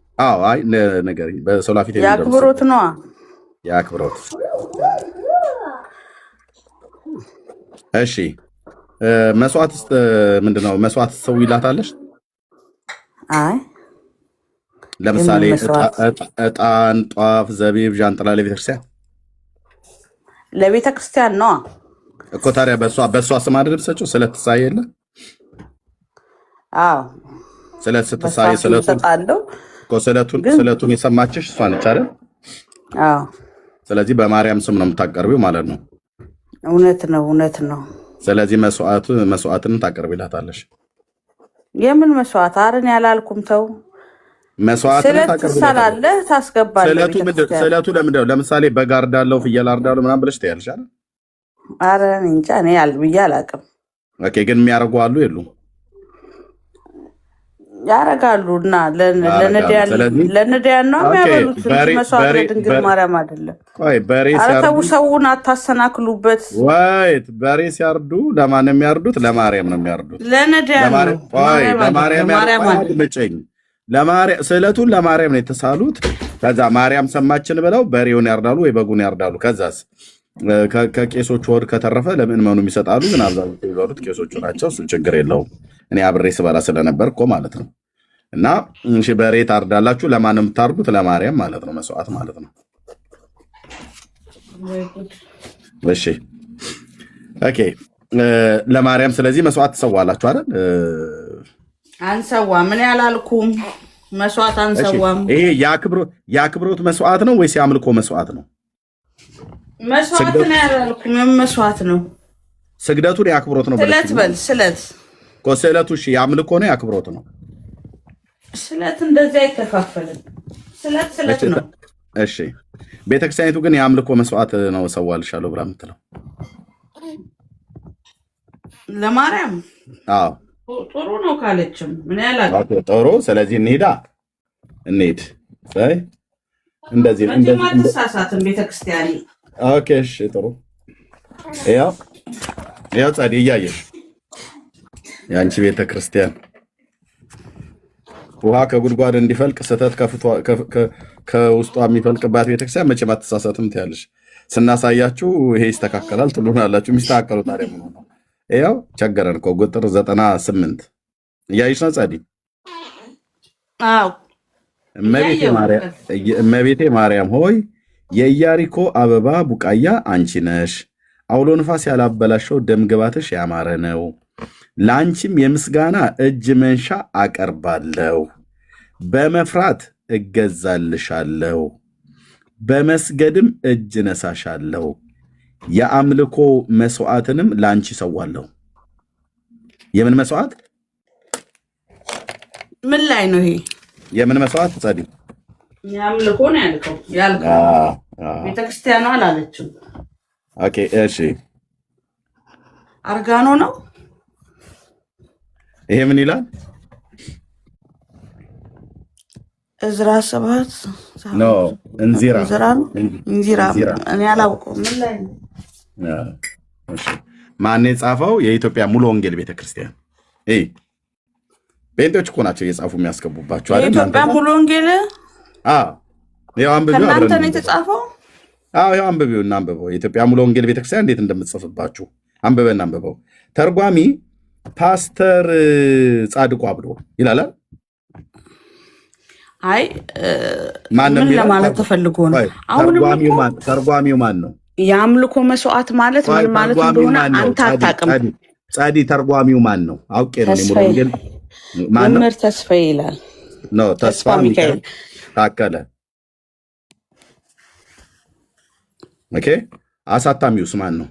S1: አይ ንገሪኝ። በስዕሏ ፊት
S3: የአክብሮት ነዋ።
S1: የአክብሮት እሺ። መስዋዕት ምንድነው? መስዋዕት ሰው ይላታለሽ?
S3: አይ
S1: ለምሳሌ ዕጣን፣ ጧፍ፣ ዘቢብ፣ ዣንጥላ ለቤተክርስቲያን ነዋ እኮ። ታዲያ በእሷ ስም አይደል የምትሰጪው? ስለትሳይ የለ?
S3: አዎ
S1: ስለትሳይ ስለቱን የሰማችሽ እሷ ነች አይደል?
S3: አዎ።
S1: ስለዚህ በማርያም ስም ነው የምታቀርቢው ማለት ነው።
S3: እውነት ነው።
S1: ስለዚህ መስዋዕትን ታቀርቢላታለሽ።
S3: የምን መስዋዕት? አረን ያላልኩም። ተው
S1: መስዋዕትን
S3: ታቀርቢላታለህ፣ ታስገባለህ።
S1: ስለቱ ለምንድን ነው? ለምሳሌ በግ አርዳለሁ፣ ፍየል አርዳለሁ ምናምን ብለሽ ትያለሽ አይደል?
S3: ኧረ እንጃ እኔ ብዬ አላውቅም።
S1: ኦኬ፣ ግን የሚያደርጉ አሉ የሉም?
S3: ያረጋሉ እና ለነዳያን ነው የሚያበሉት። መስዋዕት ለድንግል ማርያም አይደለም። ኧረ ተው ሰውን አታሰናክሉበት።
S1: በሬ ሲያርዱ ለማን ነው የሚያርዱት? ለማርያም ነው የሚያርዱት።
S3: ለነዳያን ነው።
S1: ስዕለቱን ለማርያም ነው የተሳሉት። ከዛ ማርያም ሰማችን ብለው በሬውን ያርዳሉ ወይ በጉን ያርዳሉ። ከዛስ ከቄሶቹ ወር ከተረፈ ለምእመኑ ይሰጣሉ። ግን አብዛኞቹ የሚበሉት ቄሶቹ ናቸው። እሱ ችግር የለውም። እኔ አብሬ ስበላ ስለነበር እኮ ማለት ነው። እና እሺ በሬ ታርዳላችሁ። ለማን ነው የምታርዱት? ለማርያም ማለት ነው። መስዋዕት ማለት ነው። እሺ ኦኬ፣ ለማርያም ስለዚህ መስዋዕት ትሰዋላችሁ አይደል?
S3: አንሰዋም። ምን ያላልኩም መስዋዕት አንሰዋም።
S1: ይሄ የአክብሮት መስዋዕት ነው ወይስ የአምልኮ መስዋዕት ነው?
S3: መስዋዕት ነው ያላልኩም። መስዋዕት ነው።
S1: ስግደቱን የአክብሮት ነው። ስዕለቱ እሺ የአምልኮ ነው የአክብሮት ነው?
S3: ስዕለት እንደዚህ አይከፋፈልም። ስዕለት ነው።
S1: እሺ ቤተክርስቲያኒቱ ግን የአምልኮ መስዋዕት ነው እሰዋልሻለሁ ብላ የምትለው
S3: ለማርያም?
S1: አዎ
S3: ጥሩ ነው ካለችም ምን ያላል?
S1: ጥሩ። ስለዚህ እንሂድ። እንደዚህ
S3: ማትሳሳትን ቤተክርስቲያን።
S1: ኦኬ እሺ ጥሩ። ያው ጸዲ እያየሽ የአንቺ ቤተክርስቲያን ውሃ ከጉድጓድ እንዲፈልቅ ስህተት ከውስጧ የሚፈልቅባት ቤተክርስቲያን መቼም አትሳሳትም ትያለሽ። ስናሳያችሁ ይሄ ይስተካከላል ትሉናላችሁ። የሚስተካከሉ ታዲያ ምን ሆነው? ያው ቸገረን እኮ ቁጥር 98 እያየሽ ነው ጸዲ?
S3: አዎ
S1: እመቤቴ ማርያም ሆይ የኢያሪኮ አበባ ቡቃያ አንቺ ነሽ። አውሎ ንፋስ ያላበላሸው ደም ግባትሽ ያማረ ነው። ለአንቺም የምስጋና እጅ መንሻ አቀርባለሁ። በመፍራት እገዛልሻለሁ፣ በመስገድም እጅ ነሳሻለሁ። የአምልኮ መስዋዕትንም ለአንቺ ሰዋለሁ። የምን መስዋዕት?
S3: ምን ላይ ነው ይሄ?
S1: የምን መስዋዕት? ጸዲ
S3: የአምልኮ ነው ያልከው። ቤተክርስቲያኗ አላለችም።
S1: ኦኬ እሺ፣
S3: አርጋኖ ነው።
S1: ይሄ ምን ይላል?
S3: እዝራ 7
S1: ኖ እንዚራ እኔ
S3: አላውቀውም። ምን ላይ ነው?
S1: ማን የጻፈው? የኢትዮጵያ ሙሉ ወንጌል ቤተክርስቲያን። ጴንጤዎች እኮ ናቸው እየጻፉ የሚያስገቡባቸው አይደል?
S3: የኢትዮጵያ ሙሉ ወንጌል
S1: ያው አንብቢው፣
S3: ከእናንተ ነው የተጻፈው?
S1: ያው አንብቢው እና አንብበው። የኢትዮጵያ ሙሉ ወንጌል ቤተክርስቲያን እንዴት እንደምትጽፍባችሁ አንብበና አንብበው። ተርጓሚ ፓስተር ጻድቁ አብዶ ይላል።
S3: አይ ምን ለማለት ተፈልጎ ነው?
S1: ተርጓሚው ማን ነው?
S3: የአምልኮ መስዋዕት ማለት ምን ማለት እንደሆነ አንተ አታውቅም።
S1: ጻዲ ተርጓሚው ማን ነው? አውቄ ነው ሙሉ ወንጌል
S3: መምህር ተስፋዬ ይላል።
S1: ኖ ተስፋ ሚካኤል ታከለ። ኦኬ አሳታሚውስ ማን ነው?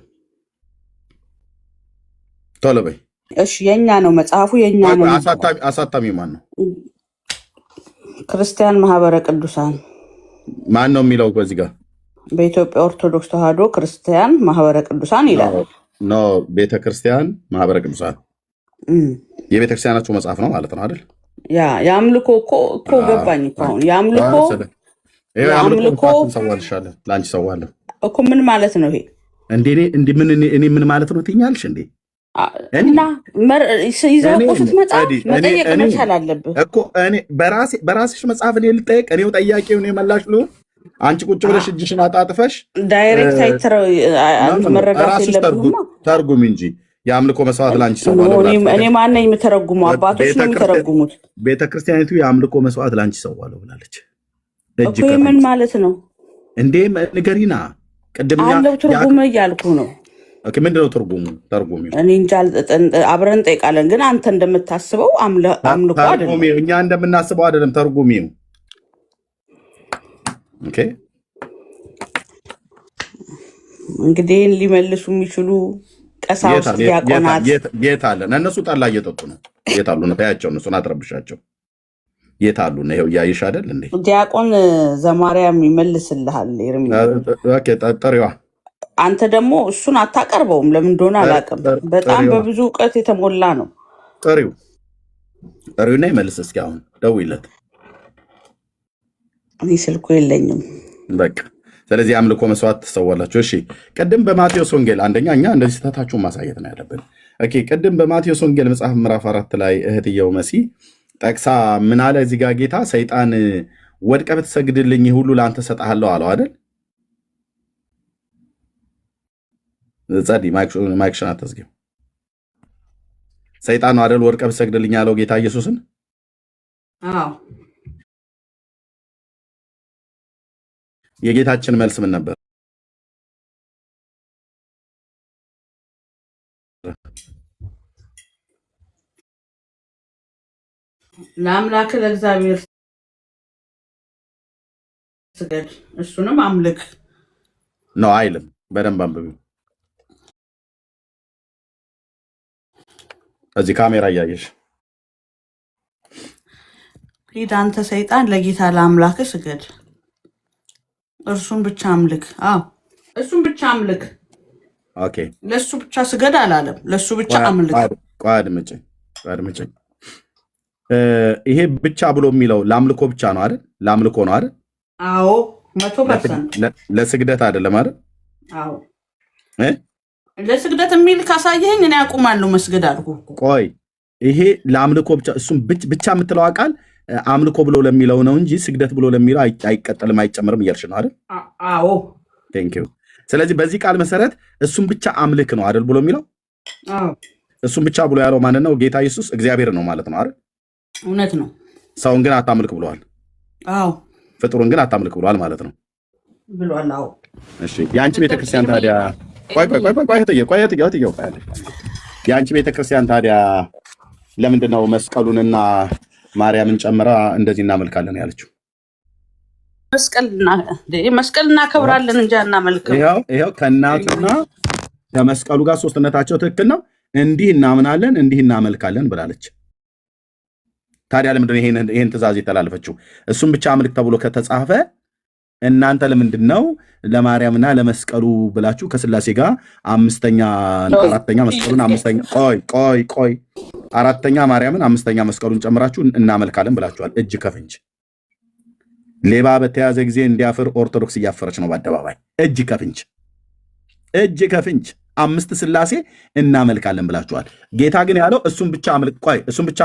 S1: ቶሎ በይ።
S3: እሺ የኛ ነው መጽሐፉ፣ የኛ ነው።
S1: አሳታሚው ማን ነው?
S3: ክርስቲያን ማህበረ ቅዱሳን
S1: ማን ነው የሚለው? በዚህ ጋር
S3: በኢትዮጵያ ኦርቶዶክስ ተዋሕዶ ክርስቲያን ማህበረ ቅዱሳን ይላል።
S1: ኖ ቤተክርስቲያን ማህበረ ቅዱሳን የቤተክርስቲያናችሁ መጽሐፍ ነው ማለት ነው አይደል? የአምልኮ
S3: እኮ ገባኝ እኮ አሁን የአምልኮ
S1: ሰዋልሻለሁ፣ ለአንቺ ሰዋለሁ
S3: እኮ ምን ማለት ነው ይሄ?
S1: እኔ ምን ማለት ነው ትኛልሽ እንዴ?
S3: እና ይዘህ እኮ ስትመጣ መጠየቅ መቻል አለብህ
S1: እኮ። እኔ በራስሽ መጽሐፍ እኔ ልጠየቅ? እኔው ጠያቂው እኔ መላሽ ልሁን? አንቺ ቁጭ ብለሽ እጅሽን አጣጥፈሽ
S3: ዳይሬክት መረዳት የለብህም።
S1: ተርጉም እንጂ የአምልኮ መስዋዕት ለአንቺ ሰዋለሁ።
S3: እኔ ማነኝ የምተረጉመው? አባቶች ነው የሚተረጉሙት።
S1: ቤተክርስቲያኒቱ የአምልኮ መስዋዕት ለአንቺ ሰዋለሁ ብላለች።
S3: ምን ማለት ነው
S1: እንዴ? ንገሪና። ቅድም
S3: አለው ትርጉም እያልኩ ነው።
S1: ምንድነው ትርጉሙ? ተርጉሚ።
S3: እኔ እንጃ፣ አብረን እንጠይቃለን። ግን አንተ እንደምታስበው አምልኮ አይደለም።
S1: እኛ እንደምናስበው አይደለም። ተርጉሚው። ኦኬ
S3: እንግዲህ ሊመልሱ የሚችሉ ቀሳውስት፣ ዲያቆናት
S1: የት አለ? እነሱ ጠላ እየጠጡ ነው። የት አሉ ነው? ታያቸው፣ እነሱን አትረብሻቸው። የት አሉ ነው? ይኸው እያይሽ አይደል እንዴ?
S3: ዲያቆን ዘማርያም ይመልስልሃል።
S1: ጠሪዋ።
S3: አንተ ደግሞ እሱን አታቀርበውም። ለምን እንደሆነ አላውቅም። በጣም በብዙ እውቀት የተሞላ ነው።
S1: ጠሪውና ይመልስ እስኪ። አሁን ደውይለት።
S3: እኔ ስልኩ የለኝም።
S1: በቃ ስለዚህ አምልኮ መስዋዕት ትሰዋላችሁ። እሺ ቅድም በማቴዎስ ወንጌል አንደኛ እኛ እንደዚህ ስህተታችሁን ማሳየት ነው ያለብን። ኦኬ ቅድም በማቴዎስ ወንጌል መጽሐፍ ምዕራፍ 4 ላይ እህትየው መሲ ጠቅሳ ምን አለ? እዚህ ጋር ጌታ ሰይጣን ወድቀ ብትሰግድልኝ ሁሉ ለአንተ ሰጥሃለሁ አለው አይደል? ጸዲ ማይክሽን አትዝጊው። ሰይጣን ነው አይደል ወድቀ ብትሰግድልኝ ያለው ጌታ ኢየሱስን?
S3: አዎ።
S1: የጌታችን መልስ ምን ነበር?
S3: ለአምላክ ለእግዚአብሔር ስገድ እሱንም አምልክ
S1: ነው አይልም። በደንብ አንብቢው። እዚህ ካሜራ እያየሽ
S3: ሂድ አንተ ሰይጣን ለጌታ ለአምላክ ስገድ እርሱን ብቻ አምልክ። እሱን ብቻ አምልክ።
S1: ኦኬ
S3: ለሱ ብቻ ስገድ አላለም። ለሱ ብቻ አምልክ።
S1: አድምጪኝ። ይሄ ብቻ ብሎ የሚለው ለአምልኮ ብቻ ነው አይደል? ለአምልኮ ነው አይደል?
S3: አዎ 100%።
S1: ለስግደት አይደለም አይደል?
S3: አዎ ለስግደት የሚል ካሳየኸኝ እኔ አቁማለሁ መስገድ አልኩ።
S1: ቆይ ይሄ ለአምልኮ ብቻ እሱም ብቻ የምትለው ቃል አምልኮ ብሎ ለሚለው ነው እንጂ ስግደት ብሎ ለሚለው አይቀጠልም አይጨምርም እያልሽ ነው አይደል?
S3: አዎ
S1: ቴንክ ዩ። ስለዚህ በዚህ ቃል መሰረት እሱም ብቻ አምልክ ነው አይደል ብሎ የሚለው?
S3: አዎ
S1: እሱም ብቻ ብሎ ያለው ማንን ነው? ጌታ ኢየሱስ እግዚአብሔር ነው ማለት ነው አይደል?
S3: እውነት ነው።
S1: ሰውን ግን አታምልክ ብለዋል። ፍጡሩን ግን አታምልክ ብሏል ማለት ነው
S3: ብሏል።
S1: እሺ የአንቺ ቤተክርስቲያን ታዲያ ቆይ የአንቺ ቤተክርስቲያን ታዲያ ለምንድን መስቀሉንና ማርያምን ጨምራ እንደዚህ እናመልካለን ያለችው?
S3: መስቀል እናከብራለን እንጂ አናመልክም።
S1: ይኸው ከእናቱና ከመስቀሉ ጋር ሶስትነታቸው ትክክል ነው። እንዲህ እናምናለን እንዲህ እናመልካለን ብላለች። ታዲያ ለምንድን ነው ይሄን ትእዛዝ የተላለፈችው? እሱም ብቻ አምልክ ተብሎ ከተጻፈ እናንተ ለምንድን ነው ለማርያምና ለመስቀሉ ብላችሁ ከስላሴ ጋር አራተኛ መስቀሉን ቆይ አራተኛ ማርያምን አምስተኛ መስቀሉን ጨምራችሁ እናመልካለን ብላችኋል? እጅ ከፍንጅ ሌባ በተያዘ ጊዜ እንዲያፍር ኦርቶዶክስ እያፈረች ነው በአደባባይ። እጅ ከፍንጅ አምስት ስላሴ እናመልካለን ብላችኋል። ጌታ ግን ያለው እሱም ብቻ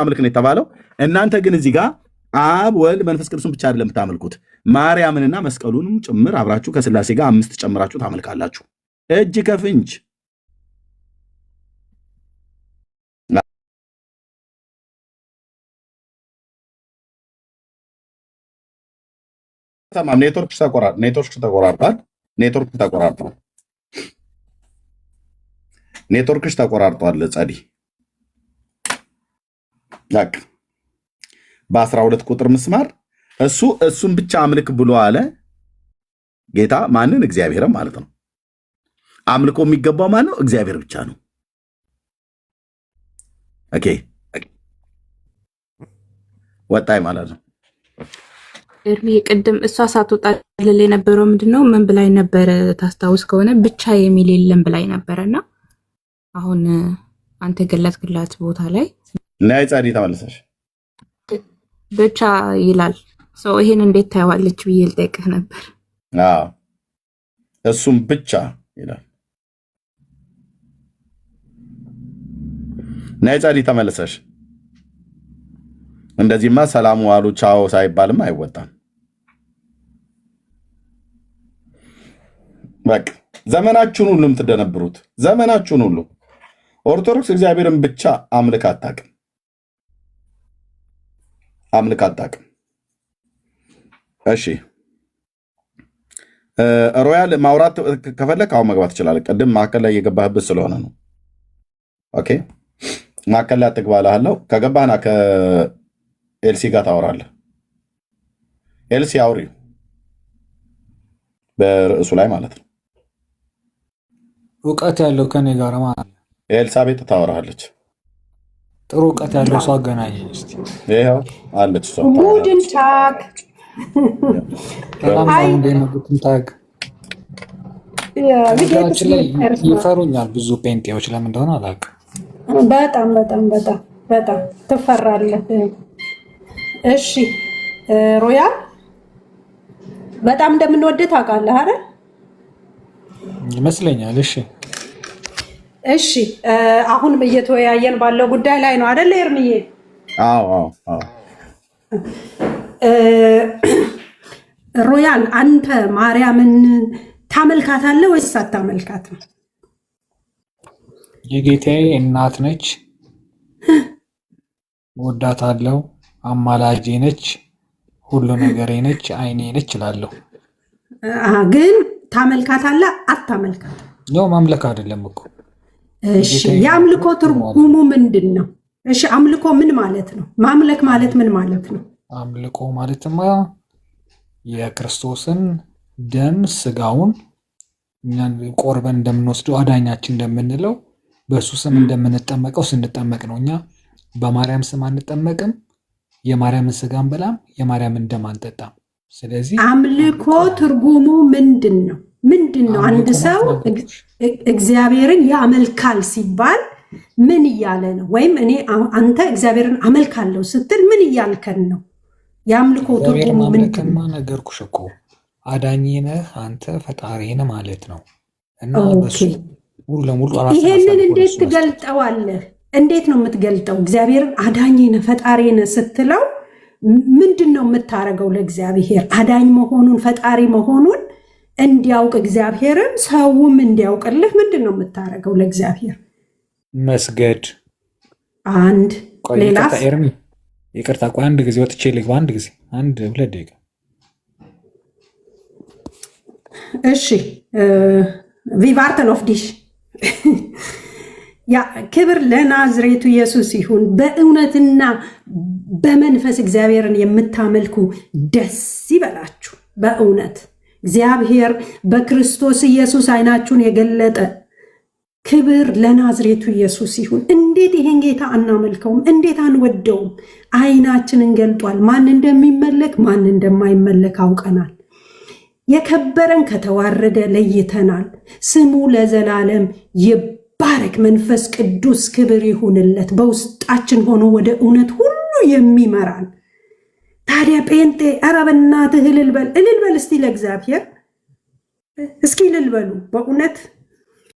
S1: አምልክ ነው የተባለው። እናንተ ግን እዚህ ጋር አብ ወልድ መንፈስ ቅዱስን ብቻ አይደለም የምታመልኩት፣ ማርያምንና መስቀሉንም ጭምር አብራችሁ ከስላሴ ጋር አምስት ጨምራችሁ ታመልካላችሁ። እጅ ከፍንጅ ኔትወርክሽ ተቆራርጧል። ጸዲ በ12 ቁጥር ምስማር እሱን ብቻ አምልክ ብሎ አለ ጌታ። ማንን? እግዚአብሔርም ማለት ነው። አምልኮ የሚገባው ማን ነው? እግዚአብሔር ብቻ ነው። ኦኬ ወጣይ ማለት ነው።
S10: እርሚ ቅድም እሷ ሳትወጣልል የነበረው ምንድነው? ምን ብላይ ነበረ? ታስታውስ ከሆነ ብቻ የሚል የለም ብላይ ነበረና አሁን አንተ ገለጽክላት ቦታ ላይ
S1: ናይ ጻዲ ተመለሰሽ
S10: ብቻ ይላል። ሰው ይሄን እንዴት ታየዋለች ብዬ ልጠይቅህ ነበር።
S1: እሱም ብቻ ይላል። ናይ ጻዲ ተመለሰሽ። እንደዚህማ ሰላም ዋሉ ቻው ሳይባልም አይወጣም። በቃ ዘመናችሁን ሁሉ የምትደነብሩት ዘመናችሁን ሁሉ ኦርቶዶክስ እግዚአብሔርን ብቻ አምልክ አታውቅም። እሺ ሮያል ማውራት ከፈለክ አሁን መግባት ትችላለህ። ቅድም ማዕከል ላይ የገባህበት ስለሆነ ነው። ኦኬ ማዕከል ላይ አትግባልሃለሁ። ከገባህና ከኤልሲ ጋር ታወራለህ። ኤልሲ አውሪ በርዕሱ ላይ ማለት ነው።
S6: እውቀት ያለው ከኔ ጋር ማለት
S1: ኤልሳቤጥ ታወራለች።
S6: ጥሩ እውቀት ያለው ሰው አገናኘኝ እስቲ።
S1: ይሄው አለች እሷ።
S5: ጉድን ታክ
S6: ይፈሩኛል ብዙ ጴንጤዎች፣ ለምን እንደሆነ አላውቅም።
S5: በጣም ትፈራለህ። እሺ ሮያል በጣም እንደምንወድህ ታውቃለህ አይደል?
S6: ይመስለኛል።
S5: እሺ አሁን እየተወያየን ባለው ጉዳይ ላይ ነው አይደል ኤርምዬ?
S1: አዎ
S5: ሮያል አንተ ማርያምን ታመልካታለህ ወይስ አታመልካትም?
S6: የጌታዬ እናት ነች፣ ወዳታለሁ፣ አማላጄ ነች፣ ሁሉ ነገሬ ነች፣ አይኔ ነች እላለሁ።
S5: ግን ታመልካታለህ አታመልካትም?
S6: ነው ማምለክ አይደለም እኮ።
S5: እሺ የአምልኮ ትርጉሙ ምንድን ነው? እሺ አምልኮ ምን ማለት ነው? ማምለክ ማለት ምን ማለት ነው?
S6: አምልኮ ማለትማ የክርስቶስን ደም ስጋውን እኛን ቆርበን እንደምንወስደው አዳኛችን እንደምንለው በእሱ ስም እንደምንጠመቀው ስንጠመቅ ነው። እኛ በማርያም ስም አንጠመቅም፣ የማርያምን ስጋ አንበላም፣ የማርያምን ደም አንጠጣም። ስለዚህ
S5: አምልኮ ትርጉሙ ምንድን ነው? አንድ ሰው እግዚአብሔርን ያመልካል ሲባል ምን እያለ ነው? ወይም አንተ እግዚአብሔርን አመልካለሁ ስትል ምን እያልከን ነው? የአምልኮ ትርጉሙ ምንድን ነው?
S6: ነገርኩሽ እኮ አዳኝ ነህ አንተ ፈጣሪ ነህ ማለት ነው። እና በሱ ሙሉ ለሙሉ
S5: ይሄንን እንዴት ትገልጠዋለህ? እንዴት ነው የምትገልጠው? እግዚአብሔርን አዳኝ ነህ ፈጣሪ ነህ ስትለው ምንድን ነው የምታደርገው? ለእግዚአብሔር አዳኝ መሆኑን ፈጣሪ መሆኑን እንዲያውቅ እግዚአብሔርን ሰውም እንዲያውቅልህ ምንድን ነው የምታደርገው? ለእግዚአብሔር
S6: መስገድ።
S5: አንድ ሌላ
S6: ይቅርታ ቆይ አንድ ጊዜ ወጥቼ ልግባ። አንድ ጊዜ 2 ደቂቃ
S5: እሺ ቪቫርተን ኦፍ ዲሽ ያ ክብር ለናዝሬቱ ኢየሱስ ይሁን። በእውነትና በመንፈስ እግዚአብሔርን የምታመልኩ ደስ ይበላችሁ። በእውነት እግዚአብሔር በክርስቶስ ኢየሱስ አይናችሁን የገለጠ ክብር ለናዝሬቱ ኢየሱስ ይሁን። እንዴት ይሄን ጌታ አናመልከውም? እንዴት አንወደውም? አይናችንን ገልጧል። ማን እንደሚመለክ ማን እንደማይመለክ አውቀናል። የከበረን ከተዋረደ ለይተናል። ስሙ ለዘላለም ይባረክ። መንፈስ ቅዱስ ክብር ይሁንለት፣ በውስጣችን ሆኖ ወደ እውነት ሁሉ የሚመራን። ታዲያ ጴንጤ ኧረ በእናትህ እልል በል እስቲ ለእግዚአብሔር እስኪ እልል በሉ በእውነት